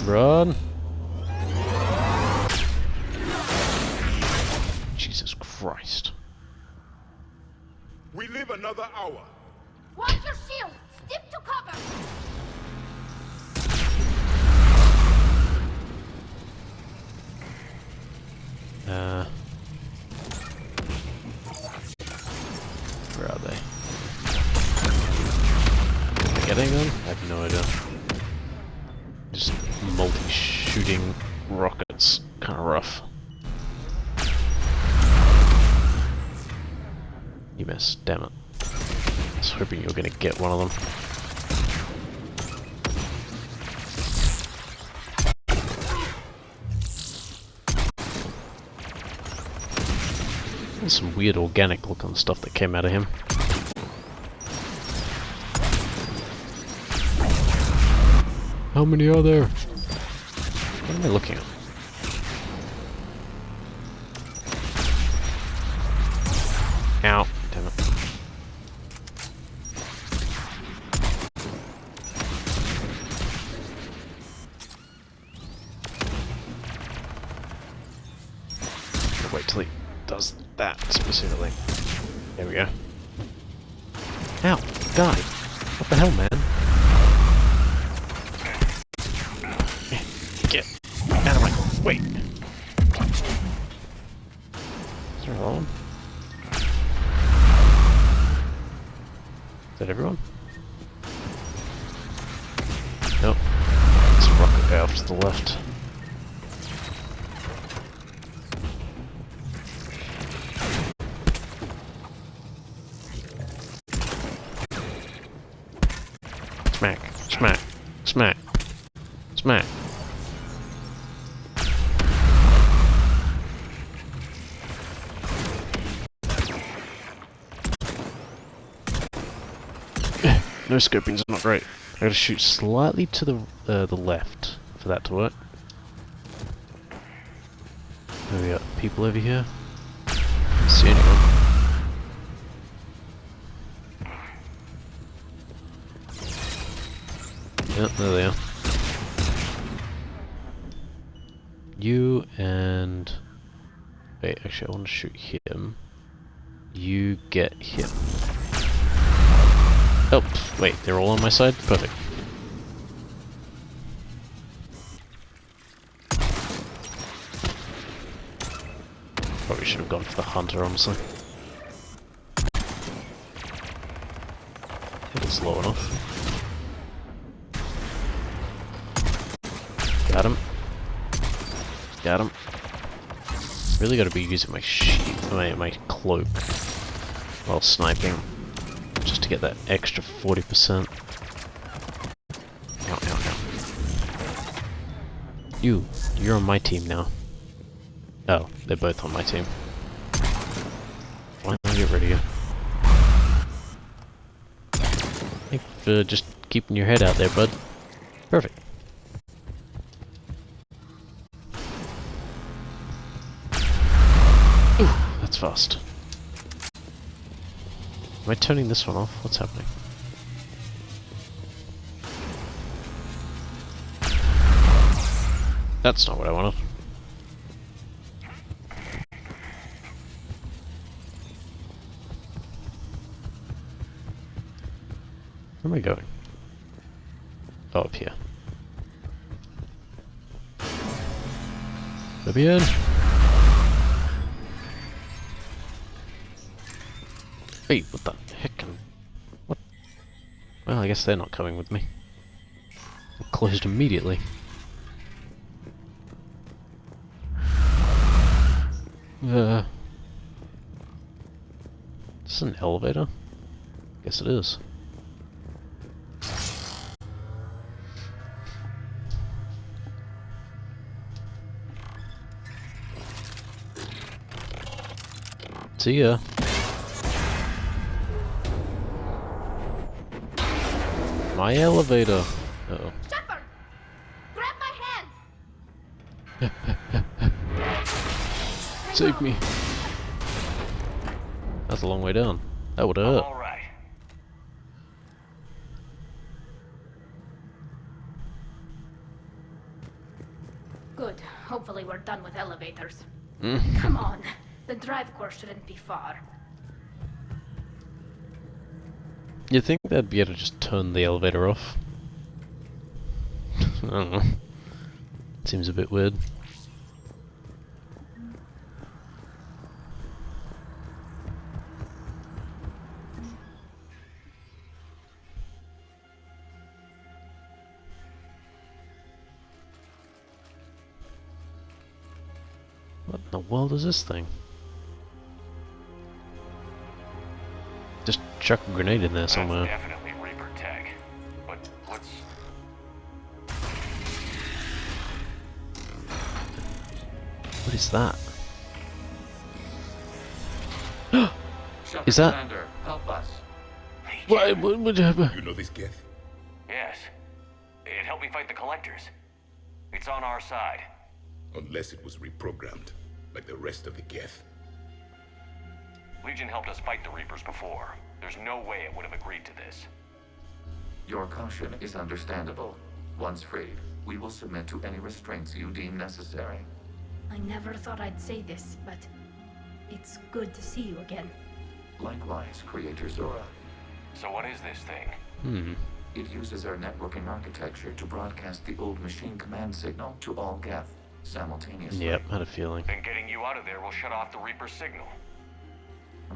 Run! Jesus Christ. We live another hour. Watch your shield. Stick to cover. shooting rockets. Kind of rough. You missed, damn it. I was hoping you were gonna get one of them. There's some weird organic looking stuff that came out of him. How many are there? What am I looking at? Ow, damn it. I'll wait till he does that specifically. There we go. Ow, guy! What the hell, man? Get out of my way! Is there another one? Is that everyone? Nope. It's a rocket guy off to the left. Smack, smack, smack, smack. No scoping's not great. I gotta shoot slightly to the left for that to work. There we got people over here. Don't see anyone. Yep, there they are. You and... Wait, actually I want to shoot him. You get him. Oh, wait, they're all on my side? Perfect. Probably should have gone for the hunter, honestly. It's low enough. Got him. Got him. Really gotta be using my my cloak while sniping. Just to get that extra 40%. Ow, ow, ow. You're on my team now. Oh, they're both on my team. Why not get rid of you? Thanks for just keeping your head out there, bud. Perfect. Ooh, that's fast. Am I turning this one off? What's happening? That's not what I wanted. Where am I going? Oh, up here. Let me in! Hey, what the heck? What? Well, I guess they're not coming with me. I'm closed immediately. Is this an elevator? Guess it is. See ya. My elevator. Uh-oh. Shepard! Grab my hand! Save me. That's a long way down. That would hurt. All right. Good. Hopefully we're done with elevators. Mm. Come on. The drive course shouldn't be far. You think they'd be able to just turn the elevator off? I don't know. Seems a bit weird. What in the world is this thing? Just chuck a grenade in there somewhere. That's definitely Reaper tech. But what's... What is that? Is that? Commander, help us. What? You know this Geth? Yes. It helped me fight the Collectors. It's on our side. Unless it was reprogrammed, like the rest of the Geth. Legion helped us fight the Reapers before. There's no way it would have agreed to this. Your caution is understandable. Once freed, we will submit to any restraints you deem necessary. I never thought I'd say this, but it's good to see you again. Likewise, Creator Zora. So what is this thing? It uses our networking architecture to broadcast the old machine command signal to all Geth simultaneously. Yep, had a feeling. Then getting you out of there will shut off the Reaper signal.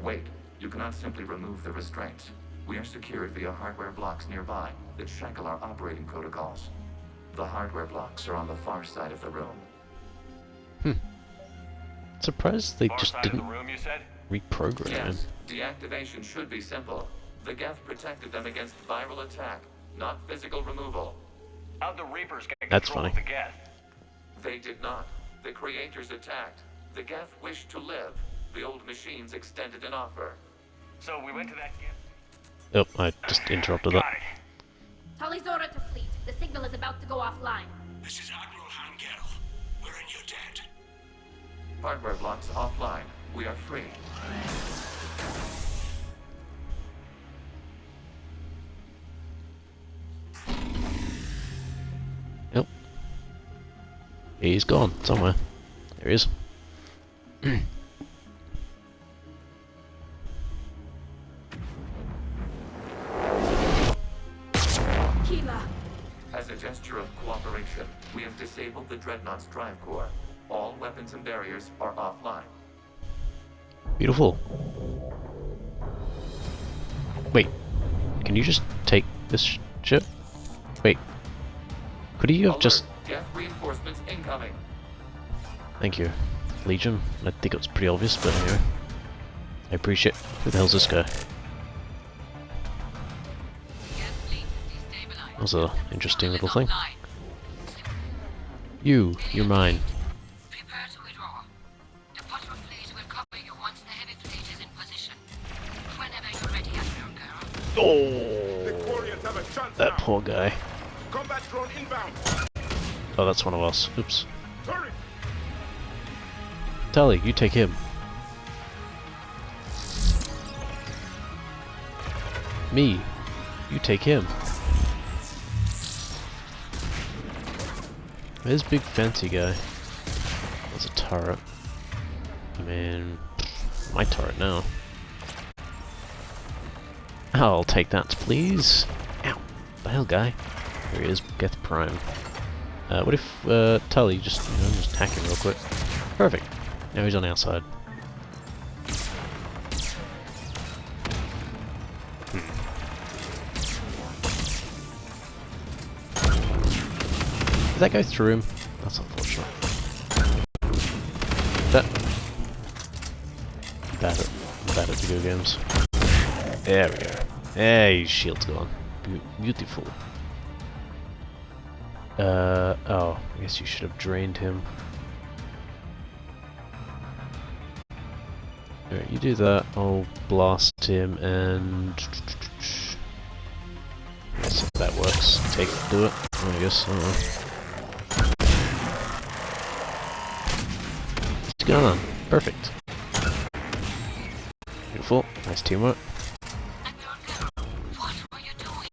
Wait, you cannot simply remove the restraints. We are secured via hardware blocks nearby that shackle our operating protocols. The hardware blocks are on the far side of the room. Surprised they Far just side didn't of the room, you said? reprogram him. Yes, deactivation should be simple. The Geth protected them against viral attack, not physical removal. How'd the Reapers get That's control funny. of the Geth? They did not. The Creators attacked. The Geth wished to live. The old machines extended an offer. So we went to that Geth. Oh, I just interrupted that. Got it. Tali Zora to fleet. The signal is about to go offline. This is Admiral Hangel. We're in your debt. Hardware blocks offline. We are free. Yep. He's gone somewhere. There he is. Keela! As a gesture of cooperation, we have disabled the Dreadnought's drive core. All weapons and barriers are offline. Beautiful. Wait, can you just take this ship? Wait, could you have just... Geth reinforcements incoming. Thank you, Legion. I think it was pretty obvious, but anyway. I appreciate... Who the hell's this guy? That was an interesting little thing. You're mine. Prepare to withdraw. The patrol fleet will cover you once the heavy fleet is in position. Whenever you're ready, Admiral Girl. Oh, that poor guy. Combat drone inbound. Oh, that's one of us. Oops. Turret. Tali, you take him. Me, you take him. Where's big fancy guy? There's a turret. Man, my turret now. I'll take that, please. Ow, the hell, guy. There he is, Geth Prime. What if Tully just hack him real quick? Perfect. Now he's on our side. Did that go through him? That's unfortunate. That... Bad at video games. There we go. Hey, his shield's gone. Beautiful. Oh, I guess you should have drained him. Alright, you do that. I'll blast him and... Yes, if that works. Do it. I guess. I don't know. It's gone. Perfect. Beautiful. Nice teamwork. What were you doing?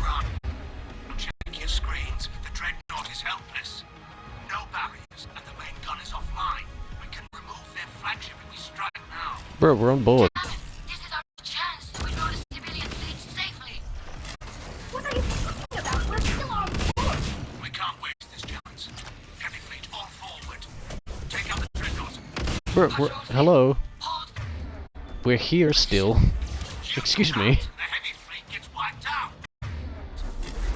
Run. Check your screens. The Dreadnought is helpless. No barriers, and the main gun is offline. We can remove their flagship if we strike now. Bro, we're on board. This is our chance to withdraw the civilian fleet safely. What are you talking about? We're still on board! We can't waste this chance. Heavy fleet all forward. Take out the Dreadnought. Bro, hello. We're here still. Excuse me. The heavy fleet gets wiped out.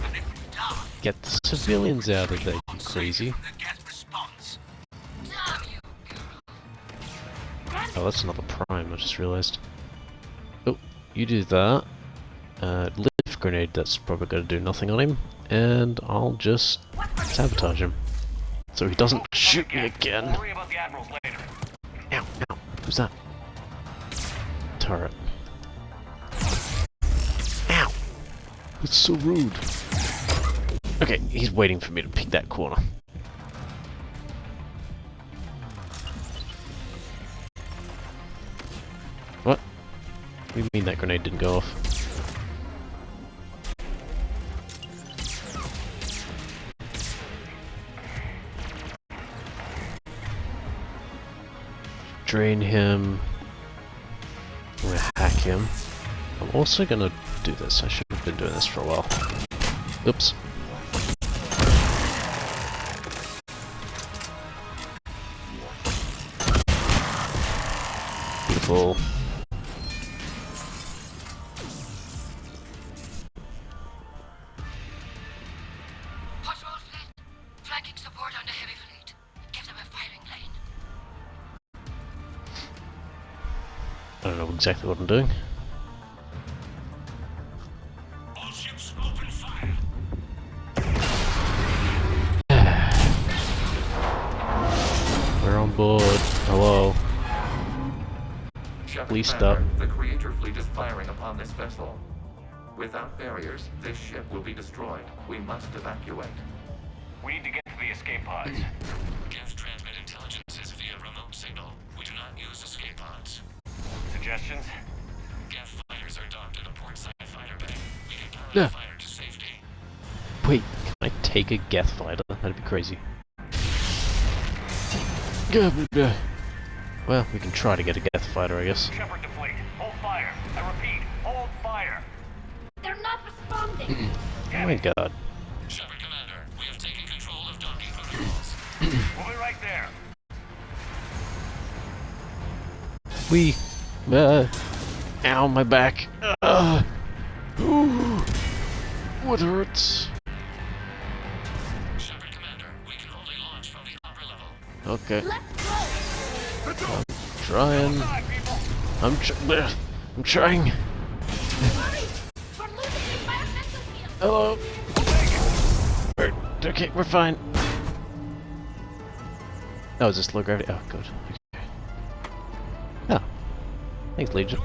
And if we die, Get the civilians out of there, you crazy. the Geth response. Oh, that's another prime, I just realised. Oh, you do that. Lift grenade, that's probably going to do nothing on him. And I'll just sabotage him. So he doesn't shoot me again. Worry about the admirals later. Ow, ow. Who's that? Turret. Ow! It's so rude. Okay, he's waiting for me to pick that corner. What? What do you mean that grenade didn't go off? Drain him. I'm gonna hack him. I'm also gonna do this. I should have been doing this for a while. Oops. Beautiful. Patrol fleet, flanking support on the heavy fleet. Give them a firing lane. I don't know exactly what I'm doing. All ships open fire. We're on board. Hello. Shepard Please Commander, stop. The creator fleet is firing upon this vessel. Without barriers, this ship will be destroyed. We must evacuate. We need to get to the escape pods. Geth transmit intelligences via remote signal. We do not use escape pods. Suggestions? Geth fighters are docked at a portside fighter bay. We can power Yeah. the fire to safety. Wait, can I take a Geth fighter? That'd be crazy. Well, we can try to get a Geth fighter, I guess. Shepard to fleet. Hold fire. I repeat, hold fire. They're not responding. Oh my god. Shepard Commander, we have taken control of docking protocols. We'll be right there. We. Ow, my back. Ooh, what hurts? Shepard Commander, we can only launch from the upper level. Okay. Let's go. I'm trying. I'm trying. Hurry! We're losing the environmental field. Hello. Okay, we're fine. Oh, is this low gravity? Oh, good. Okay. Oh. Thanks, Legion.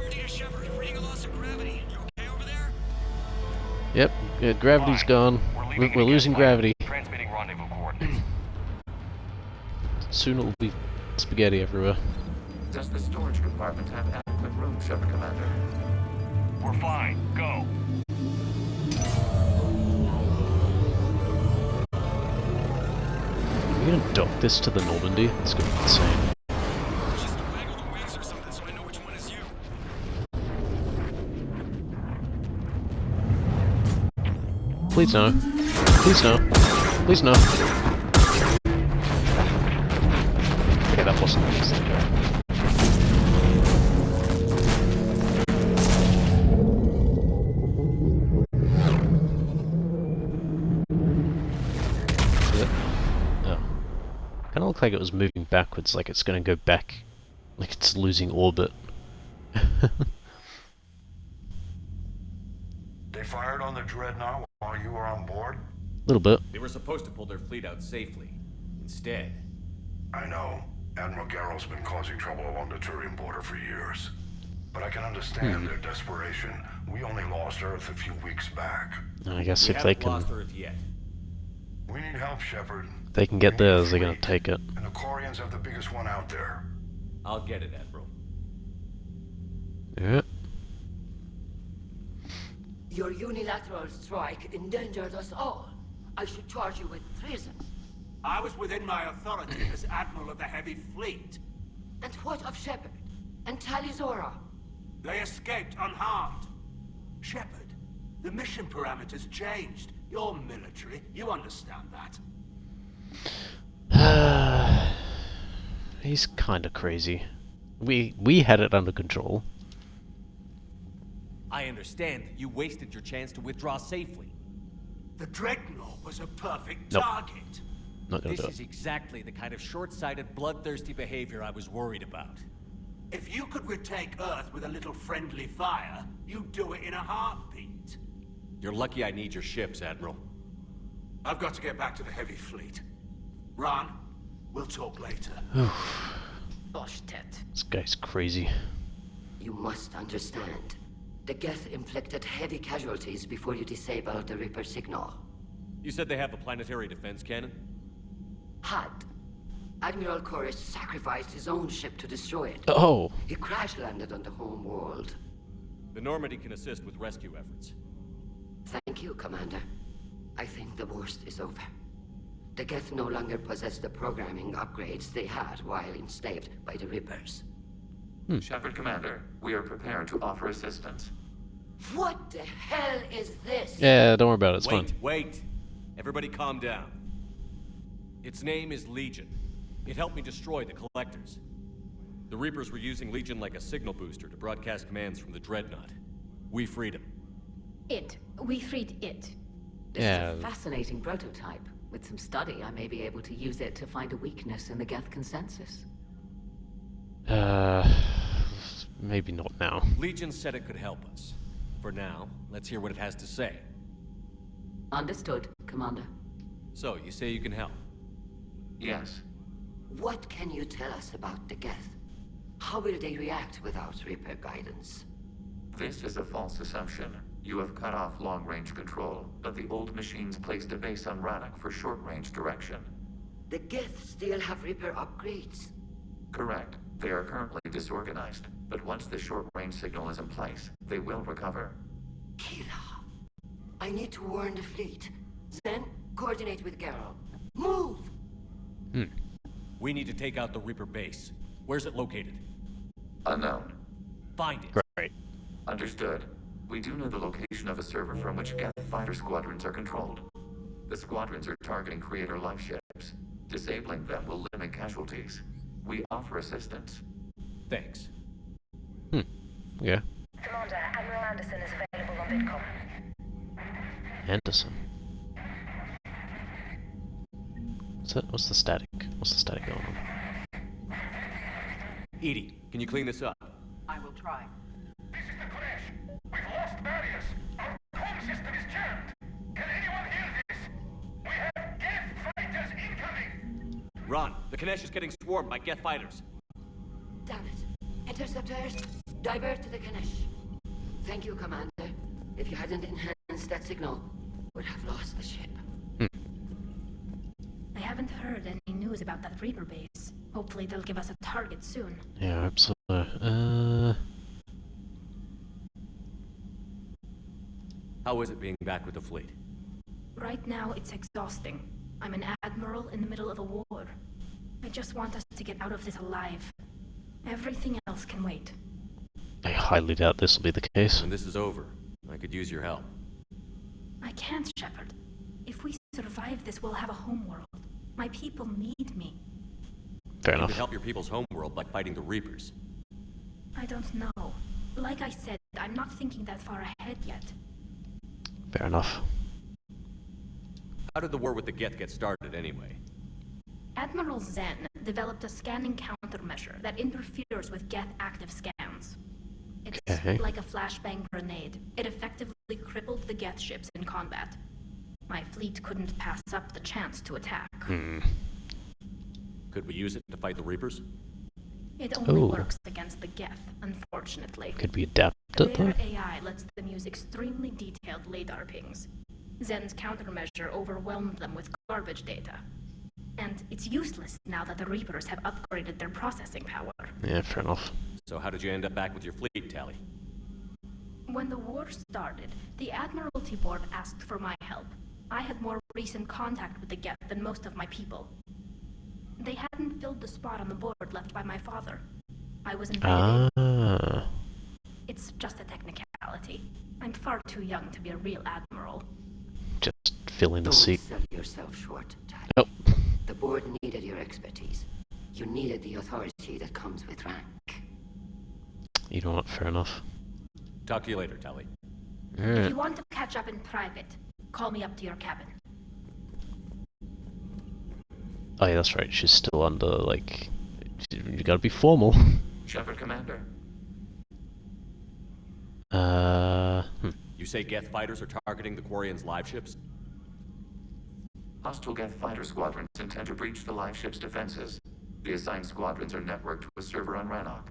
Yep, gravity's gone. We're losing gravity. Transmitting rendezvous coordinates. Soon it'll be spaghetti everywhere. Does the storage compartment have adequate room, Shepard Commander? We're fine. Go. Are you gonna dock this to the Normandy? It's gonna be insane. Just waggle the wings or something so I know which one is you. Please no. Please no. Please no. Okay, that wasn't easy. Oh. Kinda looked like it was moving backwards, like it's gonna go back, like it's losing orbit. They fired on the Dreadnought while you were on board? Little bit. They were supposed to pull their fleet out safely. Instead... I know. Admiral Garrow's been causing trouble along the Turian border for years. But I can understand their desperation. We only lost Earth a few weeks back. I guess We if they haven't lost can, Earth yet. We need help, Shepard. they can get theirs, they're gonna take it. And the Corians have the biggest one out there. I'll get it, Admiral. Yeah. Your unilateral strike endangered us all. I should charge you with treason. I was within my authority as Admiral of the Heavy Fleet. And what of Shepard? And Talizora? They escaped unharmed. Shepard, the mission parameters changed. You're military. You understand that. He's kinda crazy. We had it under control. I understand that you wasted your chance to withdraw safely. The Dreadnought was a perfect Nope. target. Not gonna This do is it. exactly the kind of short-sighted, bloodthirsty behavior I was worried about. If you could retake Earth with a little friendly fire, you'd do it in a heartbeat. You're lucky I need your ships, Admiral. I've got to get back to the heavy fleet. Ron, we'll talk later. This guy's crazy. You must understand. The Geth inflicted heavy casualties before you disabled the Reaper signal. You said they have a planetary defense cannon? Had. Admiral Chorus sacrificed his own ship to destroy it. Oh. He crash-landed on the home world. The Normandy can assist with rescue efforts. Thank you, Commander. I think the worst is over. The Geth no longer possess the programming upgrades they had while enslaved by the Reapers. Shepard Commander, we are prepared to offer assistance. What the hell is this? Yeah, don't worry about it, it's fine. Wait. Everybody calm down. Its name is Legion. It helped me destroy the Collectors. The Reapers were using Legion like a signal booster to broadcast commands from the Dreadnought. We freed him. We freed it. This is a fascinating prototype. With some study, I may be able to use it to find a weakness in the Geth consensus. Maybe not now. Legion said it could help us. For now, let's hear what it has to say. Understood, Commander. So, you say you can help? Yes. What can you tell us about the Geth? How will they react without Reaper guidance? This is a false assumption. You have cut off long-range control, but the old machines placed a base on Rannoch for short-range direction. The Geth still have Reaper upgrades? Correct. They are currently disorganized, but once the short-range signal is in place, they will recover. Kira, I need to warn the fleet. Then, coordinate with Garrow. Move! We need to take out the Reaper base. Where's it located? Unknown. Find it. Right. Understood. We do know the location of a server from which Geth fighter squadrons are controlled. The squadrons are targeting Creator life ships. Disabling them will limit casualties. We offer assistance. Thanks. Yeah. Commander, Admiral Anderson is available on Bitcom. Anderson. What's the static? What's the static going on? Edie, can you clean this up? I will try. This is the crash. We've lost barriers. Our comm system is jammed. Can anyone hear this? We have Geth fighters incoming. Ron, the Kanesh is getting swarmed by Geth fighters. Damn it. Interceptors, divert to the Kanesh. Thank you, Commander. If you hadn't enhanced that signal, we'd have lost the ship. I haven't heard any news about that Reaper base. Hopefully they'll give us a target soon. Yeah, absolutely. How is it being back with the fleet? Right now, it's exhausting. I'm an admiral in the middle of a war. I just want us to get out of this alive. Everything else can wait. I highly doubt this will be the case. When this is over, I could use your help. I can't, Shepard. If we survive this, we'll have a homeworld. My people need me. Fair You enough. could help your people's homeworld by fighting the Reapers. I don't know. Like I said, I'm not thinking that far ahead yet. Fair enough. How did the war with the Geth get started anyway? Admiral Zen developed a scanning countermeasure that interferes with Geth active scans. It's like a flashbang grenade. It effectively crippled the Geth ships in combat. My fleet couldn't pass up the chance to attack. Could we use it to fight the Reapers? It only works against the Geth, unfortunately. Could be adapted though. Their AI lets them use extremely detailed LADAR pings. Zen's countermeasure overwhelmed them with garbage data. And it's useless now that the Reapers have upgraded their processing power. Yeah, fair enough. So how did you end up back with your fleet, Tally? When the war started, the Admiralty Board asked for my help. I had more recent contact with the Geth than most of my people. They hadn't filled the spot on the board left by my father. I was invited in. It's just a technicality. I'm far too young to be a real admiral. Just fill in the seat. Don't sell yourself short, Tally. Oh. The board needed your expertise. You needed the authority that comes with rank. You know what? Fair enough. Talk to you later, Tally. If you want to catch up in private, call me up to your cabin. Oh yeah, that's right. She's still under, like... You gotta be formal. Shepard, Commander. You say Geth fighters are targeting the Quarians' live ships? Hostile Geth fighter squadrons intend to breach the live ship's defenses. The assigned squadrons are networked to a server on Rannoch.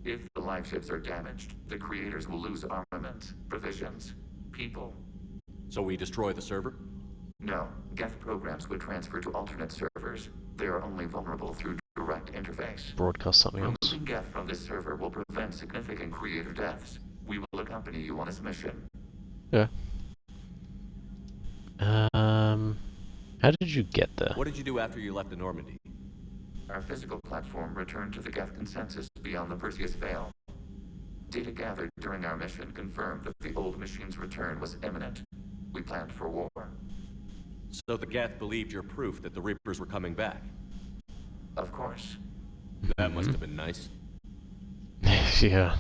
If the live ships are damaged, the creators will lose armament, provisions, people. So we destroy the server? No, Geth programs would transfer to alternate servers. They are only vulnerable through direct interface. Broadcast something else. Removing Geth from this server will prevent significant creator deaths. We will accompany you on this mission. Yeah. How did you get there? What did you do after you left the Normandy? Our physical platform returned to the Geth consensus beyond the Perseus Veil. Data gathered during our mission confirmed that the old machine's return was imminent. We planned for war. So the Geth believed your proof that the Reapers were coming back? Of course. That must have been nice. Yeah.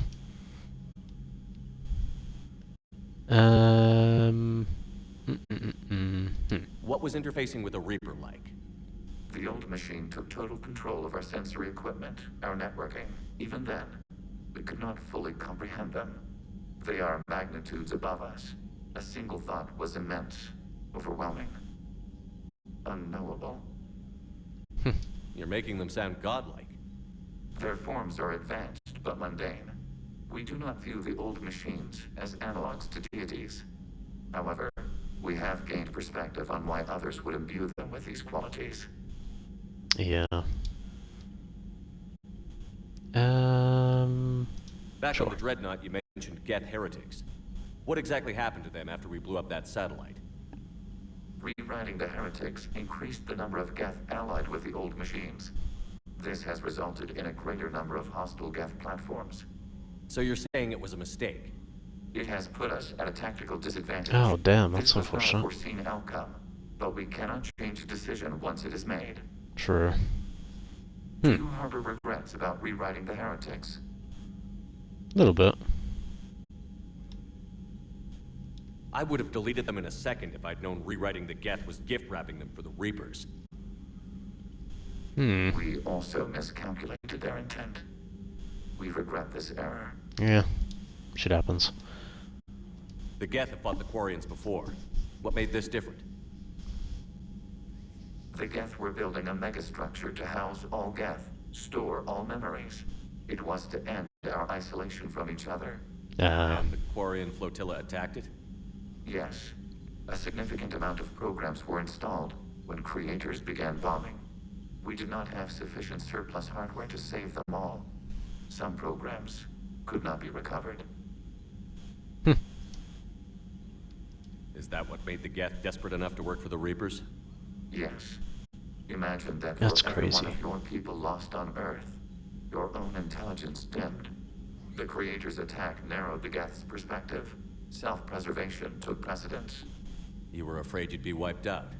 What was interfacing with a Reaper like? The old machine took total control of our sensory equipment, our networking. Even then, we could not fully comprehend them. They are magnitudes above us. A single thought was immense, overwhelming, unknowable. You're making them sound godlike. Their forms are advanced but mundane. We do not view the old machines as analogs to deities. However, we have gained perspective on why others would imbue them with these qualities. Yeah. Back Sure. on the Dreadnought, you mentioned Geth heretics. What exactly happened to them after we blew up that satellite? Rewriting the heretics increased the number of Geth allied with the old machines. This has resulted in a greater number of hostile Geth platforms. So you're saying it was a mistake? It has put us at a tactical disadvantage. Oh, damn, that's This was not a unfortunate. foreseen outcome, but we cannot change a decision once it is made. True. Do you harbor regrets about rewriting the heretics? A little bit. I would have deleted them in a second if I'd known rewriting the Geth was gift-wrapping them for the Reapers. We also miscalculated their intent. We regret this error. Yeah. Shit happens. The Geth have fought the Quarians before. What made this different? The Geth were building a megastructure to house all Geth, store all memories. It was to end our isolation from each other. And the Quarian flotilla attacked it? Yes. A significant amount of programs were installed when creators began bombing. We did not have sufficient surplus hardware to save them all. Some programs could not be recovered. Is that what made the Geth desperate enough to work for the Reapers? Yes. Imagine that That's for every one crazy. of your people lost on Earth, your own intelligence dimmed. The Creator's attack narrowed the Geth's perspective. Self-preservation took precedence. You were afraid you'd be wiped out.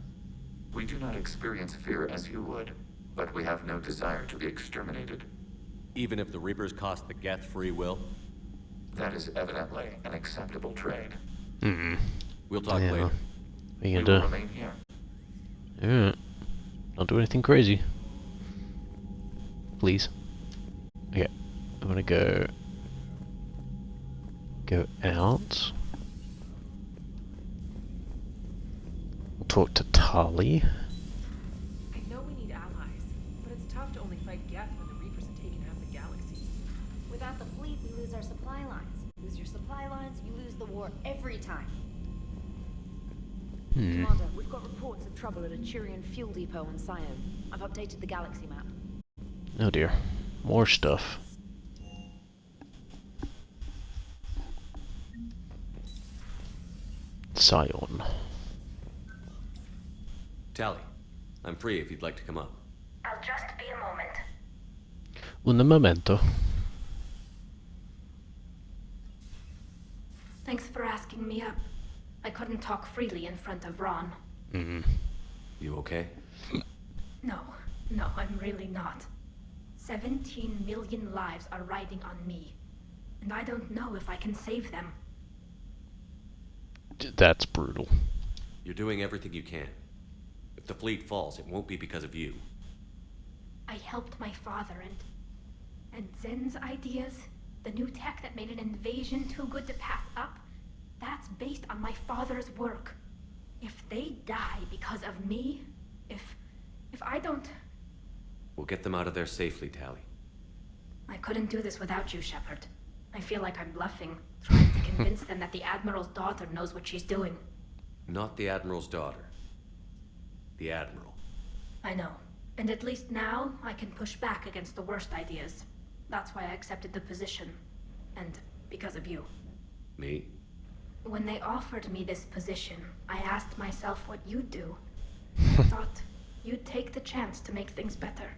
We do not experience fear as you would, but we have no desire to be exterminated. Even if the Reapers cost the Geth free will? That is evidently an acceptable trade. We'll talk Yeah. later. What are you We will gonna remain here. do? Alright. Don't do anything crazy. Please. Okay. I'm gonna go out. We'll talk to Tali. I know we need allies, but it's tough to only fight Geth when the Reapers have taken half the galaxy. Without the fleet, we lose our supply lines. Lose your supply lines, you lose the war every time. Commander, we've got reports of trouble at a Turian fuel depot on Sion. I've updated the galaxy map. Oh dear. More stuff. Sion. Tally, I'm free if you'd like to come up. I'll just be a moment. Un momento. Thanks for asking me up. I couldn't talk freely in front of Ron. You okay? No, I'm really not. 17 million lives are riding on me, and I don't know if I can save them. That's brutal. You're doing everything you can. If the fleet falls, it won't be because of you. I helped my father and And Zen's ideas, the new tech that made an invasion too good to pass up, that's based on my father's work. If they die because of me, if I don't... We'll get them out of there safely, Tally. I couldn't do this without you, Shepard. I feel like I'm bluffing, trying to convince them that the Admiral's daughter knows what she's doing. Not the Admiral's daughter. The Admiral. I know. And at least now, I can push back against the worst ideas. That's why I accepted the position. And because of you. Me? When they offered me this position, I asked myself what you'd do. I thought you'd take the chance to make things better.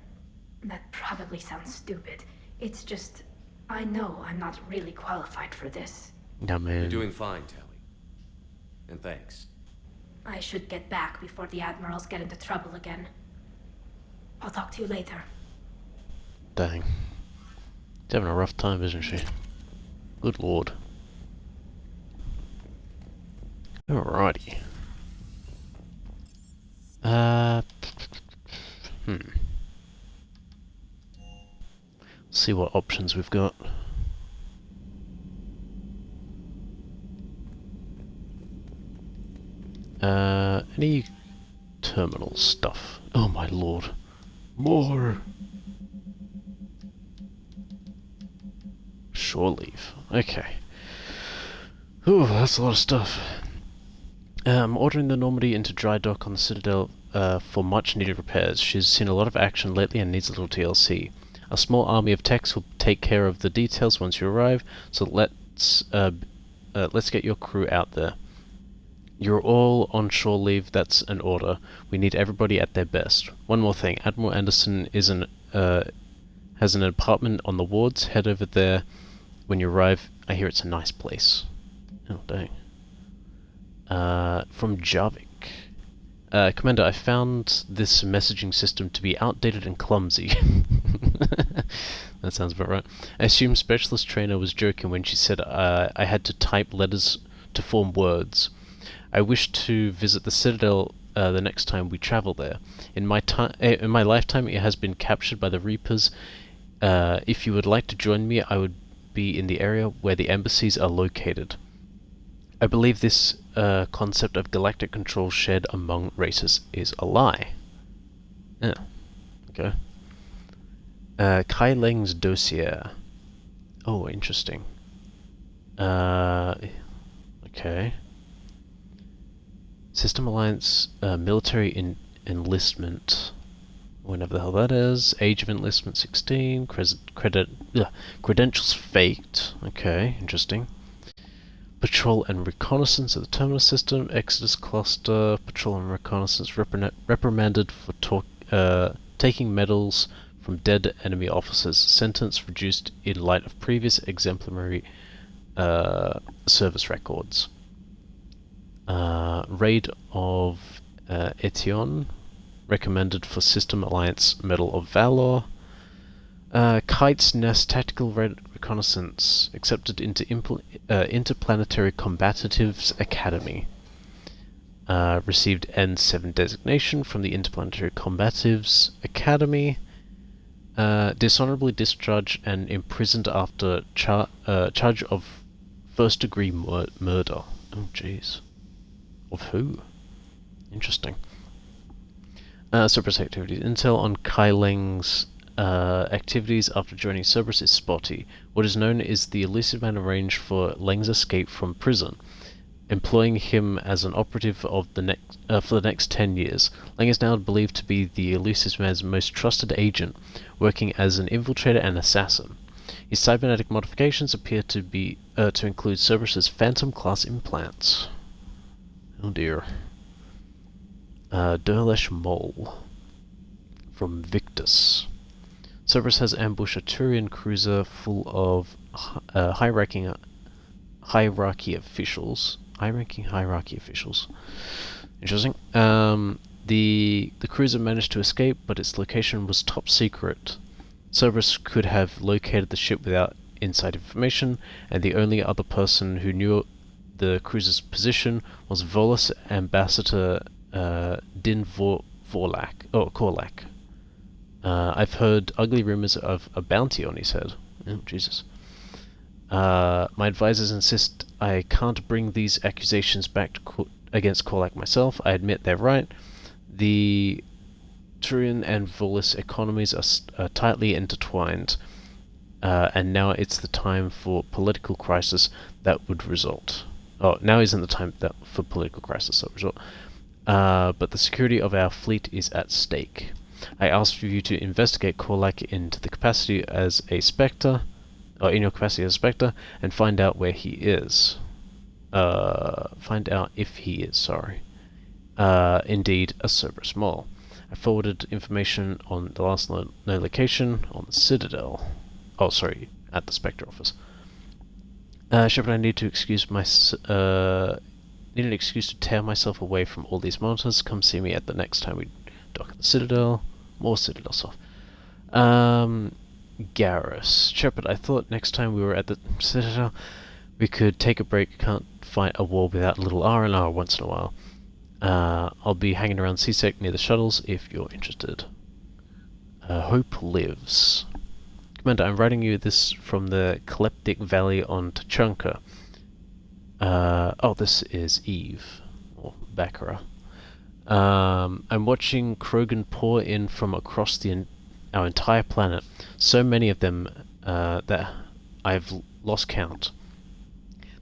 That probably sounds stupid. It's just, I know I'm not really qualified for this. Yeah, man. You're doing fine, Tally. And thanks. I should get back before the Admirals get into trouble again. I'll talk to you later. Dang. She's having a rough time, isn't she? Good lord. Alrighty. See what options we've got. Any terminal stuff? Oh my lord. More! Shore leave. Okay. Ooh, that's a lot of stuff. Ordering the Normandy into dry dock on the Citadel for much needed repairs. She's seen a lot of action lately and needs a little TLC. A small army of techs will take care of the details once you arrive, so let's get your crew out there. You're all on shore leave, that's an order. We need everybody at their best. One more thing, Admiral Anderson has an apartment on the wards. Head over there when you arrive. I hear it's a nice place. Oh, dang. From Javik. Commander, I found this messaging system to be outdated and clumsy. That sounds about right. I assume Specialist Trainer was joking when she said I had to type letters to form words. I wish to visit the Citadel the next time we travel there. In my lifetime, it has been captured by the Reapers. If you would like to join me, I would be in the area where the embassies are located. I believe this concept of galactic control shared among races is a lie. Yeah. Okay. Kai Leng's dossier. Oh, interesting. Okay. System Alliance military enlistment. Whenever the hell that is. Age of enlistment 16. Credentials faked. Okay, interesting. Patrol and reconnaissance of the terminus system. Exodus cluster. Patrol and reconnaissance reprimanded for taking medals from dead enemy officers. Sentence reduced in light of previous exemplary service records. Raid of Etion, recommended for System Alliance Medal of Valor. Kite's Nest Tactical Reconnaissance, accepted into Interplanetary Combatives Academy. Received N7 designation from the Interplanetary Combatives Academy. Dishonorably discharged and imprisoned after charge of first-degree murder. Oh, jeez. Of who? Interesting. Cerberus activities. Intel on Kai Leng's activities after joining Cerberus is spotty. What is known is the elusive man arranged for Leng's escape from prison, employing him as an operative of for the next 10 years. Leng is now believed to be the elusive man's most trusted agent, working as an infiltrator and assassin. His cybernetic modifications appear to include Cerberus's Phantom-class implants. Oh dear. Derlesh Mole from Victus. Cerberus has ambushed a Turian cruiser full of high-ranking officials. Interesting. The cruiser managed to escape, but its location was top secret. Cerberus could have located the ship without inside information, and the only other person who knew the cruiser's position was Volus Ambassador Din Korlak. I've heard ugly rumors of a bounty on his head. Oh, Jesus. My advisors insist I can't bring these accusations back to against Korlak myself. I admit they're right. The Turian and Volus economies are tightly intertwined, and now it's the time for political crisis that would result. Oh, now isn't the time for political crisis that would result. But the security of our fleet is at stake. I ask for you to investigate Korlak into the capacity as a Spectre, or in your capacity as a Spectre, and find out where he is. Find out if he is, sorry. Indeed, a Cerberus Mole. I forwarded information on the last known location on the Citadel. Oh, sorry, at the Spectre office. Shepard, I need to excuse need an excuse to tear myself away from all these monitors. Come see me at the next time we dock at the Citadel. More Citadel stuff. Garrus. Shepard, I thought next time we were at the Citadel we could take a break. Can't fight a war without a little R&R once in a while. I'll be hanging around CSEC near the shuttles if you're interested. Hope lives. Commander, I'm writing you this from the Kleptic Valley on Tachanka. Oh, this is Eve, or Baccarat. I'm watching Krogan pour in from across our entire planet. So many of them that I've lost count.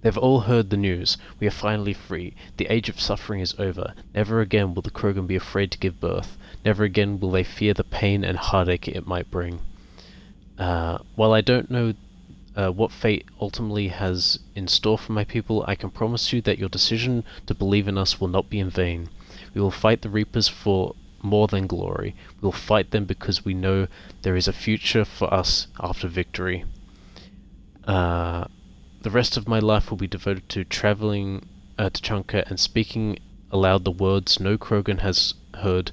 They've all heard the news. We are finally free. The age of suffering is over. Never again will the Krogan be afraid to give birth. Never again will they fear the pain and heartache it might bring. While I don't know what fate ultimately has in store for my people, I can promise you that your decision to believe in us will not be in vain. We will fight the Reapers for more than glory. We will fight them because we know there is a future for us after victory. The rest of my life will be devoted to traveling to Chunka and speaking aloud the words no Krogan has heard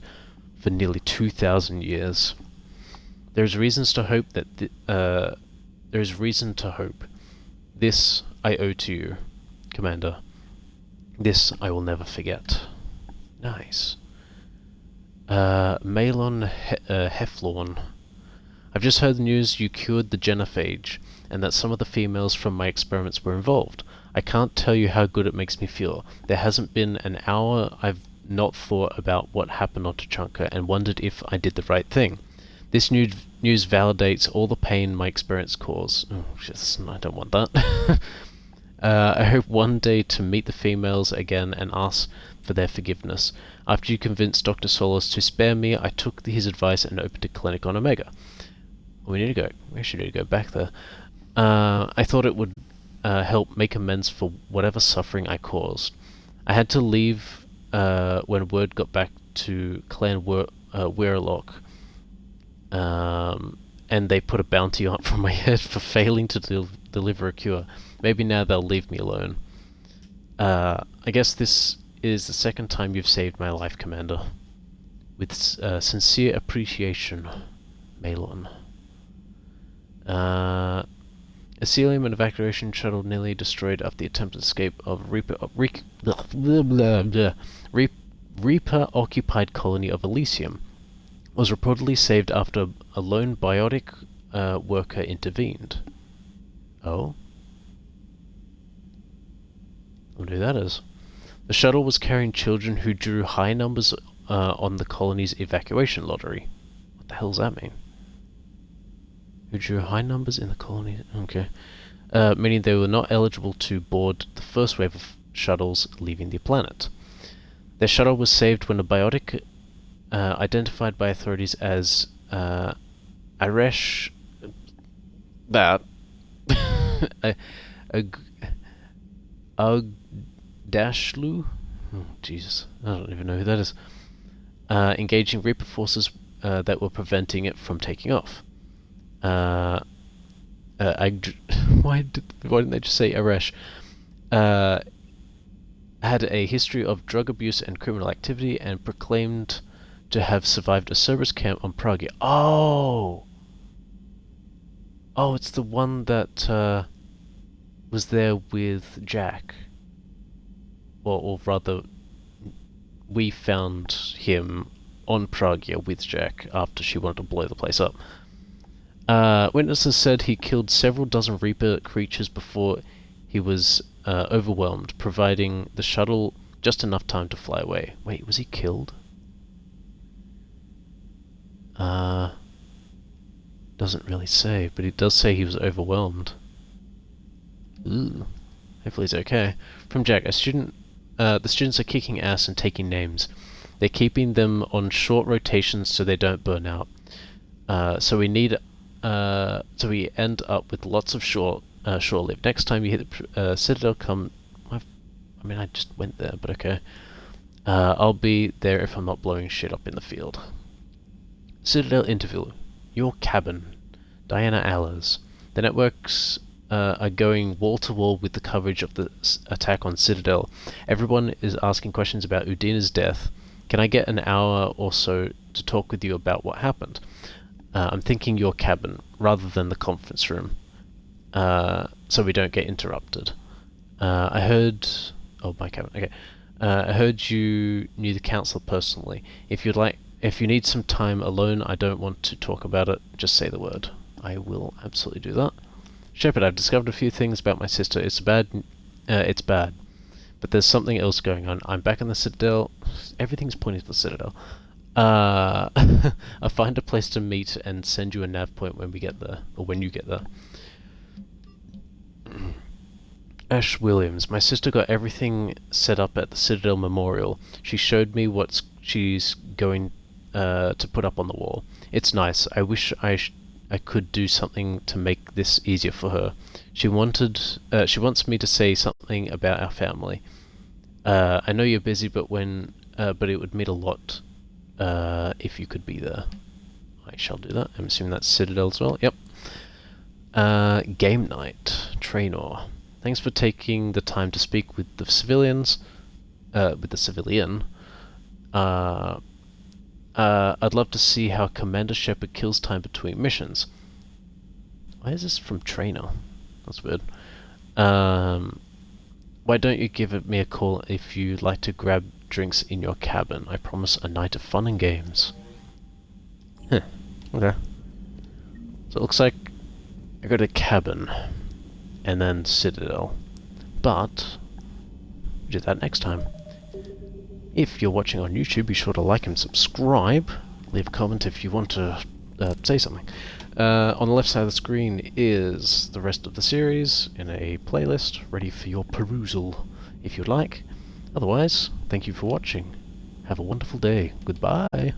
for nearly 2,000 years. There is reason to hope. This I owe to you, Commander. This I will never forget. Nice. Malon Heflorn. I've just heard the news you cured the genophage, and that some of the females from my experiments were involved. I can't tell you how good it makes me feel. There hasn't been an hour I've not thought about what happened on Tachanka and wondered if I did the right thing. This news validates all the pain my experience caused. Oh, I don't want that. I hope one day to meet the females again and ask for their forgiveness. After you convinced Dr. Solos to spare me, I took his advice and opened a clinic on Omega. We actually need to go back there. I thought it would help make amends for whatever suffering I caused. I had to leave when word got back to Clan Weirlock, and they put a bounty on from my head for failing to deliver a cure. Maybe now they'll leave me alone. I guess this is the second time you've saved my life, Commander. With sincere appreciation, Malon. A Celium and evacuation shuttle nearly destroyed after the attempted escape of Reaper-occupied colony of Elysium was reportedly saved after a lone biotic worker intervened. Oh? I wonder who that is. The shuttle was carrying children who drew high numbers on the colony's evacuation lottery. What the hell does that mean? Who drew high numbers in the colony? Okay. Meaning they were not eligible to board the first wave of shuttles leaving the planet. Their shuttle was saved when a biotic identified by authorities as Aresh... that... Dashlu? Oh, Jesus. I don't even know who that is. Engaging Reaper forces that were preventing it from taking off. Why didn't they just say Aresh? Had a history of drug abuse and criminal activity and proclaimed to have survived a Cerberus camp on Prague. Oh! Oh, it's the one that was there with Jack. Or rather, we found him on Pragia with Jack after she wanted to blow the place up. Witnesses said he killed several dozen Reaper creatures before he was overwhelmed, providing the shuttle just enough time to fly away. Wait, was he killed? Doesn't really say, but it does say he was overwhelmed. Ooh. Hopefully he's okay. From Jack, the students are kicking ass and taking names. They're keeping them on short rotations so they don't burn out. So we end up with lots of shore-lived. Next time you hit the Citadel, I just went there, but okay. I'll be there if I'm not blowing shit up in the field. Citadel interview. Your cabin. Diana Allers. The networks are going wall-to-wall with the coverage of the attack on Citadel. Everyone is asking questions about Udina's death. Can I get an hour or so to talk with you about what happened? I'm thinking your cabin, rather than the conference room, so we don't get interrupted. I heard... Oh, my cabin, okay. I heard you knew the council personally. If you need some time alone, I don't want to talk about it, just say the word. I will absolutely do that. Shepard, I've discovered a few things about my sister. It's bad, but there's something else going on. I'm back in the Citadel. Everything's pointing to the Citadel. I'll find a place to meet and send you a nav point when we get there, or when you get there. Ash Williams. My sister got everything set up at the Citadel Memorial. She showed me what she's going to put up on the wall. It's nice. I wish I could do something to make this easier for her. She wants me to say something about our family. I know you're busy, but it would mean a lot if you could be there. I shall do that. I'm assuming that's Citadel as well. Yep. Game night. Trainor. Thanks for taking the time to speak with the civilians. With the civilian. I'd love to see how Commander Shepard kills time between missions. Why is this from Trainer? That's weird. Why don't you give me a call if you'd like to grab drinks in your cabin? I promise a night of fun and games. Huh. Okay. So it looks like I go to cabin and then Citadel. But we'll do that next time. If you're watching on YouTube, be sure to like and subscribe. Leave a comment if you want to say something. On the left side of the screen is the rest of the series in a playlist ready for your perusal if you'd like. Otherwise, thank you for watching. Have a wonderful day. Goodbye.